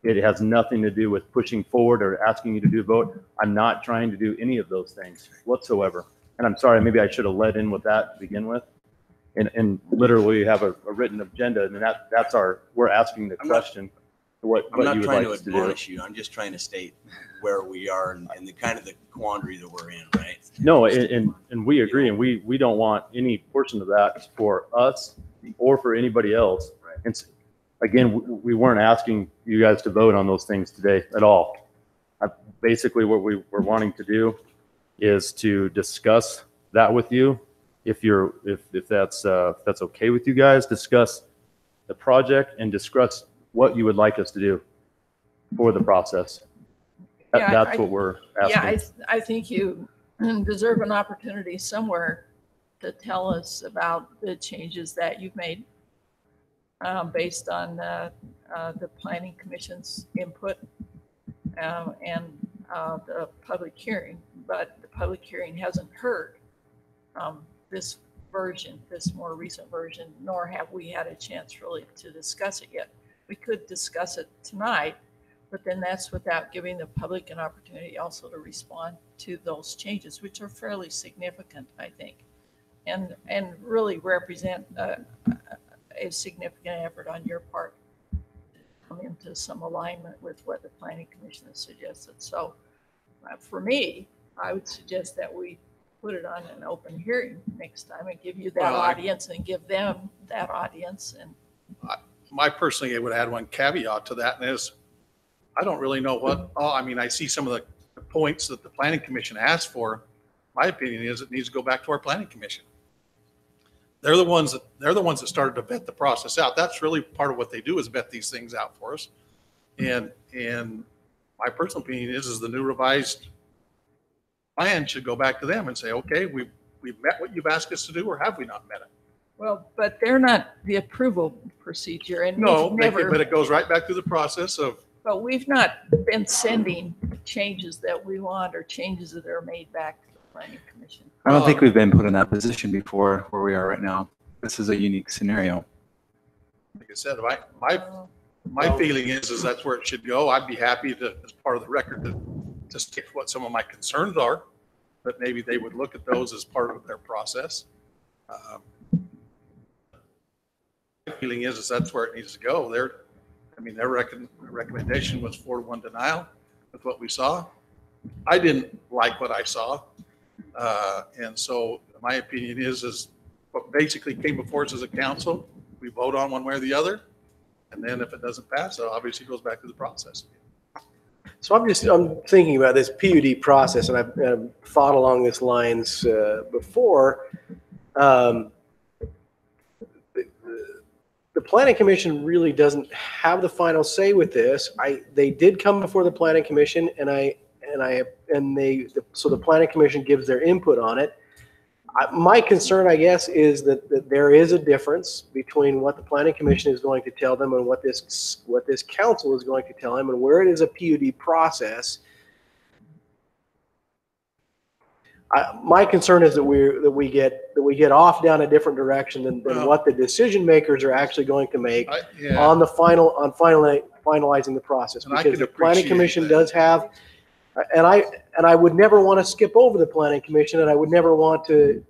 It has nothing to do with pushing forward or asking you to do a vote. I'm not trying to do any of those things whatsoever. And I'm sorry, maybe I should have led in with that to begin with. And literally have a written agenda, and that's we're asking the question. What I'm you not would trying like to us to do. admonish you. I'm just trying to state where we are and the kind of the quandary that we're in, right? No, and we agree, and we don't want any portion of that for us or for anybody else. Right. And again, we weren't asking you guys to vote on those things today at all. Basically, what we were wanting to do is to discuss that with you. If that's okay with you guys, discuss the project and discuss what you would like us to do for the process. That's what we're asking. Yeah, I think you deserve an opportunity somewhere to tell us about the changes that you've made based on the Planning Commission's input and the public hearing. But the public hearing hasn't heard this version, this more recent version, nor have we had a chance really to discuss it yet. We could discuss it tonight, but then that's without giving the public an opportunity also to respond to those changes, which are fairly significant, I think, and really represent a significant effort on your part to come into some alignment with what the Planning Commission has suggested. So for me, I would suggest that we put it on an open hearing next time and give you that audience and give them that audience. And personally, I would add one caveat to that, and is I don't really know I see some of the points that the Planning Commission asked for. My opinion is it needs to go back to our Planning Commission. They're the ones that started to vet the process out. That's really part of what they do, is vet these things out for us. And my personal opinion is the new revised plan should go back to them and say, okay, we've met what you've asked us to do, or have we not met it? well, but they're not the approval procedure, and No, we've never. but it goes right back through the process of. But we've not been sending changes that we want or changes that are made back to the Planning Commission. I don't think we've been put in that position before where we are right now. This is a unique scenario. Like I said, my feeling is that's where it should go. I'd be happy to, as part of the record, to stick what some of my concerns are, but maybe they would look at those as part of their process. My feeling is that's where it needs to go. Their recommendation was 4-1 denial with what we saw. I didn't like what I saw. And so my opinion is what basically came before us as a council, we vote on one way or the other. And then if it doesn't pass, it obviously goes back to the process. So I'm thinking about this PUD process, and I've thought along these lines before. The Planning Commission really doesn't have the final say with this. They did come before the Planning Commission, so the Planning Commission gives their input on it. My concern, I guess, is that there is a difference between what the Planning Commission is going to tell them and what this council is going to tell them, and where it is a PUD process. My concern is that we get off down a different direction than what the decision makers are actually going to make on finalizing the process. Because the Planning Commission does have. And I would never want to skip over the Planning Commission, and I would never want to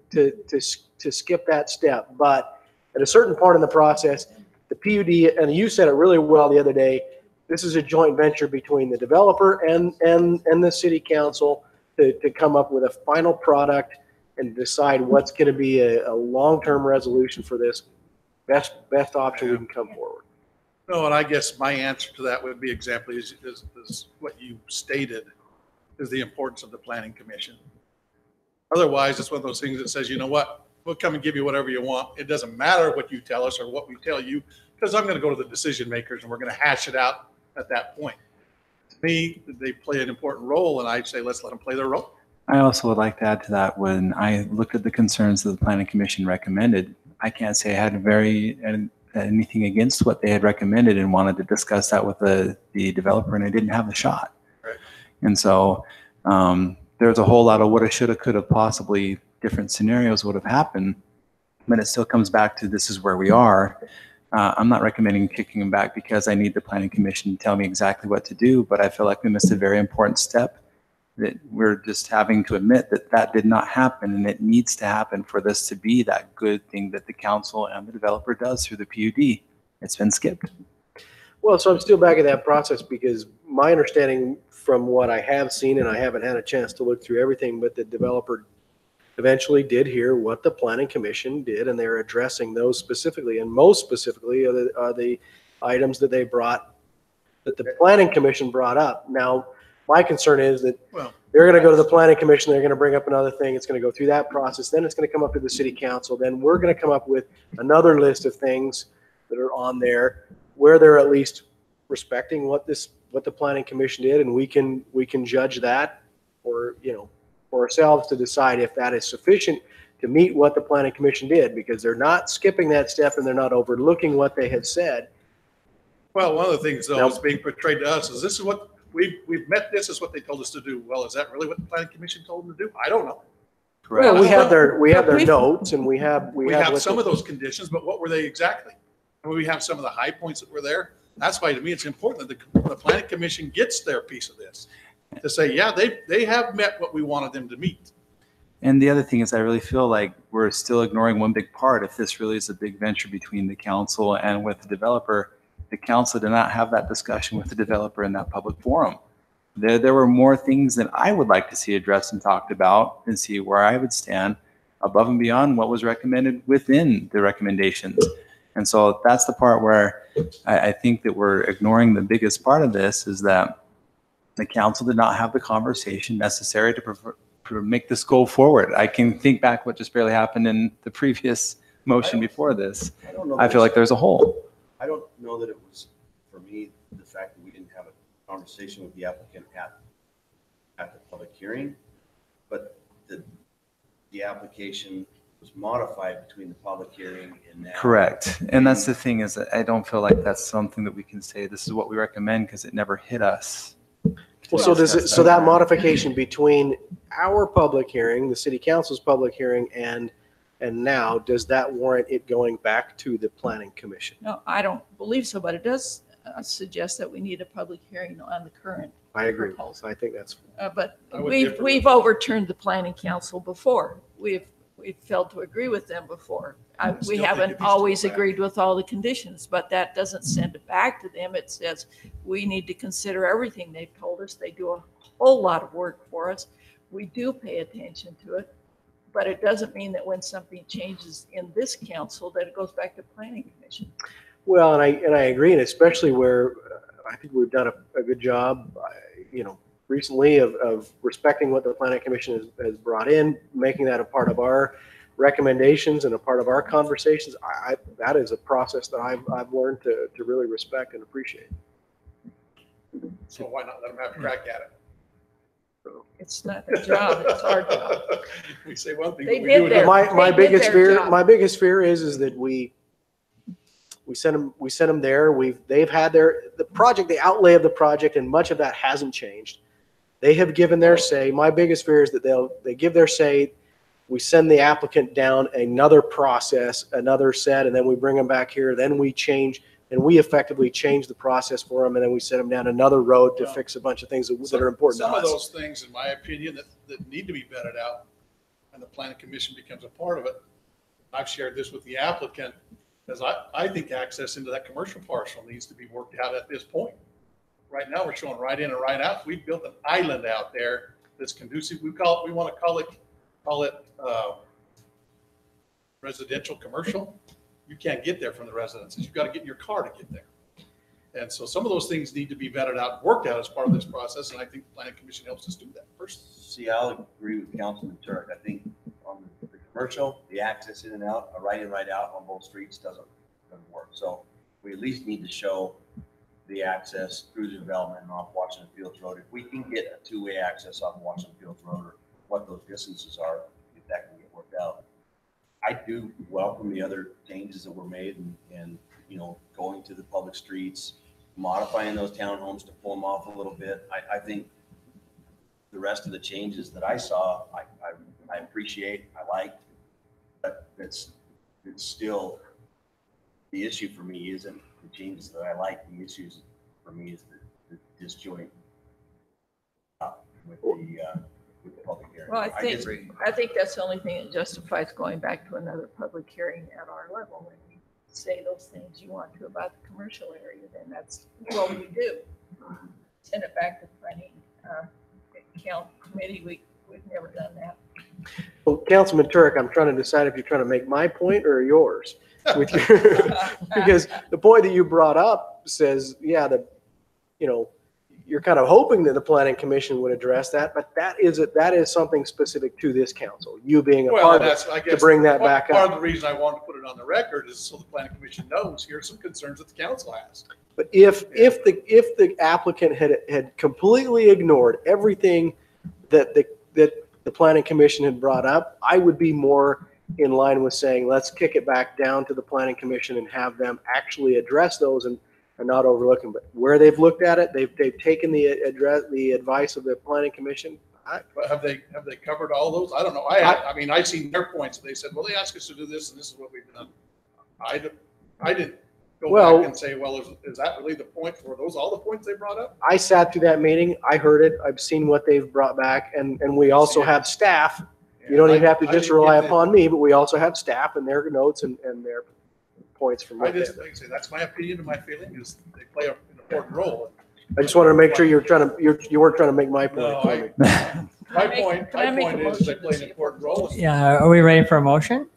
skip that step. But at a certain part in the process, the PUD, and you said it really well the other day, this is a joint venture between the developer and the city council to come up with a final product and decide what's going to be a long-term resolution for this best option we can come forward. No, and I guess my answer to that would be exactly is what you stated. Is the importance of the Planning Commission. Otherwise, it's one of those things that says, you know what, we'll come and give you whatever you want. It doesn't matter what you tell us or what we tell you, because I'm going to go to the decision makers and we're going to hash it out at that point. To me, they play an important role, and I'd say let's let them play their role. I also would like to add to that, when I looked at the concerns that the Planning Commission recommended, I can't say I had anything against what they had recommended and wanted to discuss that with the developer, and I didn't have the shot. And so there's a whole lot of woulda, shoulda, coulda, possibly different scenarios would have happened but it still comes back to this is where we are. I'm not recommending kicking them back because I need the planning commission to tell me exactly what to do, but I feel like we missed a very important step that we're just having to admit that that did not happen, and it needs to happen for this to be that good thing that the council and the developer does through the PUD. It's been skipped. Well, so I'm still back in that process because my understanding from what I have seen, and I haven't had a chance to look through everything, but the developer eventually did hear what the planning commission did, and they're addressing those specifically. And most specifically are the items that they brought, that the planning commission brought up. Now, my concern is that they're going to go to the planning commission, they're going to bring up another thing, it's going to go through that process, then it's going to come up to the city council, then we're going to come up with another list of things that are on there where they're at least respecting what the planning commission did, and we can judge that, or for ourselves to decide if that is sufficient to meet what the planning commission did, because they're not skipping that step and they're not overlooking what they had said. Well, one of the things though is being portrayed to us is this is what we've met. This is what they told us to do. Well, is that really what the planning commission told them to do? I don't know. Well, we have their notes, and we have some of those conditions, but what were they exactly? And we have some of the high points that were there. That's why to me it's important that the planning commission gets their piece of this to say, yeah, they have met what we wanted them to meet. And the other thing is I really feel like we're still ignoring one big part. If this really is a big venture between the council and with the developer, the council did not have that discussion with the developer in that public forum. There were more things that I would like to see addressed and talked about and see where I would stand above and beyond what was recommended within the recommendations. And so that's the part where I think that we're ignoring the biggest part of this, is that the council did not have the conversation necessary to make this go forward. I can think back what just barely happened in the previous motion before this. I feel like there's a hole. I don't know that it was, for me, the fact that we didn't have a conversation with the applicant at the public hearing, but the application was modified between the public hearing and now. Correct. And that's the thing, is that I don't feel like that's something that we can say, this is what we recommend, because it never hit us. Well, so that modification between our public hearing, the city council's public hearing, and now, does that warrant it going back to the planning commission? No, I don't believe so, but it does suggest that we need a public hearing on the current. I agree. Proposal. I think that's. But we've overturned the planning council before. We've failed to agree with them before. We haven't always agreed with all the conditions, but that doesn't send it back to them. It says we need to consider everything they've told us. They do a whole lot of work for us. We do pay attention to it, but it doesn't mean that when something changes in this council that it goes back to planning commission. Well, and I agree, and especially where I think we've done a good job, recently of respecting what the planning commission has brought in, making that a part of our recommendations and a part of our conversations. That is a process that I've learned to really respect and appreciate. So why not let them have a crack at it? It's not their job, it's our job. We say one thing, They but we do did it. their- My They biggest did their fear, job. my biggest fear is that we sent them there. They've had the project, the outlay of the project, and much of that hasn't changed. They have given their say. My biggest fear is that they give their say. We send the applicant down another process, another set, and then we bring them back here. Then we change, and we effectively change the process for them, and then we send them down another road to fix a bunch of things that are important to us. Some of those things, in my opinion, that need to be vetted out, and the planning commission becomes a part of it. I've shared this with the applicant, because I think access into that commercial parcel needs to be worked out at this point. Right now, we're showing right in and right out. We've built an island out there that's conducive. We want to call it residential commercial. You can't get there from the residences. You've got to get in your car to get there. And so some of those things need to be vetted out and worked out as part of this process. And I think the planning commission helps us do that first. See, I'll agree with Councilman Turk. I think on the commercial, the access in and out, a right in, right out on both streets doesn't work. So we at least need to show the access through the development and off Washington Fields Road. If we can get a two-way access off Washington Fields Road, or what those distances are, if that can get worked out. I do welcome the other changes that were made and going to the public streets, modifying those townhomes to pull them off a little bit. I think the rest of the changes that I saw, I appreciate, I liked, but it's it's still, the issue for me isn't the changes that I like. The issues for me is the disjoint with the public hearing. Well, disagree. I think that's the only thing that justifies going back to another public hearing at our level. When you say those things you want to about the commercial area, then that's what we do. Send it back to planning committee. We've never done that. Well, Councilman Turk, I'm trying to decide if you're trying to make my point or yours. With your, because the point that you brought up says, yeah, you're kind of hoping that the planning commission would address that, but that is something specific to this council. You being a part of it, to bring that back Part of up. the reason I wanted to put it on the record is so the planning commission knows here's some concerns that the council has. But if the applicant had completely ignored everything that the planning commission had brought up, I would be more in line with saying, let's kick it back down to the planning commission and have them actually address those and not overlook them. But where they've looked at it, they've taken the advice of the planning commission. But have they covered all those? I don't know. I mean, I've seen their points. They said, well, they asked us to do this, and this is what we've done. I didn't go back and say, well, is that really the point? Were those all the points they brought up? I sat through that meeting. I heard it. I've seen what they've brought back, and we also have staff. You don't even have to just rely upon me, but we also have staff and their notes and their points from what like I say, that's my opinion and my feeling is they play an important role. I just wanted to make sure you weren't trying to make my point. No, my point is they play an important role. Yeah, are we ready for a motion?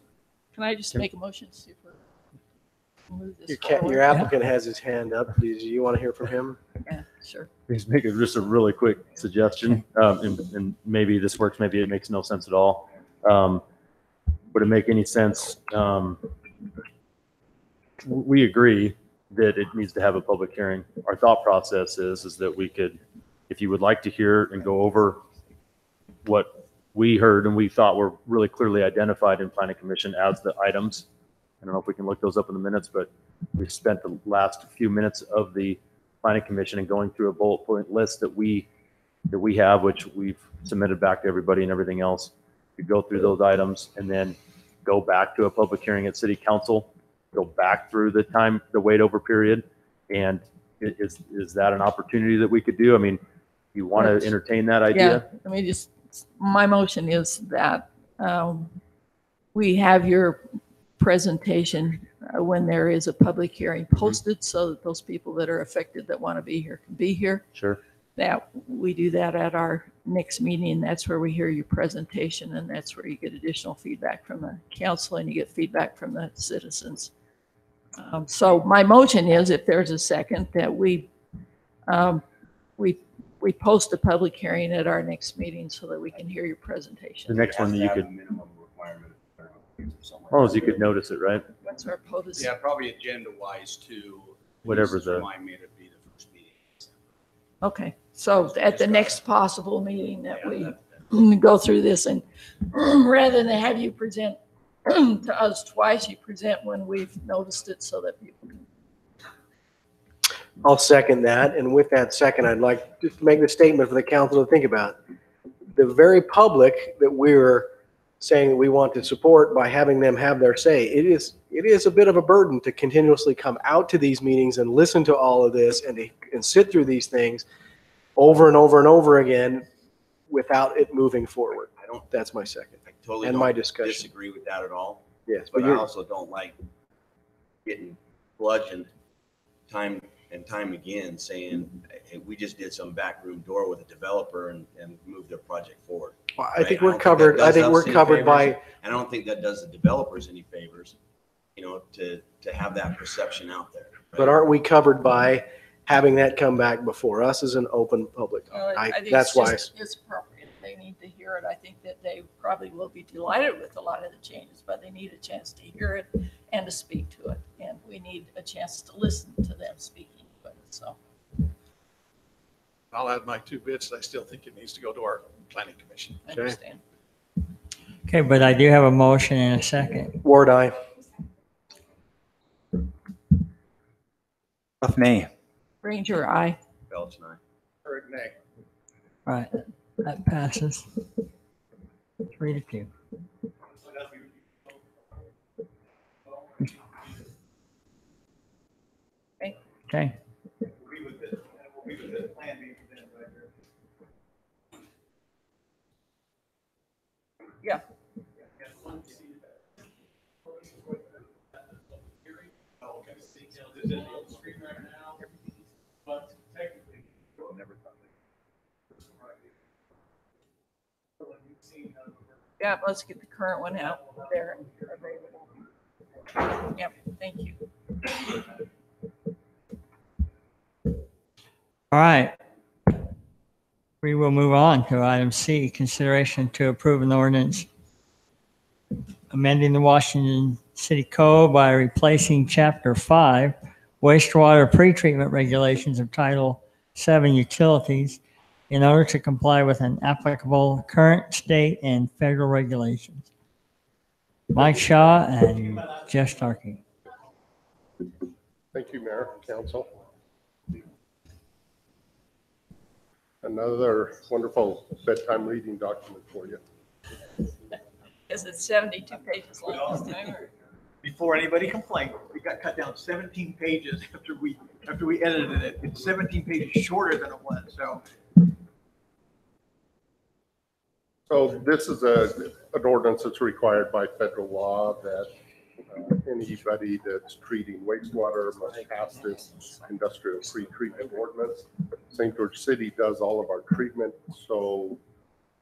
Can I just make a motion to see if we move this Your forward? applicant has his hand up. Do you want to hear from him? Yeah, sure. Please make it just a really quick suggestion, and maybe this works, maybe it makes no sense at all. Would it make any sense? We agree that it needs to have a public hearing. Our thought process is that we could, if you would like to hear and go over what we heard and we thought were really clearly identified in planning commission as the items. I don't know if we can look those up in the minutes, but we spent the last few minutes of the planning commission and going through a bullet point list that we have, which we've submitted back to everybody and everything else. We go through those items and then go back to a public hearing at city council, go back through the wait over period. And is that an opportunity that we could do? I mean, you want to entertain that idea? Yeah, let me just, my motion is that we have your presentation when there is a public hearing posted so that those people that are affected that want to be here can be here. Sure. That we do that at our next meeting. That's where we hear your presentation and that's where you get additional feedback from the council and you get feedback from the citizens. So my motion is, if there's a second, that we post a public hearing at our next meeting so that we can hear your presentation. The next one that you could, minimum requirement. you could notice it, right? What's our POTUS? Yeah, probably agenda-wise too. Whatever Just the- Remind me to be the first meeting. Okay, so at the next possible meeting that we go through this, and rather than have you present to us twice, you present when we've noticed it so that people can. I'll second that. And with that second, I'd like to make the statement for the council to think about. The very public that we're saying that we want to support by having them have their say, it is a bit of a burden to continuously come out to these meetings and listen to all of this and sit through these things over and over and over again without it moving forward. That's my second. I totally And don't my discussion. disagree with that at all. Yes, But but I you're, also don't like getting bludgeoned time and time again saying, hey, we just did some backroom door with a developer and moved their project forward. I think Right? we're covered. I think we're covered by. I don't think that does the developers any favors, to have that perception out there. Right? But aren't we covered by having that come back before us as an open public? Well, I think That's why. it's appropriate. They need to hear it. I think that they probably will be delighted with a lot of the changes, but they need a chance to hear it and to speak to it. And we need a chance to listen to them speaking to it. So. I'll add my 2 bits. I still think it needs to go to our planning commission. I understand. Okay, but I do have a motion and a second. Ward, aye. Huff, nay. Ranger, aye. Belch and I. Or nay. Right, that passes 3-2. Okay. We'll be with this, and we'll be with this plan being presented right here. Yeah. This is on the screen right now, but technically, you'll never thought Yeah, let's get the current one out there available. Yep, thank you. All right. We will move on to item C, consideration to approve an ordinance amending the Washington City Code by replacing Chapter 5 wastewater pretreatment regulations of Title 7 utilities in order to comply with an applicable current state and federal regulations. Mike Shaw and Jeff Starkey. Thank you, Mayor, Council. Another wonderful bedtime reading document for you. Is it 72 pages long this time? Before anybody complained, we got cut down 17 pages after we edited it. It's 17 pages shorter than it was, so. So this is an ordinance that's required by federal law that anybody that's treating wastewater must pass this industrial pre-treatment ordinance. St. George City does all of our treatment, so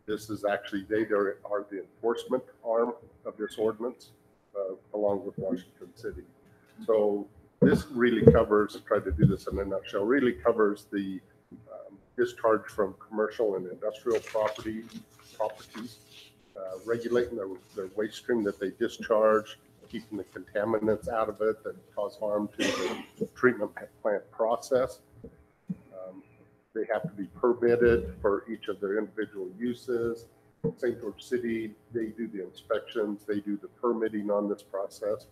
this is actually, they are the enforcement arm of this ordinance, along with Washington City. So this really covers, try to do this in a nutshell, really covers the discharge from commercial and industrial properties, regulating their waste stream that they discharge, keeping the contaminants out of it that cause harm to the treatment plant process. They have to be permitted for each of their individual uses. St. George City, they do the inspections, they do the permitting on this process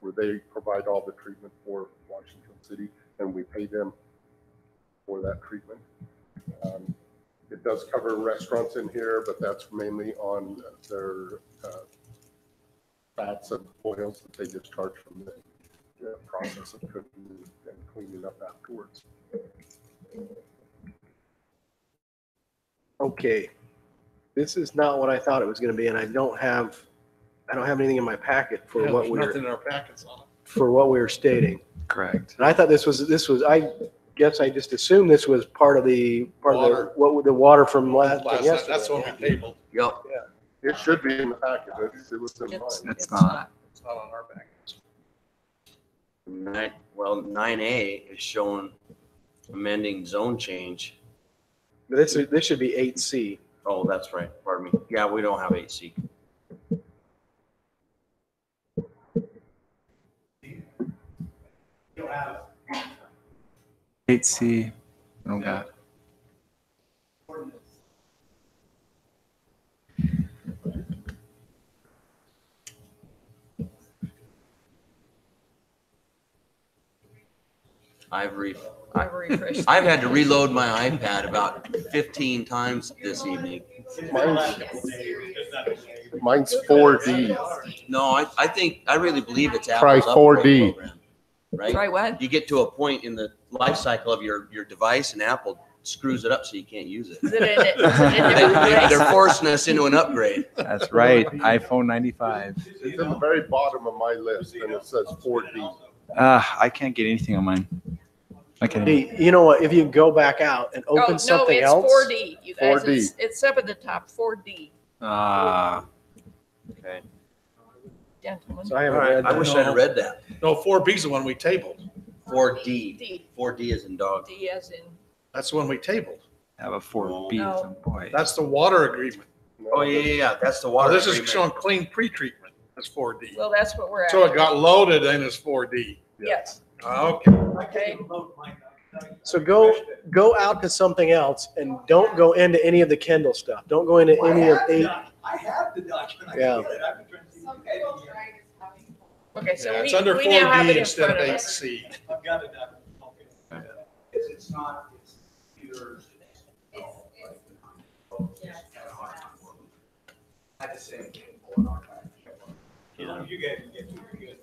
where they provide all the treatment for Washington City, and we pay them for that treatment. It does cover restaurants in here, but that's mainly on their fats and oils that they discharge from the process of cooking and cleaning up afterwards. Okay, this is not what I thought it was going to be, and I don't have anything in my packet for Yeah, what there's we're nothing in our packets on it. for what we were stating. Correct. And I thought this was. I guess I just assumed this was part of the Water. the water from last Last night, yesterday. that's what we tabled. Yep. It should be in the packet. It was in mine. It's not. It's not on our packets. Well, 9A is showing amending zone change. This should be 8C. Oh, that's right. Pardon me. Yeah, we don't have 8C. You'll have 8C. Oh, God. ordinance. I've refreshed. I've had to reload my iPad about 15 times this evening. Mine's 4D. No, I really believe it's Try Apple's upgrade 4D. program, right? Try what? You get to a point in the life cycle of your device and Apple screws it up so you can't use it. Is it in it? Is it in different They're place? forcing us into an upgrade. That's right. iPhone 95. It's in the very bottom of my list, and it says 4D. I can't get anything on mine. I can't. You know what? If you go back out and Oh, open no, something it's else. 4D, you guys. 4D. It's up at the top, 4D, Okay. gentlemen. So I haven't All right. read I that. wish I'd have read that. No, 4B's the one we tabled. 4D. D, 4D is in dog. D as in, That's the one we tabled. Have a 4B. No. Boy. That's the water agreement. Oh, yeah. That's the Oh, water this is agreement. showing clean pre-treatment. That's 4D. well, that's what we're at. So it got loaded and it's 4D. Yes, Okay. okay. So go out to something else and don't go into any of the Kindle stuff. Don't go into any of 8. I have the document. I Yeah. get it. I've been trying to see if I can get it. Okay, so Yeah, we it's under we now have 4D it in instead front of of us. 8C. I've got a document. Okay. It's not, it's either. I just say. You guys can get to it, you're good.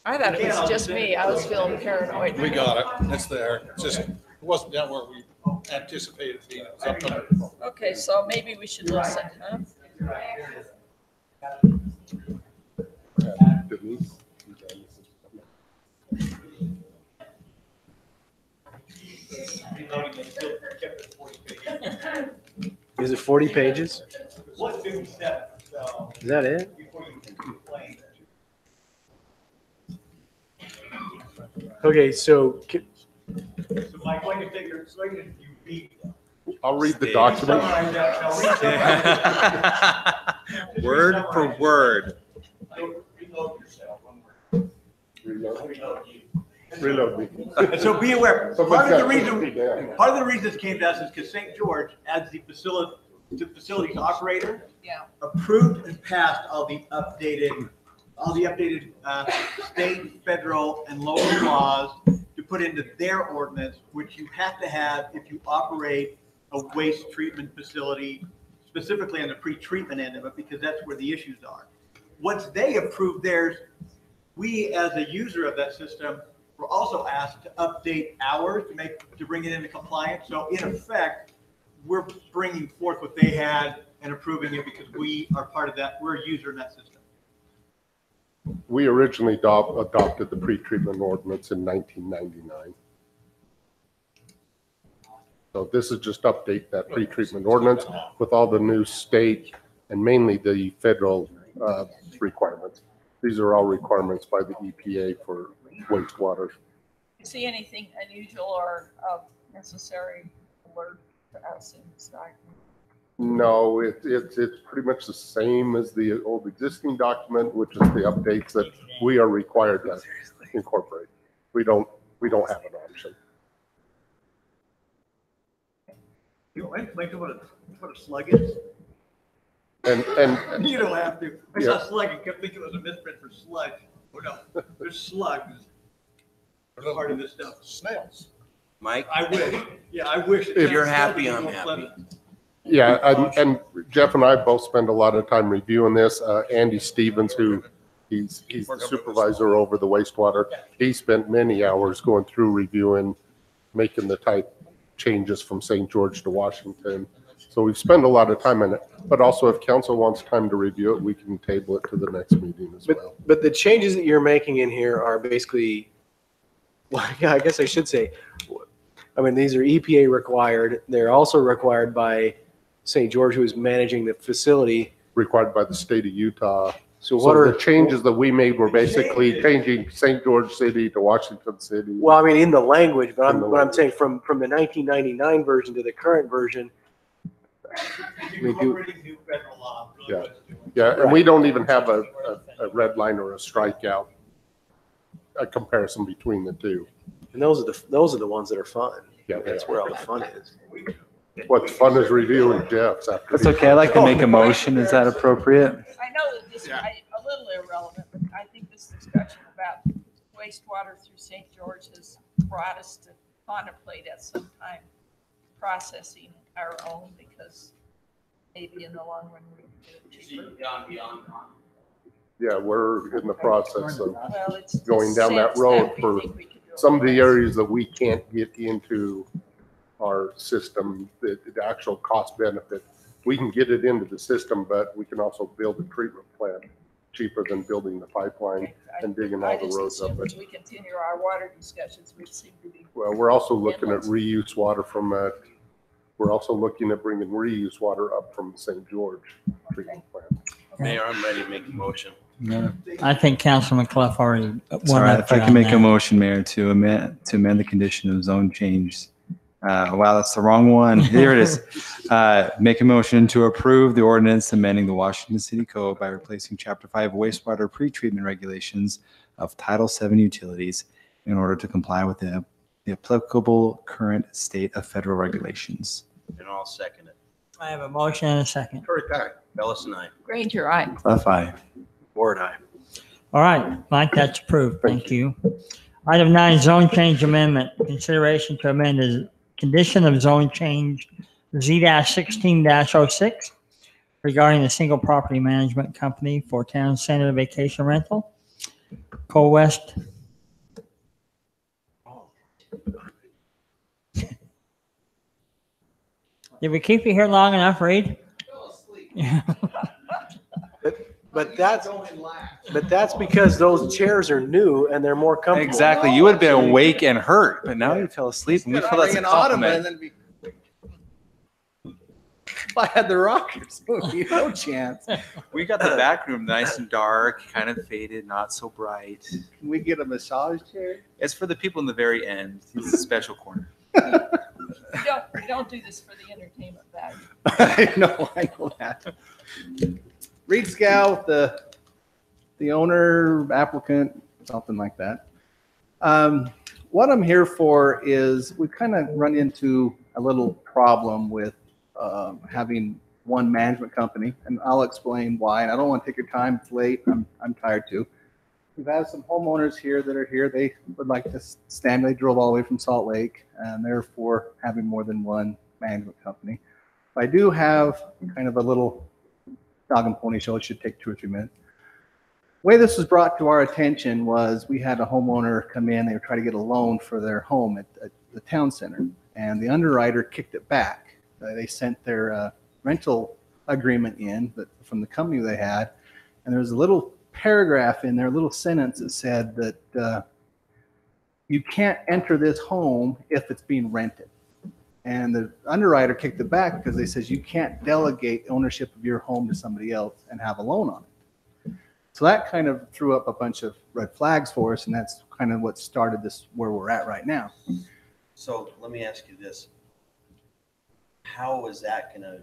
I thought it was just me. I was feeling paranoid. We got it. It's there. It's just, it wasn't down where we anticipated it being. It was up under. Okay, so maybe we should listen, huh? Denise? Is it 40 pages? What's 57? So Is that it? before you complain. Okay, so So Mike, what do you think you're saying if you read them? I'll read the document. Summarize that, now read Word for word. Reload yourself. Reload Reload you. reload me. So be aware, Somebody's part of the got to put me reason, down. part of the reason this came to us is because St. George, as the facilities operator, Yeah. approved and passed all the updated state, federal, and local laws to put into their ordinance, which you have to have if you operate a waste treatment facility, specifically on the pre-treatment end of it, because that's where the issues are. Once they approve theirs, we, as a user of that system, were also asked to update ours to bring it into compliance. So in effect, we're bringing forth what they had and approving it because we are part of that. We're a user in that system. We originally adopted the pre-treatment ordinance in 1999. So this is just update that pre-treatment ordinance with all the new state and mainly the federal requirements. These are all requirements by the EPA for wastewater. You see anything unusual or of necessary alert to us in this document? No, it's pretty much the same as the old existing document, which is the updates that we are required to incorporate. We don't have an option. You want to explain what a slug is? And You don't have to. I Yeah. saw slug and kept thinking it was a misprint for sludge. Oh, no, there's slugs. They're part of this stuff. Snails. Mike, I wish, yeah, I wish. If you're happy, I'm happy. yeah, and Jeff and I both spend a lot of time reviewing this. Andy Stevens, who he's the supervisor over the wastewater, he spent many hours going through reviewing, making the type changes from St. George to Washington. So we've spent a lot of time on it, but also if council wants time to review it, we can table it to the next meeting as well. But the changes that you're making in here are basically, well, yeah, I guess I should say, I mean, these are EPA required. They're also required by St. George, who is managing the facility. Required by the state of Utah. So So what are the changes that we made were basically changing St. George City to Washington City. Well, I mean, in the language, but In the I'm saying from the 1999 version to the current version. Incorporating new federal law. really Yeah. what it's doing. Yeah, and we don't even have a red line or a strikeout, a comparison between the two. And those are the ones that are fun. Yeah, That's where all the fun is. What's fun is reviewing Jeff's after. That's okay. I'd like to make a motion. Is that appropriate? I know that this is a little irrelevant, but I think this discussion about wastewater through St. George has brought us to contemplate at some time processing our own, because maybe in the long run we can do it cheaper. Yeah, we're in the process of Well, it's going down that sense road we for think we could do some of the less. areas that we can't get into our system, the actual cost benefit. We can get it into the system, but we can also build a treatment plant cheaper than building the pipeline and digging all I the just roads up assume it. as we continue our water discussions, we seem to be. Well, we're also looking at reuse water from we're also looking at bringing reuse water up from St. George treatment plant. Mayor, I'm ready to make a motion. No. I think Councilman Clough already. It's all right. If I can make a motion, Mayor, to amend the condition of zone change. Wow, that's the wrong one. Here it is. Make a motion to approve the ordinance amending the Washington City Code by replacing Chapter 5 wastewater pretreatment regulations of Title 7 utilities in order to comply with the applicable current state of federal regulations. And I'll second it. I have a motion and a second. Correct. Bellis and I. Granger, aye. Clough, aye. Ward eye. All right, Mike, that's approved. Thank you. Item 9, zone change amendment. Consideration to amend the condition of zone change Z-16-06 regarding the single property management company for town center vacation rental. Co-West. Did we keep you here long enough, Reed? Yeah. But that's because those chairs are new and they're more comfortable. Exactly. You would have been awake and hurt, but now you fell asleep, and we feel that's a compliment. If I had the rockers, it would be no chance. We got the back room nice and dark, kind of faded, not so bright. Can we get a massage chair? It's for the people in the very end. It's a special corner. We don't do this for the entertainment value. I know that. Reed Scout, the owner, applicant, something like that. What I'm here for is we kind of run into a little problem with having one management company, and I'll explain why. And I don't want to take your time. It's late. I'm tired too. We've had some homeowners here that are here. They would like to stand. They drove all the way from Salt Lake, and they're for having more than one management company. I do have kind of a little dog and pony show. It should take 2 or 3 minutes. The way this was brought to our attention was we had a homeowner come in. They were trying to get a loan for their home at the town center, and the underwriter kicked it back. They sent their rental agreement in from the company they had, and there was a little paragraph in there, a little sentence that said that you can't enter this home if it's being rented. And the underwriter kicked it back because they says you can't delegate ownership of your home to somebody else and have a loan on it. So that kind of threw up a bunch of red flags for us, and that's kind of what started this where we're at right now. So let me ask you this. How is that going to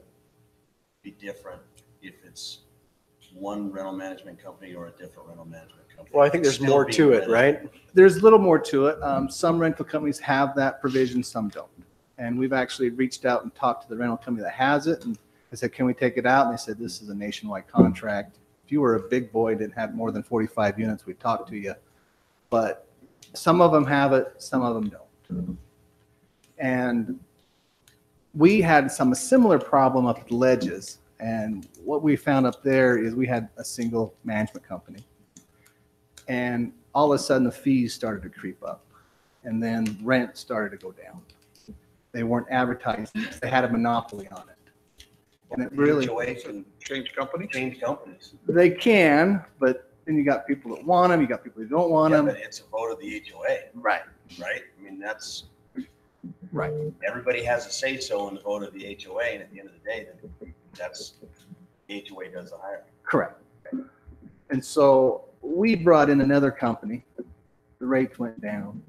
be different if it's one rental management company or a different rental management company? Well, I think there's Still more being to it, rented. right? There's a little more to it. Some rental companies have that provision, some don't. And we've actually reached out and talked to the rental company that has it. And I said, can we take it out? And they said, this is a nationwide contract. If you were a big boy that had more than 45 units, we'd talk to you. But some of them have it, some of them don't. And we had a similar problem up at the Ledges. And what we found up there is we had a single management company. And all of a sudden the fees started to creep up. And then rent started to go down. They weren't advertising. They had a monopoly on it. And it really, HOA can Change company? change companies. they can, but then you got people that want them, you got people who don't want Yeah, them. but it's a vote of the HOA, Right. right? I mean, that's, Right. everybody has a say-so in the vote of the HOA, and at the end of the day, then that's, the HOA does the hiring. Correct. And so we brought in another company. The rates went down.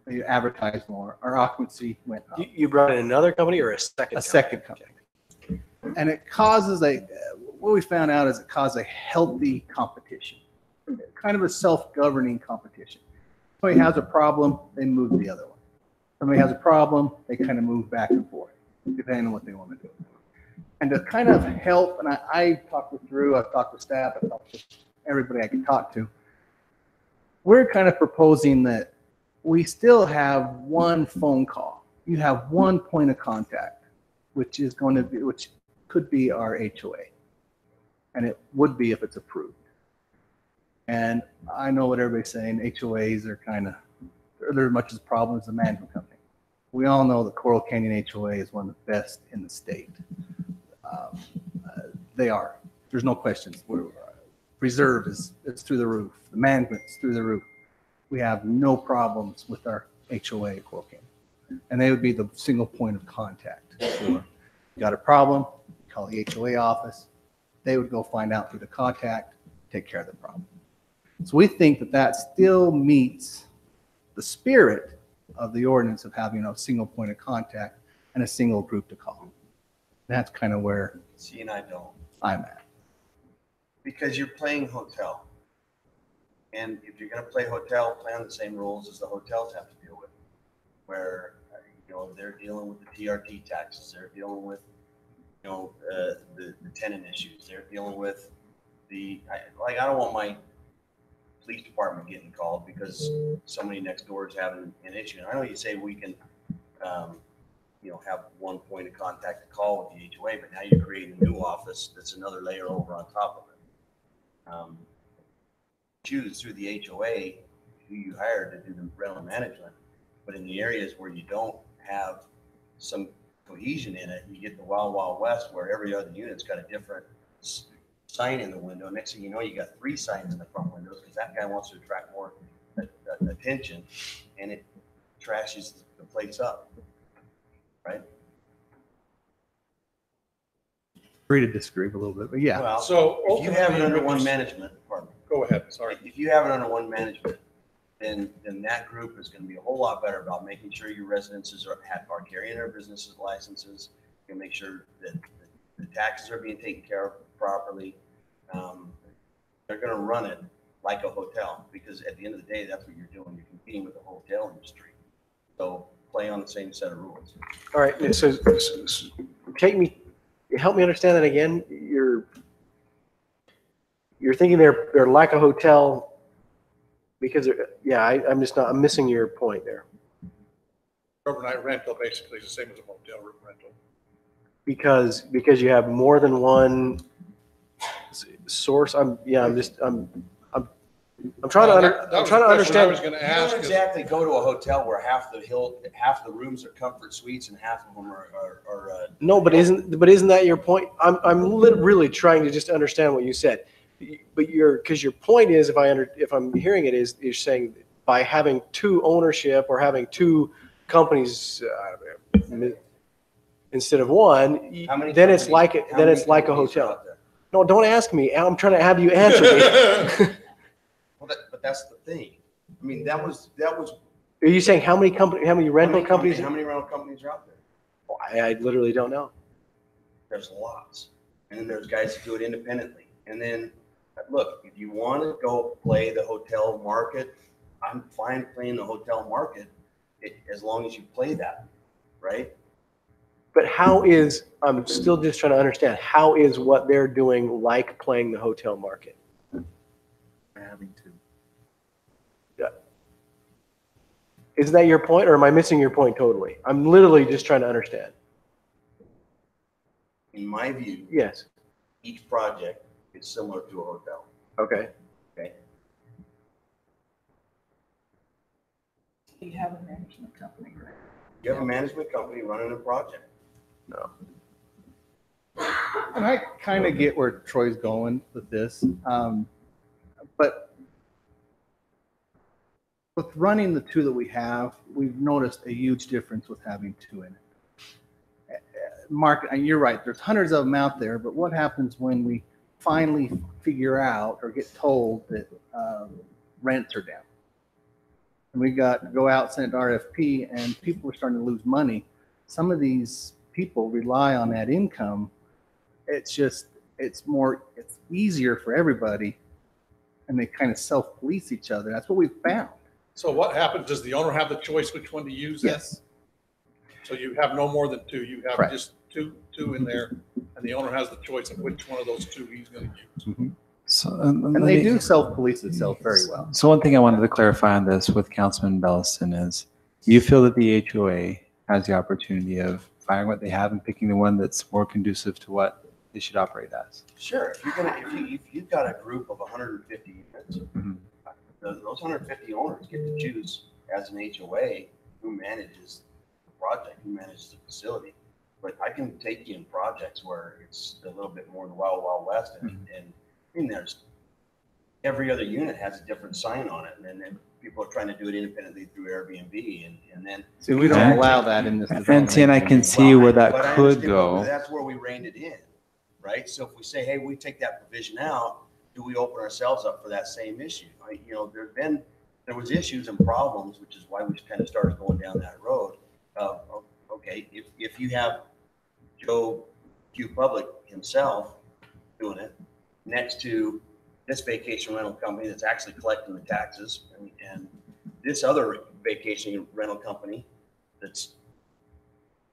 They advertised more. Our occupancy went up. You brought in another company or a second? A second company. And it causes what we found out is it caused a healthy competition, kind of a self-governing competition. Somebody has a problem, they move to the other one. Somebody has a problem, they kind of move back and forth, depending on what they want to do. And to kind of help, and I talked with Drew, I've talked with staff, I've talked with everybody I can talk to. We're kind of proposing that we still have one phone call. You have one point of contact, which could be our HOA. And it would be if it's approved. And I know what everybody's saying, HOAs are kind of, they're as much as a problem as the management company. We all know the Coral Canyon HOA is one of the best in the state. They are. There's no questions. Reserve is through the roof. The management's through the roof. We have no problems with our HOA at Coral Canyon. And they would be the single point of contact. For you got a problem, call the HOA office. They would go find out through the contact, take care of the problem. So we think that that still meets the spirit of the ordinance of having a single point of contact and a single group to call. That's kind of where See, and I don't. I'm at. Because you're playing hotel. And if you're gonna play hotel, play on the same rules as the hotels have to deal with. Where, they're dealing with the TRT taxes, they're dealing with, the tenant issues, they're dealing with I don't want my police department getting called because somebody next door is having an issue. And I know you say we can, have one point of contact to call with the HOA, but now you're creating a new office that's another layer over on top of it. choose through the HOA who you hire to do the rental management. But in the areas where you don't have some cohesion in it, you get the wild, wild west where every other unit's got a different sign in the window. Next thing you know, you got 3 signs in the front windows because that guy wants to attract more attention, and it trashes the place up, right? Agree to disagree a little bit, but yeah. Well, So if you have it ultimately, under we one just- management, pardon me. Go ahead, sorry. If you have it under one management, then that group is going to be a whole lot better about making sure your residences are carrying their businesses licenses. You make sure that the taxes are being taken care of properly. They're going to run it like a hotel because at the end of the day, that's what you're doing. You're competing with the hotel industry. So play on the same set of rules. All right, so help me understand that again. You're thinking they're like a hotel because I'm missing your point there. Overnight rental basically is the same as a motel room rental. Because you have more than one source. I'm trying to understand. I was going to ask. You don't exactly go to a hotel where half the rooms are comfort suites and half of them are No, but isn't that your point? I'm really trying to just understand what you said. But your point is, if I'm hearing it, is you're saying by having 2 ownership or having 2 companies instead of one, then it's like a hotel. No, don't ask me. I'm trying to have you answer me. Well, but that's the thing. I mean, that was. Are you saying how many rental companies? How many rental companies are out there? Oh, I literally don't know. There's lots, and then there's guys that do it independently. And then, look, if you want to go play the hotel market, I'm fine playing the hotel market as long as you play that, right? But I'm still just trying to understand, how is what they're doing like playing the hotel market? Having to. Yeah. Is that your point, or am I missing your point totally? I'm literally just trying to understand. In my view, yes, each project is similar to a hotel. Okay. Okay. You have a management company, right? You have a management company running a project. No. And I kind of get where Troy's going with this. But with running the 2 that we have, we've noticed a huge difference with having 2 in it. Mark, and you're right, there's hundreds of them out there, but what happens when we finally figure out or get told that rents are down? And we go out, send it to RFP, and people are starting to lose money. Some of these people rely on that income. It's easier for everybody, and they kind of self-police each other. That's what we've found. So what happens? Does the owner have the choice which one to use? Yes. So you have no more than 2. You have Correct. just two in there, and the owner has the choice of which one of those 2 he's going to use. So, And they do self-police itself very well. So one thing I wanted to clarify on this with Councilman Bellison is, you feel that the HOA has the opportunity of firing what they have and picking the one that's more conducive to what they should operate as? Sure. If you've got a group of 150 units, those 150 owners get to choose as an HOA who manages the project, who manages the facility. But I can take you in projects where it's a little bit more the wild, wild west, and I mean, there's every other unit has a different sign on it, and then people are trying to do it independently through Airbnb, and then. See, we don't allow that in this. And I can see where that But I could understand, go. but that's where we reined it in, right? So if we say, hey, we take that provision out, do we open ourselves up for that same issue? There was issues and problems, which is why we kind of started going down that road. Okay, if you have Joe Q Public himself doing it next to this vacation rental company that's actually collecting the taxes, and this other vacation rental company that's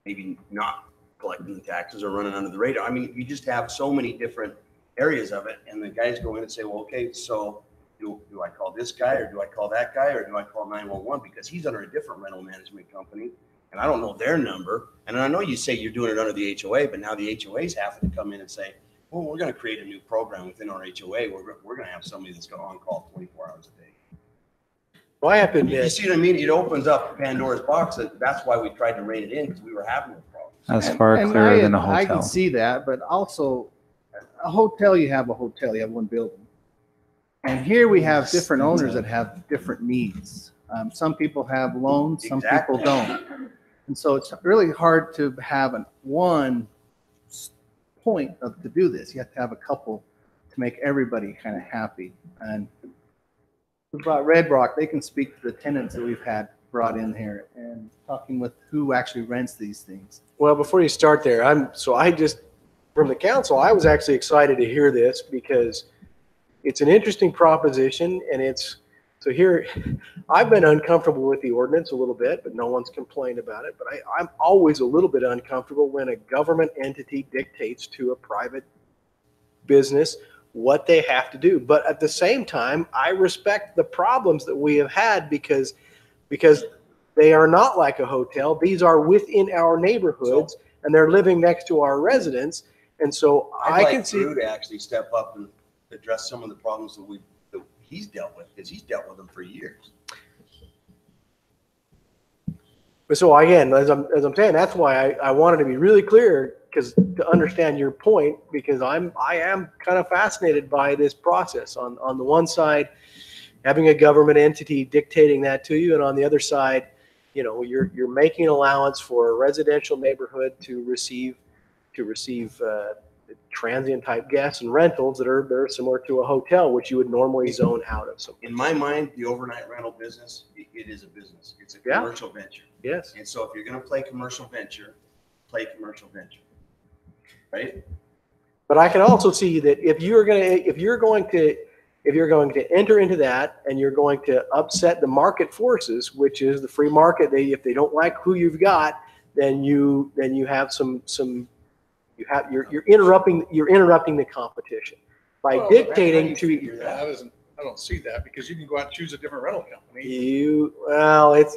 maybe not collecting the taxes or running under the radar. I mean, you just have so many different areas of it, and the guys go in and say, well, okay, so do I call this guy, or do I call that guy, or do I call 911 because he's under a different rental management company and I don't know their number. And I know you say you're doing it under the HOA, but now the HOAs have to come in and say, Well, we're gonna create a new program within our HOA. We're gonna have somebody that's on call 24 hours a day. Well, I have to You admit, see what I mean? It opens up Pandora's box. And that's why we tried to rein it in, because we were having those problems. That's far And clearer than a I can hotel. see that, but also a hotel, you have a hotel, you have one building. And here we have different owners that have different needs. Some people have loans, some people Exactly. don't. And so it's really hard to have one point to do this. You have to have a couple to make everybody kind of happy. And we brought Red Rock, they can speak to the tenants that we've had brought in here and talking with who actually rents these things. well, before you start there, from the council, I was actually excited to hear this because it's an interesting proposition, and so here, I've been uncomfortable with the ordinance a little bit, but no one's complained about it. But I'm always a little bit uncomfortable when a government entity dictates to a private business what they have to do. But at the same time, I respect the problems that we have had because they are not like a hotel. These are within our neighborhoods, and they're living next to our residents. And so I can see Drew to actually step up and address some of the problems that he's dealt with, because he's dealt with them for years. But so again, as I'm saying, that's why I wanted to be really clear, because to understand your point, because I am kind of fascinated by this process. On the one side, having a government entity dictating that to you, and on the other side, you're making allowance for a residential neighborhood to receive transient type guests and rentals that are similar to a hotel, which you would normally zone out of. So In my mind, the overnight rental business, it is a business. It's a commercial venture. Yes. And so if you're going to play commercial venture, play commercial venture. Right? But I can also see that if you're going to enter into that and you're going to upset the market forces, which is the free market, if they don't like who you've got, then you have you're interrupting the competition by dictating to. I don't see that, because you can go out and choose a different rental company.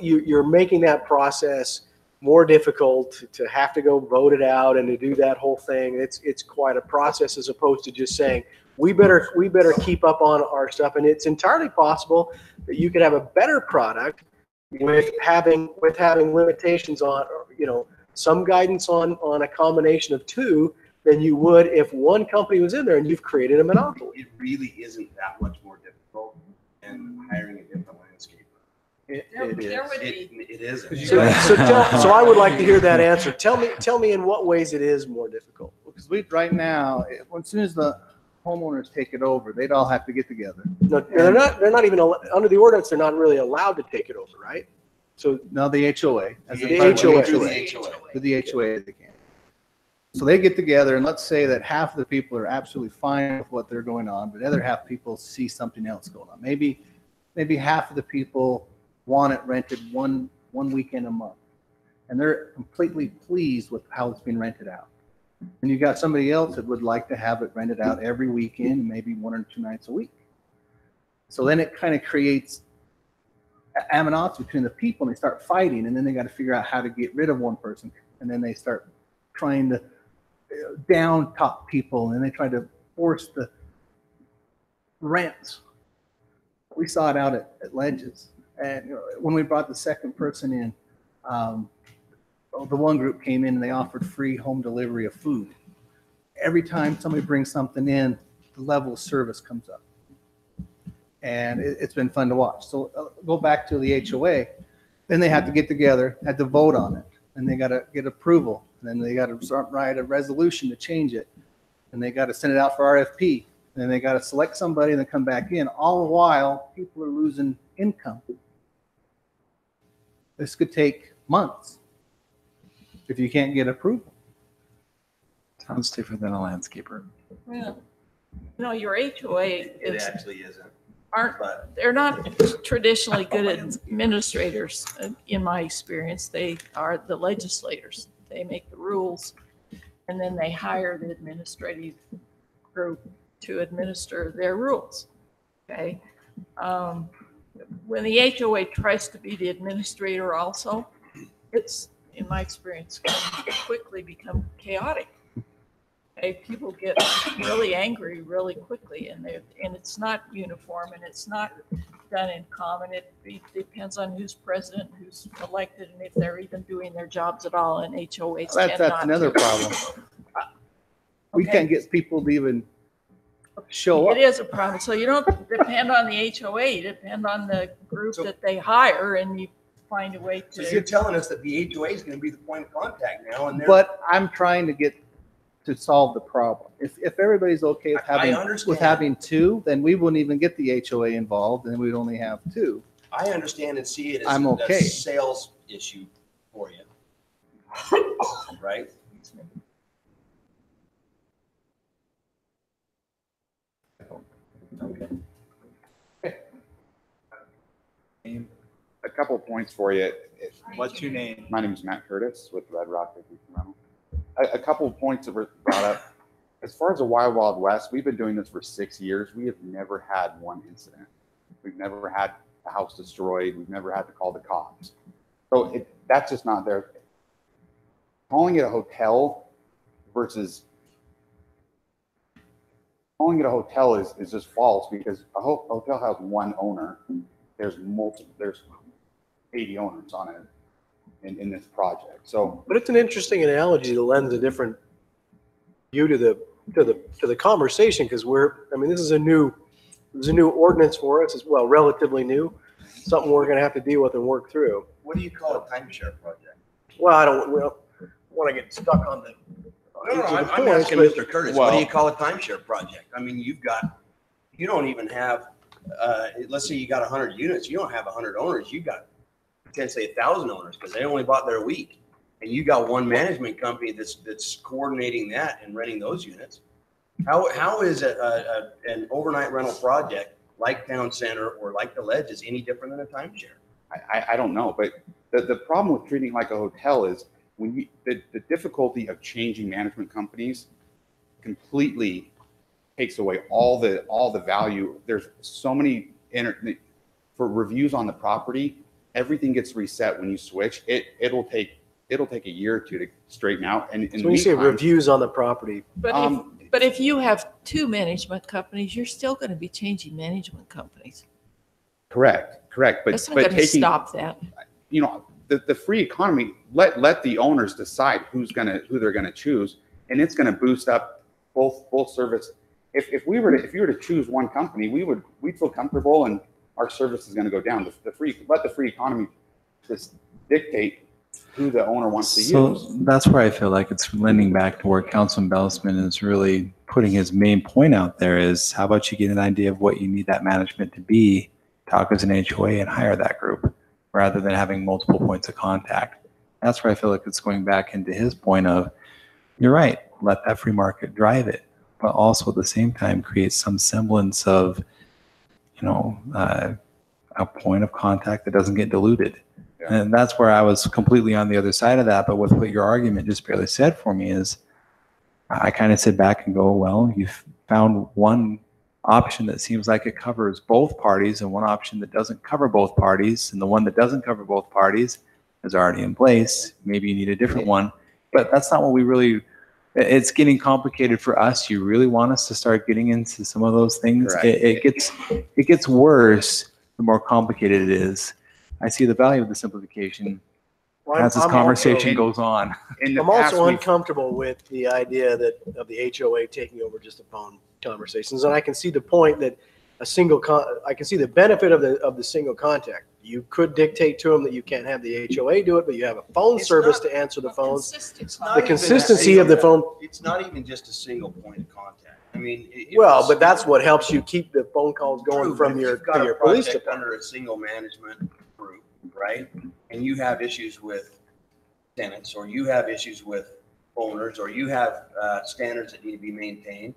You're making that process more difficult to have to go vote it out and to do that whole thing. It's quite a process, as opposed to just saying we better keep up on our stuff. And it's entirely possible that you could have a better product with having limitations on, some guidance on a combination of two than you would if one company was in there and you've created a monopoly. It really isn't that much more difficult than hiring a different landscaper. It isn't. So I would like to hear that answer. Tell me in what ways it is more difficult. Because right now, as soon as the homeowners take it over, they'd all have to get together. No, they're not even under the ordinance. They're not really allowed to take it over, right? So no, the HOA. The HOA. To the HOA they can. So they get together, and let's say that half of the people are absolutely fine with what they're going on, but the other half people see something else going on. Maybe half of the people want it rented one weekend a month, and they're completely pleased with how it's being rented out. And you got somebody else that would like to have it rented out every weekend, maybe 1 or 2 nights a week. So then it kind of creates ammonauts between the people, and they start fighting, and then they got to figure out how to get rid of one person, and then they start trying to down top people, and they try to force the rents. We saw it out at Ledges, and when we brought the second person in, the one group came in and they offered free home delivery of food. Every time somebody brings something in, the level of service comes up. And it's been fun to watch. So go back to the HOA, then they have to get together, had to vote on it, and they got to get approval. And then they got to write a resolution to change it. And they got to send it out for RFP. And then they got to select somebody and then come back in. All the while, people are losing income. This could take months if you can't get approval. Sounds different than a landscaper. Well, your HOA It actually isn't. They're not traditionally good administrators, in my experience. They are the legislators. They make the rules, and then they hire the administrative group to administer their rules. Okay. When the HOA tries to be the administrator also, it's, in my experience, can quickly become chaotic. way, people get really angry really quickly, and it's not uniform, and it's not done in common. It depends on who's president, who's elected, and if they're even doing their jobs at all, and HOAs tend not That's another to. problem. We Okay. can't get people to even show up. It is a problem. So you don't depend on the HOA, you depend on the group that they hire, and you find a way So you're to. telling us that the HOA is going to be the point of contact now, and they're. But I'm trying to get to solve the problem. If everybody's okay with I having, understand. with having two, then we wouldn't even get the HOA involved, and we'd only have two. I understand and see it as I'm a okay. sales issue for you. Right? A couple of points for you. What's your name? My name is Matt Curtis with Red Rock Vacation Rental. A couple of points that were brought up. As far as the Wild Wild West, we've been doing this for 6 years. We have never had one incident. We've never had a house destroyed. We've never had to call the cops. So that's just not there. Calling it a hotel versus calling it a hotel is just false, because a hotel has one owner. There's 80 owners on it in this project. So, But it's an interesting analogy that lends a different view to the conversation, because this is a new ordinance for us as well, relatively new, something we're going to have to deal with and work through. What do you call a timeshare project? Well, I don't want to get stuck on the. No, I'm points, asking but- Mr. Curtis, what do you call a timeshare project? I mean, you don't even have, let's say you got 100 units, you don't have 100 owners, you got potentially 1,000 owners, because they only bought their week. And you got one management company that's coordinating that and renting those units. How is an overnight rental project like Town Center or like the Ledges any different than a timeshare? I don't know, but the problem with treating it like a hotel is when the difficulty of changing management companies completely takes away all the value. There's so many for reviews on the property. Everything gets reset when you switch. It'll take a year or two to straighten out. And So when you say reviews on the property, But if you have two management companies, you're still going to be changing management companies. correct. But That's not going to stop that. The free economy, let the owners decide who they're gonna choose, and it's gonna boost up both full service. If you were to choose one company, we'd feel comfortable, and our service is gonna go down. Let the free economy just dictate who the owner wants to use. That's where I feel like it's lending back to where Councilman Bellisman is really putting his main point out there is, how about you get an idea of what you need that management to be, talk as an HOA and hire that group, rather than having multiple points of contact. That's where I feel like it's going back into his point of, you're right, let that free market drive it, but also at the same time create some semblance of, a point of contact that doesn't get diluted. Yeah. And that's where I was completely on the other side of that. But with what your argument just barely said for me is, I kind of sit back and go, well, you've found one option that seems like it covers both parties and one option that doesn't cover both parties, and the one that doesn't cover both parties is already in place. Maybe you need a different one, but that's not what we really, it's getting complicated for us. You really want us to start getting into some of those things. It gets worse the more complicated it is. I see the value of the simplification as this conversation goes on. I'm also uncomfortable with the idea of the HOA taking over just the phone conversations, and I can see the point that I can see the benefit of the single contact. You could dictate to them that you can't have the HOA do it, but you have a phone service to answer the phones. The consistency of the phone. It's not even just a single point of contact. I mean, but that's what helps you keep the phone calls going from your police department. Under a single management group, right? And you have issues with tenants, or you have issues with owners, or you have standards that need to be maintained,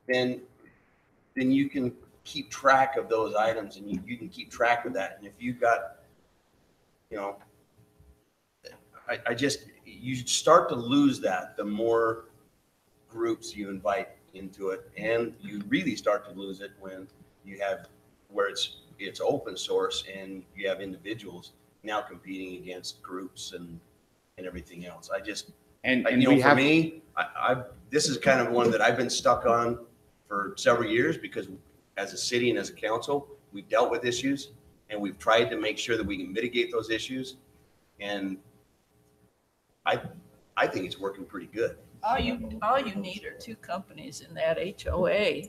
then you can keep track of those items, and you can keep track of that. And if you've got, you start to lose that the more groups you invite into it, and you really start to lose it when you have where it's open source and you have individuals now competing against groups and everything else. And You know, we for have, me, this is kind of one that I've been stuck on for several years because as a city and as a council, we've dealt with issues and we've tried to make sure that we can mitigate those issues. And I think it's working pretty good. All you need are two companies in that HOA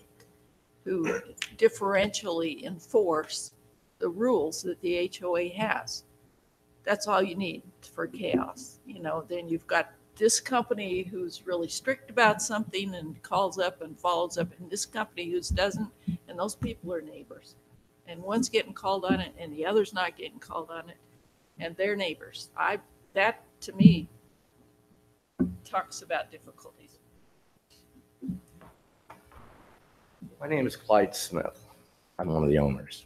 who differentially enforce the rules that the HOA has. That's all you need for chaos. You know, then you've got this company who's really strict about something and calls up and follows up, and this company who doesn't, and those people are neighbors. And one's getting called on it and the other's not getting called on it, and they're neighbors. That to me talks about difficulties. My name is Clyde Smith. I'm one of the owners.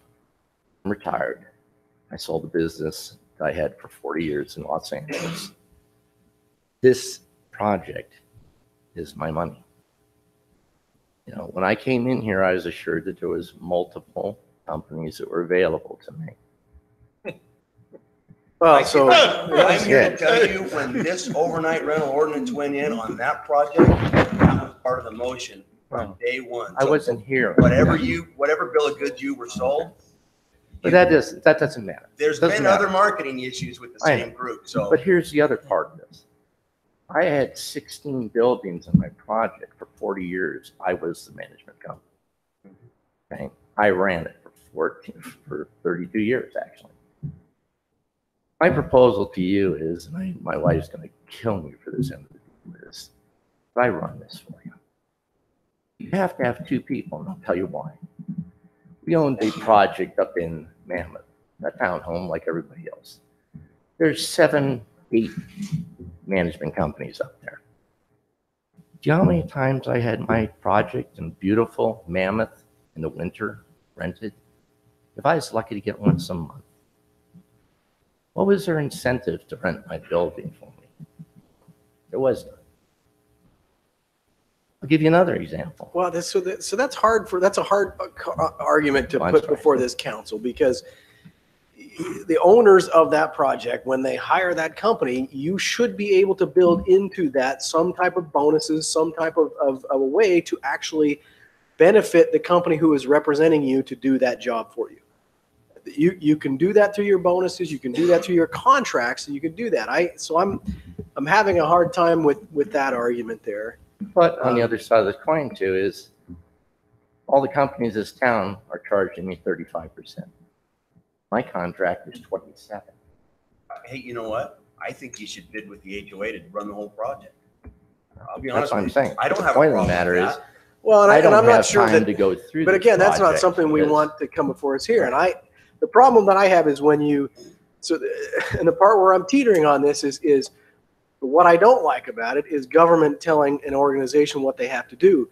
I'm retired. I sold the business that I had for 40 years in Los Angeles. This project is my money. You know, when I came in here, I was assured that there was multiple companies that were available to me. Well, so I'm here to tell you, when this overnight rental ordinance went in on that project, that was part of the motion from day one. I wasn't here. Whatever bill of goods you were sold. But that doesn't matter. There's been other marketing issues with the same group, so. But here's the other part of this. I had 16 buildings in my project for 40 years. I was the management company. Okay? I ran it for 32 years, actually. My proposal to you is, and my wife's going to kill me for this, is I run this for you. You have to have two people, and I'll tell you why. We owned a project up in Mammoth, a townhome like everybody else. There's 7, 8 management companies up there. Do you know how many times I had my project in beautiful Mammoth in the winter rented? If I was lucky to get once a month. What was their incentive to rent my building for me? There was none. I'll give you another example. Well, that's a hard argument to put before this council, because the owners of that project, when they hire that company, you should be able to build into that some type of bonuses, some type of a way to actually benefit the company who is representing you to do that job for you. You can do that through your bonuses. You can do that through your contracts, and you can do that. I'm having a hard time with that argument there. But on the other side of the coin too is all the companies in this town are charging me 35%. My contract is 27. Hey, you know what? I think you should bid with the HOA to run the whole project. I'll be honest That's what I'm with you. saying. I don't The have a point of the problem matter with is, that. Well, and I don't I'm not have sure time that, to go through but this again, that's not project something we because- want to come before us here. And the problem that I have is when and the part where I'm teetering on this is what I don't like about it is government telling an organization what they have to do.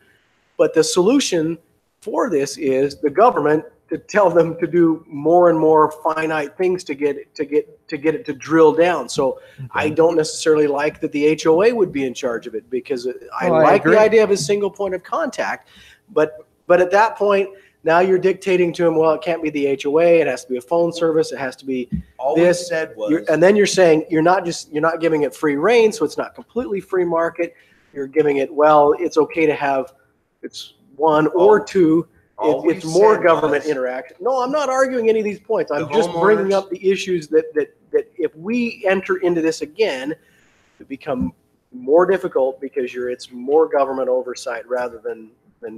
But the solution for this is the government to tell them to do more and more finite things to get it to drill down. So I don't necessarily like that the HOA would be in charge of it, because I like the idea of a single point of contact, but at that point, now you're dictating to them, well, it can't be the HOA, it has to be a phone service, it has to be All this. we said was. And then you're saying you're not giving it free reign, so it's not completely free market. You're giving it, well, it's okay to have, it's one or two. It's more government interaction. No, I'm not arguing any of these points. I'm just bringing up the issues that if we enter into this again, it become more difficult because it's more government oversight rather than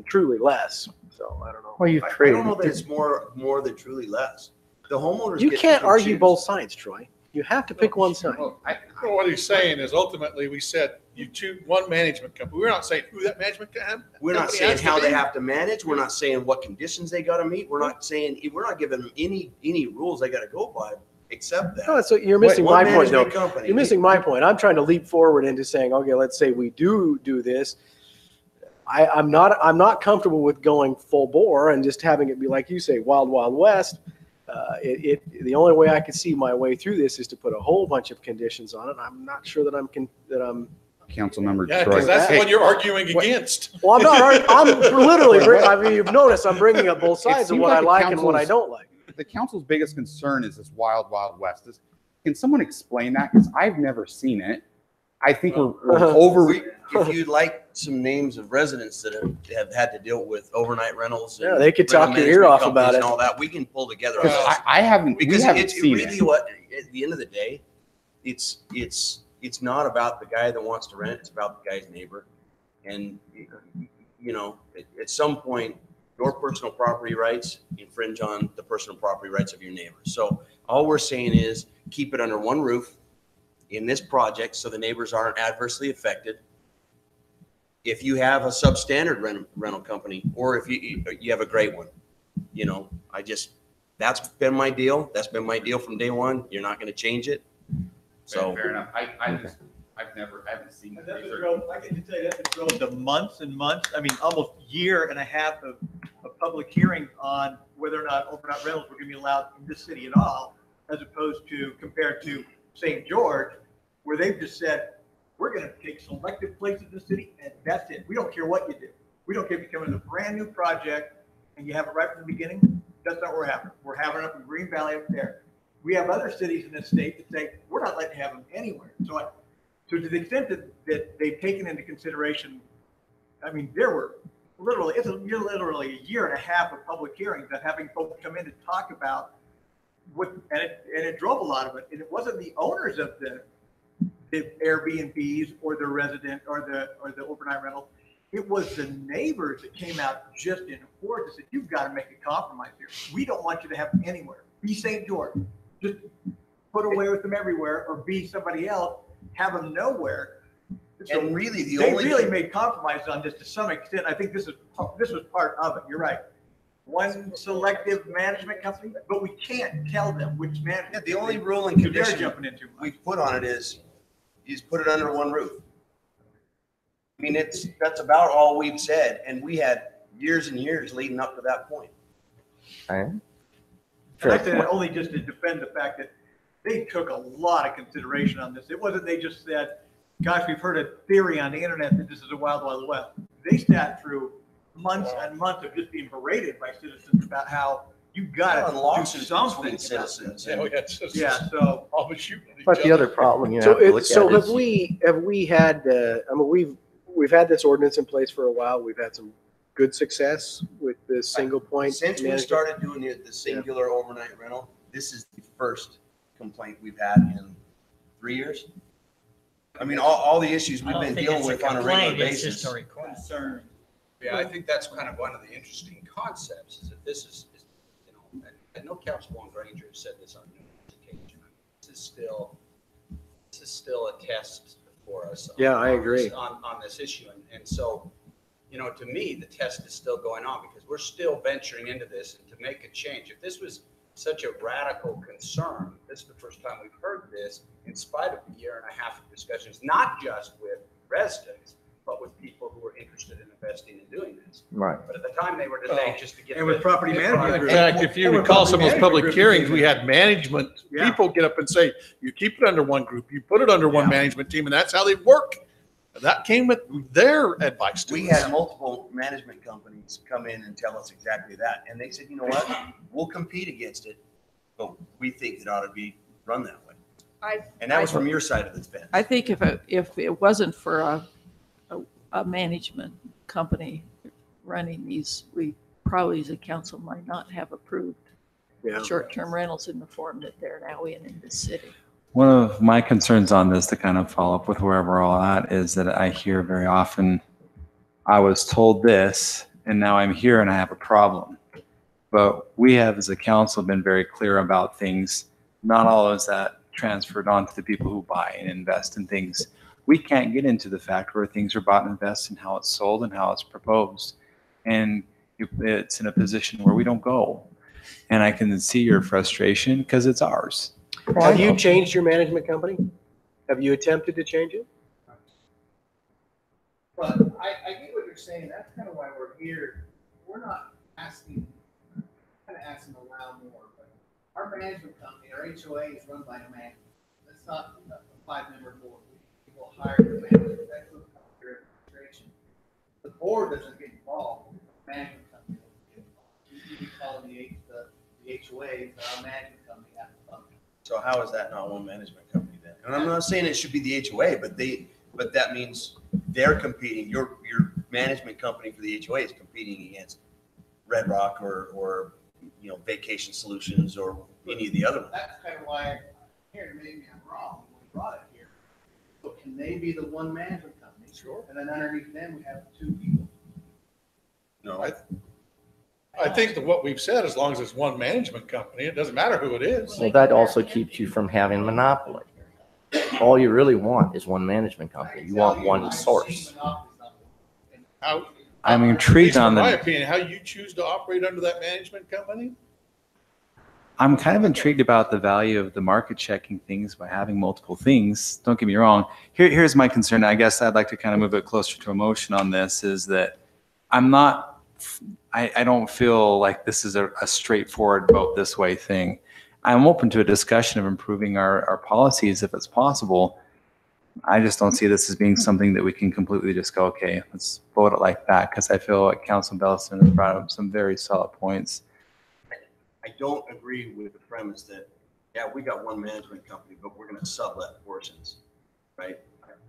truly less. So I don't know. Well, I don't know that it's more than truly less. The homeowners. You get can't to argue choose. both sides, Troy. You have to pick one side. Well, what he's saying is ultimately we said you choose one management company. We're not saying who that management company. We're not has saying to how they be. have to manage. We're not saying what conditions they got to meet. We're not giving them any rules they got to go by except that. No, so you're missing One my point, though. management company. You're missing my point. I'm trying to leap forward into saying, okay, let's say we do this. I'm not comfortable with going full bore and just having it be like you say, wild, wild west. The only way I could see my way through this is to put a whole bunch of conditions on it. I'm not sure that I'm Councilmember Yeah, Troy. because that's what you're arguing against. Well, I'm not. I'm literally. I mean, you've noticed I'm bringing up both sides of what I like and what I don't like. The council's biggest concern is this wild, wild west. Can someone explain that? Because I've never seen it. I think we're over. If you'd like some names of residents that have had to deal with overnight rentals. Yeah, and they could rental talk your ear management off companies about and it. all that, we can pull together. Because I haven't, Because we haven't it's seen really it. what, at the end of the day, it's not about the guy that wants to rent, it's about the guy's neighbor. And, you know, at some point, your personal property rights infringe on the personal property rights of your neighbors. So all we're saying is keep it under one roof in this project so the neighbors aren't adversely affected. If you have a substandard rental company, or if you have a great one, you know, that's been my deal. That's been my deal from day one. You're not going to change it. So Fair enough. I haven't seen And that's it. what drove, I can tell you, that's what drove the months and months, I mean, almost year and a half of public hearing on whether or not overnight rentals were gonna be allowed in this city at all, as opposed to, compared to St. George, where they've just said, we're gonna take selective places in the city, and that's it. We don't care what you do. We don't care if you come in a brand new project and you have it right from the beginning. That's not what we're having. We're having it up in Green Valley up there. We have other cities in this state that say, we're not letting you have them anywhere. So to the extent that they've taken into consideration, I mean, there were literally a year and a half of public hearings that having folks come in to talk about what, and it drove a lot of it. And it wasn't the owners of the Airbnbs or the resident or the overnight rental. It was the neighbors that came out just in hordes and said, you've got to make a compromise here. We don't want you to have them anywhere. Be St. George. Just put away with them everywhere, or be somebody else, have them nowhere. So and really, they really made compromises on this to some extent. I think this was part of it. You're right. One selective management company, but we can't tell them which management. Yeah, the only rule and they're condition jumping into. we've put on it is put it under one roof. I mean, that's about all we've said, and we had years and years leading up to that point. And I said it only just to defend the fact that they took a lot of consideration on this. It wasn't they just said, gosh, we've heard a theory on the internet that this is a wild, wild west. They sat through months and months of just being berated by citizens about how you got to do something about citizens. this. Yeah, so. But the other problem you So, have to look so at have is we had, I mean, we've had this ordinance in place for a while. We've had some good success with this single point. Since we management. started doing the singular overnight rental, this is the first complaint we've had in 3 years. I mean, all the issues we've been dealing with on a regular basis. Concern. Yeah, I think that's kind of one of the interesting concepts is that this is you know, and I know Councilwoman Granger has said this on numerous occasions. This is still a test for us. Yeah, I agree. On this issue. And so, you know, to me, the test is still going on because we're still venturing into this and to make a change. If this was such a radical concern, this is the first time we've heard this in spite of a year and a half of discussions, not just with residents, but with people who were interested in investing in doing this. right. But at the time, they were just anxious to get. And with property management. In fact, if you recall some of those public hearings, we had management Yeah. people get up and say, you keep it under one group, you put it under one management team, and that's how they work. That came with their advice to We us. had multiple management companies come in and tell us exactly that. And they said, you know what, we'll compete against it, but we think it ought to be run that way. And that was from your side of the fence. I think if it wasn't for a management company running these, we probably as a council might not have approved Yeah. short-term rentals in the form that they're now in this city. One of my concerns on this, to kind of follow up with where we're all at, is that I hear very often, I was told this, and now I'm here and I have a problem. But we have, as a council, been very clear about things. Not all of that transferred on to the people who buy and invest in things. We can't get into the fact where things are bought and invested and how it's sold and how it's proposed. And it's in a position where we don't go. And I can see your frustration because it's ours. Have you changed your management company? Have you attempted to change it? But I get what you're saying. That's kind of why we're here. We're not asking, kind of asking to allow more, but our management company, our HOA is run by a man. It's not a 5-member board. People hire the manager. That's what comes through administration. The board doesn't get involved. The management company doesn't get involved. You be calling the HOA, our management company has to fund. So how is that not one management company then? And I'm not saying it should be the HOA, but that means they're competing. Your management company for the HOA is competing against Red Rock or Vacation Solutions or any of the other ones. That's kind of why here, maybe I'm wrong, when we brought it here. So can they be the one management company? Sure. And then underneath them, we have two people. No, I think that what we've said, as long as it's one management company, it doesn't matter who it is. Well, that also keeps you from having monopoly. All you really want is one management company. You want one source. I'm intrigued on In my the, opinion, how you choose to operate under that management company? I'm kind of intrigued about the value of the market checking things by having multiple things. Don't get me wrong. Here's my concern. I guess I'd like to kind of move it closer to emotion on this, is that I don't feel like this is a straightforward vote this way thing. I'm open to a discussion of improving our policies if it's possible. I just don't see this as being something that we can completely just go, okay, let's vote it like that, because I feel like Councilman Bellison has brought up some very solid points. I don't agree with the premise that, yeah, we got one management company, but we're going to sublet portions, right?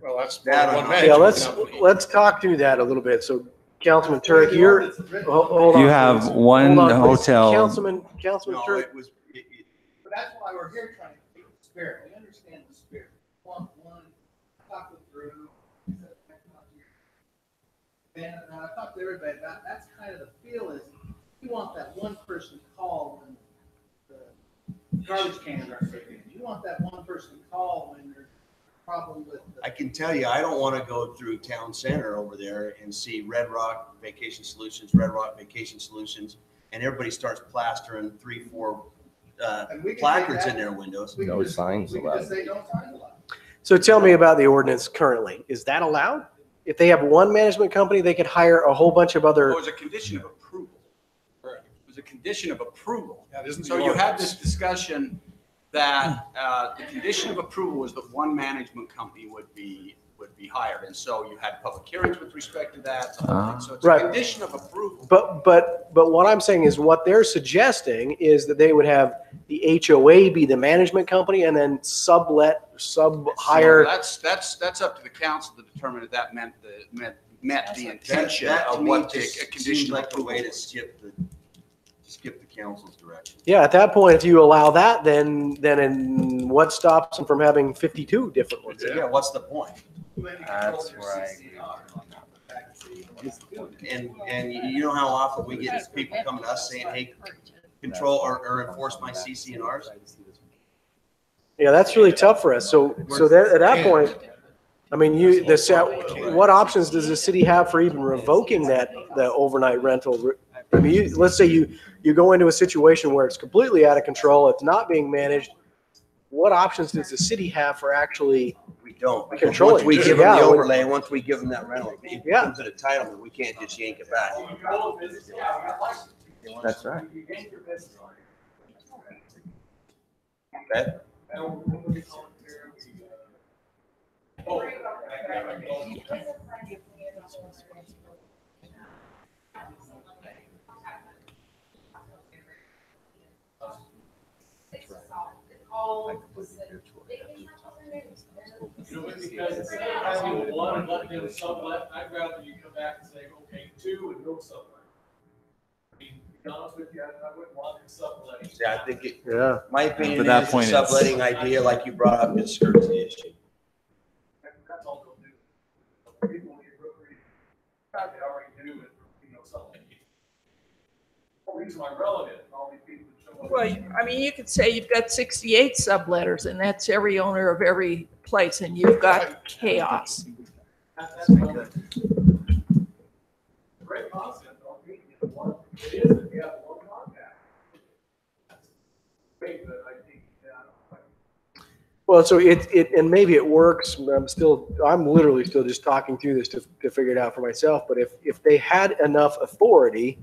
Well, that's That one I'm- management Yeah, let's talk through that a little bit. So Councilman Turk, you're, hold on. You have please. one Hold on, please. hotel- Councilman No, Turk. it was, But that's why we're here trying to keep the spirit. We understand the spirit. One, talk with Drew. And I talked to everybody about, that's kind of the feel is, you want that one person to call when the garbage cans are taken in. You want that one person to call when there's a problem with the. I can tell you, I don't want to go through town center over there and see Red Rock Vacation Solutions, and everybody starts plastering 3-4 And we can placards take in that- their windows. we can No just- signs We can allowed. just say, don't sign allowed. So tell me about the ordinance currently. Is that allowed? If they have one management company, they could hire a whole bunch of other. It was a condition of approval. It was a condition of approval. That isn't So the you had ordinance. this discussion that the condition of approval was that one management company would be hired. And so you had public hearings with respect to that. So it's a Right. condition of approval. But what I'm saying is what they're suggesting is that they would have the HOA be the management company and then So hire. that's up to the council to determine if that met the intention That to of me what the just condition seems of like the approval way to was. skip the council's direction. Yeah, at that point, if you allow that, then in what stops them from having 52 different ones? Yeah, what's the point? That's where I agree. And you know how often we get these people coming to us saying, hey, control or enforce my CC&Rs? Yeah, that's really tough for us. So that, at that point, I mean, what options does the city have for even revoking the overnight rental? I mean, let's say you go into a situation where it's completely out of control, it's not being managed. What options does the city have for actually? We don't. Because Controlling. once we give them Yeah, the when- overlay, once we give them that rental, it becomes an entitlement. We can't just yank it back. That's right. Okay? You know, because instead of having one and letting them sublet, I'd rather you come back and say, okay, two and no sublet. I mean, to be honest with you, I wouldn't want them subletting. Yeah, I think it, Yeah. my opinion But that is point the is- subletting idea, like you brought up, just skirts the issue. That's all they'll do. People will get real creative. They already do it, you know, something. The reason why relevant, all these people that show up. Well, I mean, you could say you've got 68 subletters and that's every owner of every place and you've got chaos. That's good. Great concept, don't be, you know, one, it is if you have one contact. Great, but I think, Well, so and maybe it works. I'm literally still just talking through this to figure it out for myself. But if they had enough authority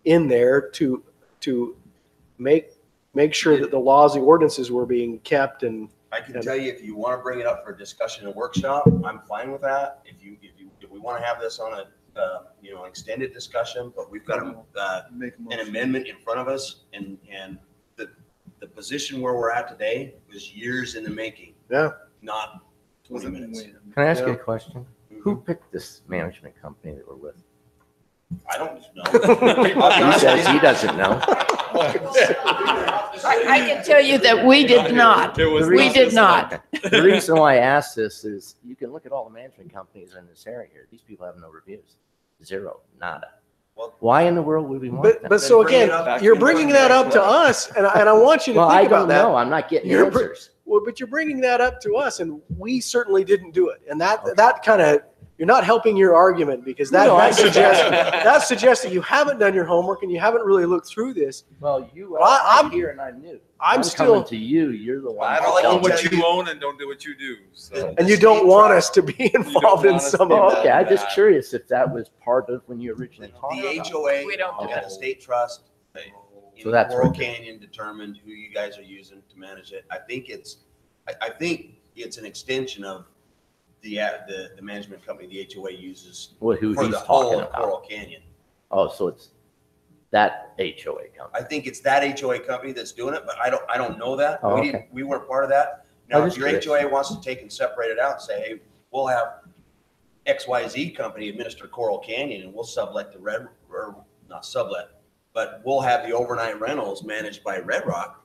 in there to make sure that the laws and ordinances were being kept and. I can tell you, if you want to bring it up for discussion and workshop, I'm fine with that. If we want to have this on a, extended discussion, but we've got an amendment in front of us and the position where we're at today was years in the making. Yeah. not 20 minutes. Can I ask you Yeah. a question? Who picked this management company that we're with? I don't know. He says he doesn't know. I can tell you that we did not. We did not. The reason why I ask this is you can look at all the management companies in this area here. These people have no reviews. Zero, nada. Why in the world would we want that? But so again, you're bringing that up to us, and I want you to Well, think I about don't that. know. I'm not getting You're answers. Well, but you're bringing that up to us, and we certainly didn't do it. And that kind of, you're not helping your argument, because No, I get that suggests that you haven't done your homework and you haven't really looked through this. Well, you Well, I'm here and I'm new. I'm coming still, to you. You're the one. I that don't tells own what me. you own and don't do what you do. So. and you don't want us to be involved in some of Oh, that. okay. I'm just curious if that was part of when you originally talked The about it. HOA, We don't do and that. the state trust, So that's Coral what- Canyon determined who you guys are using to manage it. I think it's an extension of the management company the HOA uses What, who for he's the whole talking of about. Coral Canyon. Oh, so it's that HOA company. I think it's that HOA company that's doing it, but I don't know that. Oh, We okay. didn't, we weren't part of that. I Now, was if your curious. HOA wants to take and separate it out and say, hey, we'll have XYZ company administer Coral Canyon and we'll sublet the not sublet, but we'll have the overnight rentals managed by Red Rock.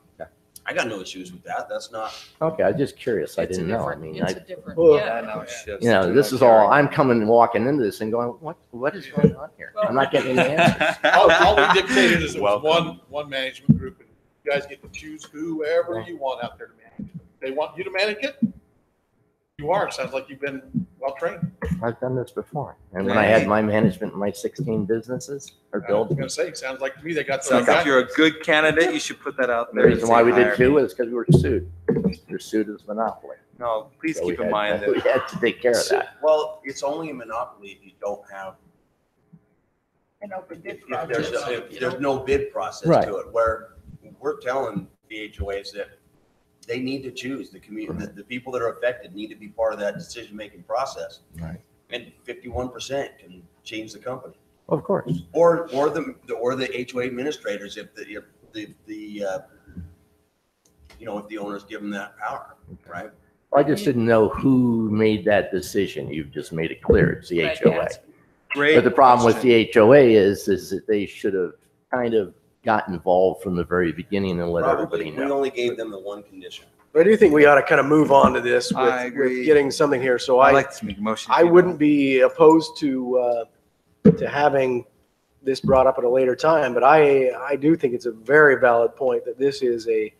I got no issues with that. That's not. Okay, I was just curious. I It's a didn't know. I different- mean, it's I, a different, Well, yeah. you know, this is all, I'm coming and walking into this and going, what is going on here? I'm not getting any answers. All we dictated is it was Welcome. one management group, and you guys get to choose whoever you want out there to manage it. They want you to manage it? You are. It sounds like you've been well-trained. I've done this before. And when I had my management, my 16 businesses or I was buildings. gonna say, sounds like to me they got the Sounds right like guy. you're a good candidate. You should put that out The there. reason why we did two is because we were sued. We're sued as monopoly. No, please So keep we in had- mind We that had to take care of that. Well, it's only a monopoly if you don't have, An open bid if there's no bid process Right. to it, where we're telling the HOAs that they need to choose the community, the people that are affected need to be part of that decision-making process. Right. And 51% can change the company. Of course. Or the HOA administrators, if the if the owners give them that power, right? I just didn't know who made that decision. You've just made it clear. It's the Right, HOA. yes. great. But the problem with question. the HOA is that they should have kind of got involved from the very beginning and let Probably, everybody we know. only gave them the one condition. But I do think we ought to kind of move on to this I with agree. getting something here. So I'd like to make a motion. I wouldn't be opposed to having this brought up at a later time, but I do think it's a very valid point that this is a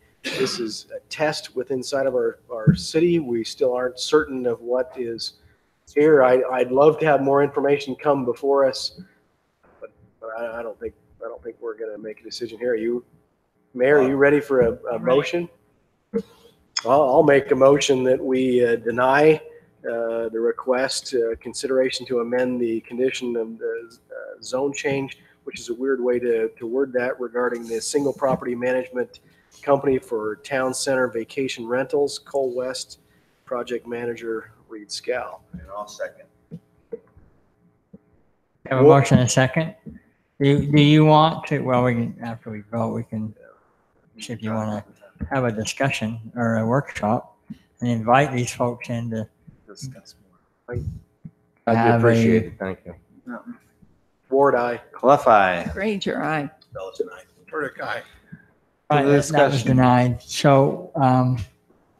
test within inside of our city. We still aren't certain of what is here. I'd love to have more information come before us, but I don't think we're going to make a decision here. Mayor, are you ready for a motion? I'll make a motion that we deny the request, consideration to amend the condition of the zone change, which is a weird way to word that, regarding the single property management company for town center vacation rentals, Cole West, project manager Reed Scow. And I'll second. Have a motion and a second. Do you want to, well, we can, after we vote, we can see if you want to have a discussion or a workshop and invite these folks in to Discuss I do have appreciate a, it. Thank you. Ward, aye. Clef eye. Granger, aye. Fellas and I. Verdict aye. right, the that was discussion. denied. So,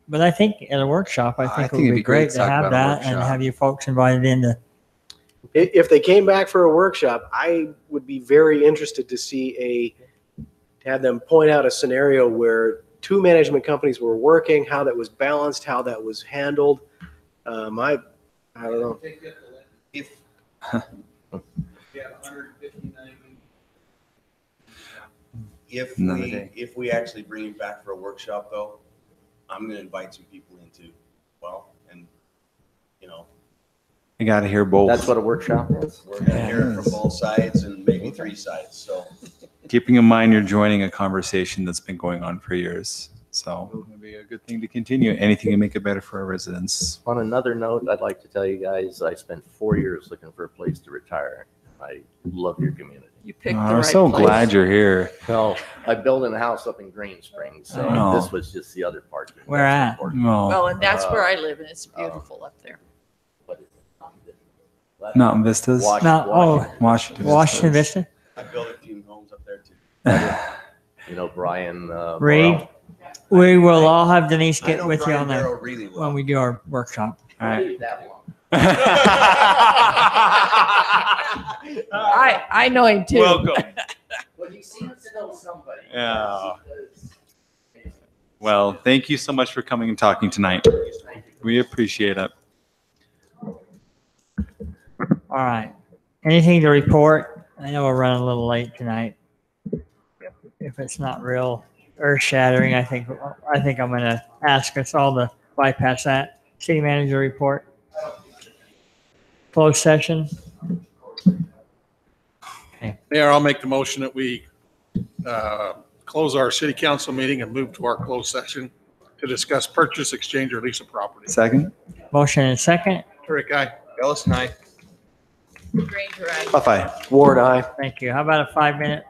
but I think at a workshop, I think it would be great to talk have about a that and workshop. have you folks invited in to, If they came back for a workshop, I would be very interested to see to have them point out a scenario where two management companies were working, how that was balanced, how that was handled. I don't know. If Yeah, 159. Another day. if we actually bring him back for a workshop though, I'm gonna invite some people into, and I got to hear both. That's what a workshop is. we're gonna hear it from both sides and maybe three sides, so. Keeping in mind you're joining a conversation that's been going on for years. So it'll be a good thing to continue. Anything to make it better for our residents. On another note, I'd like to tell you guys, I spent 4 years looking for a place to retire. I love your community. You picked I'm so glad you're here. Well, I built a house up in Green Springs, so Oh. this was just the other part. Where at? Oh. Well, and that's where I live, and it's beautiful up there. Mountain Vistas. Washington Vista. I built a few homes up there too. You know, Brian. Reed, Morrell. we will all have Denise I get know with you Brian on that Darrow really well. when we do our workshop. All right. That long. I know him too. Welcome. Well, he seems to know somebody. Yeah. Well, thank you so much for coming and talking tonight. We appreciate it. All right. Anything to report? I know we're running a little late tonight. If it's not real earth shattering, I think I'm going to ask us all to bypass that. City manager report. Closed session. Mayor, I'll make the motion that we close our city council meeting and move to our closed session to discuss purchase, exchange, or lease of property. Second. Motion and second. Turek, aye. Ellis and I. Granger, aye. Bye-bye. Ward, aye. Thank you. How about a 5-minute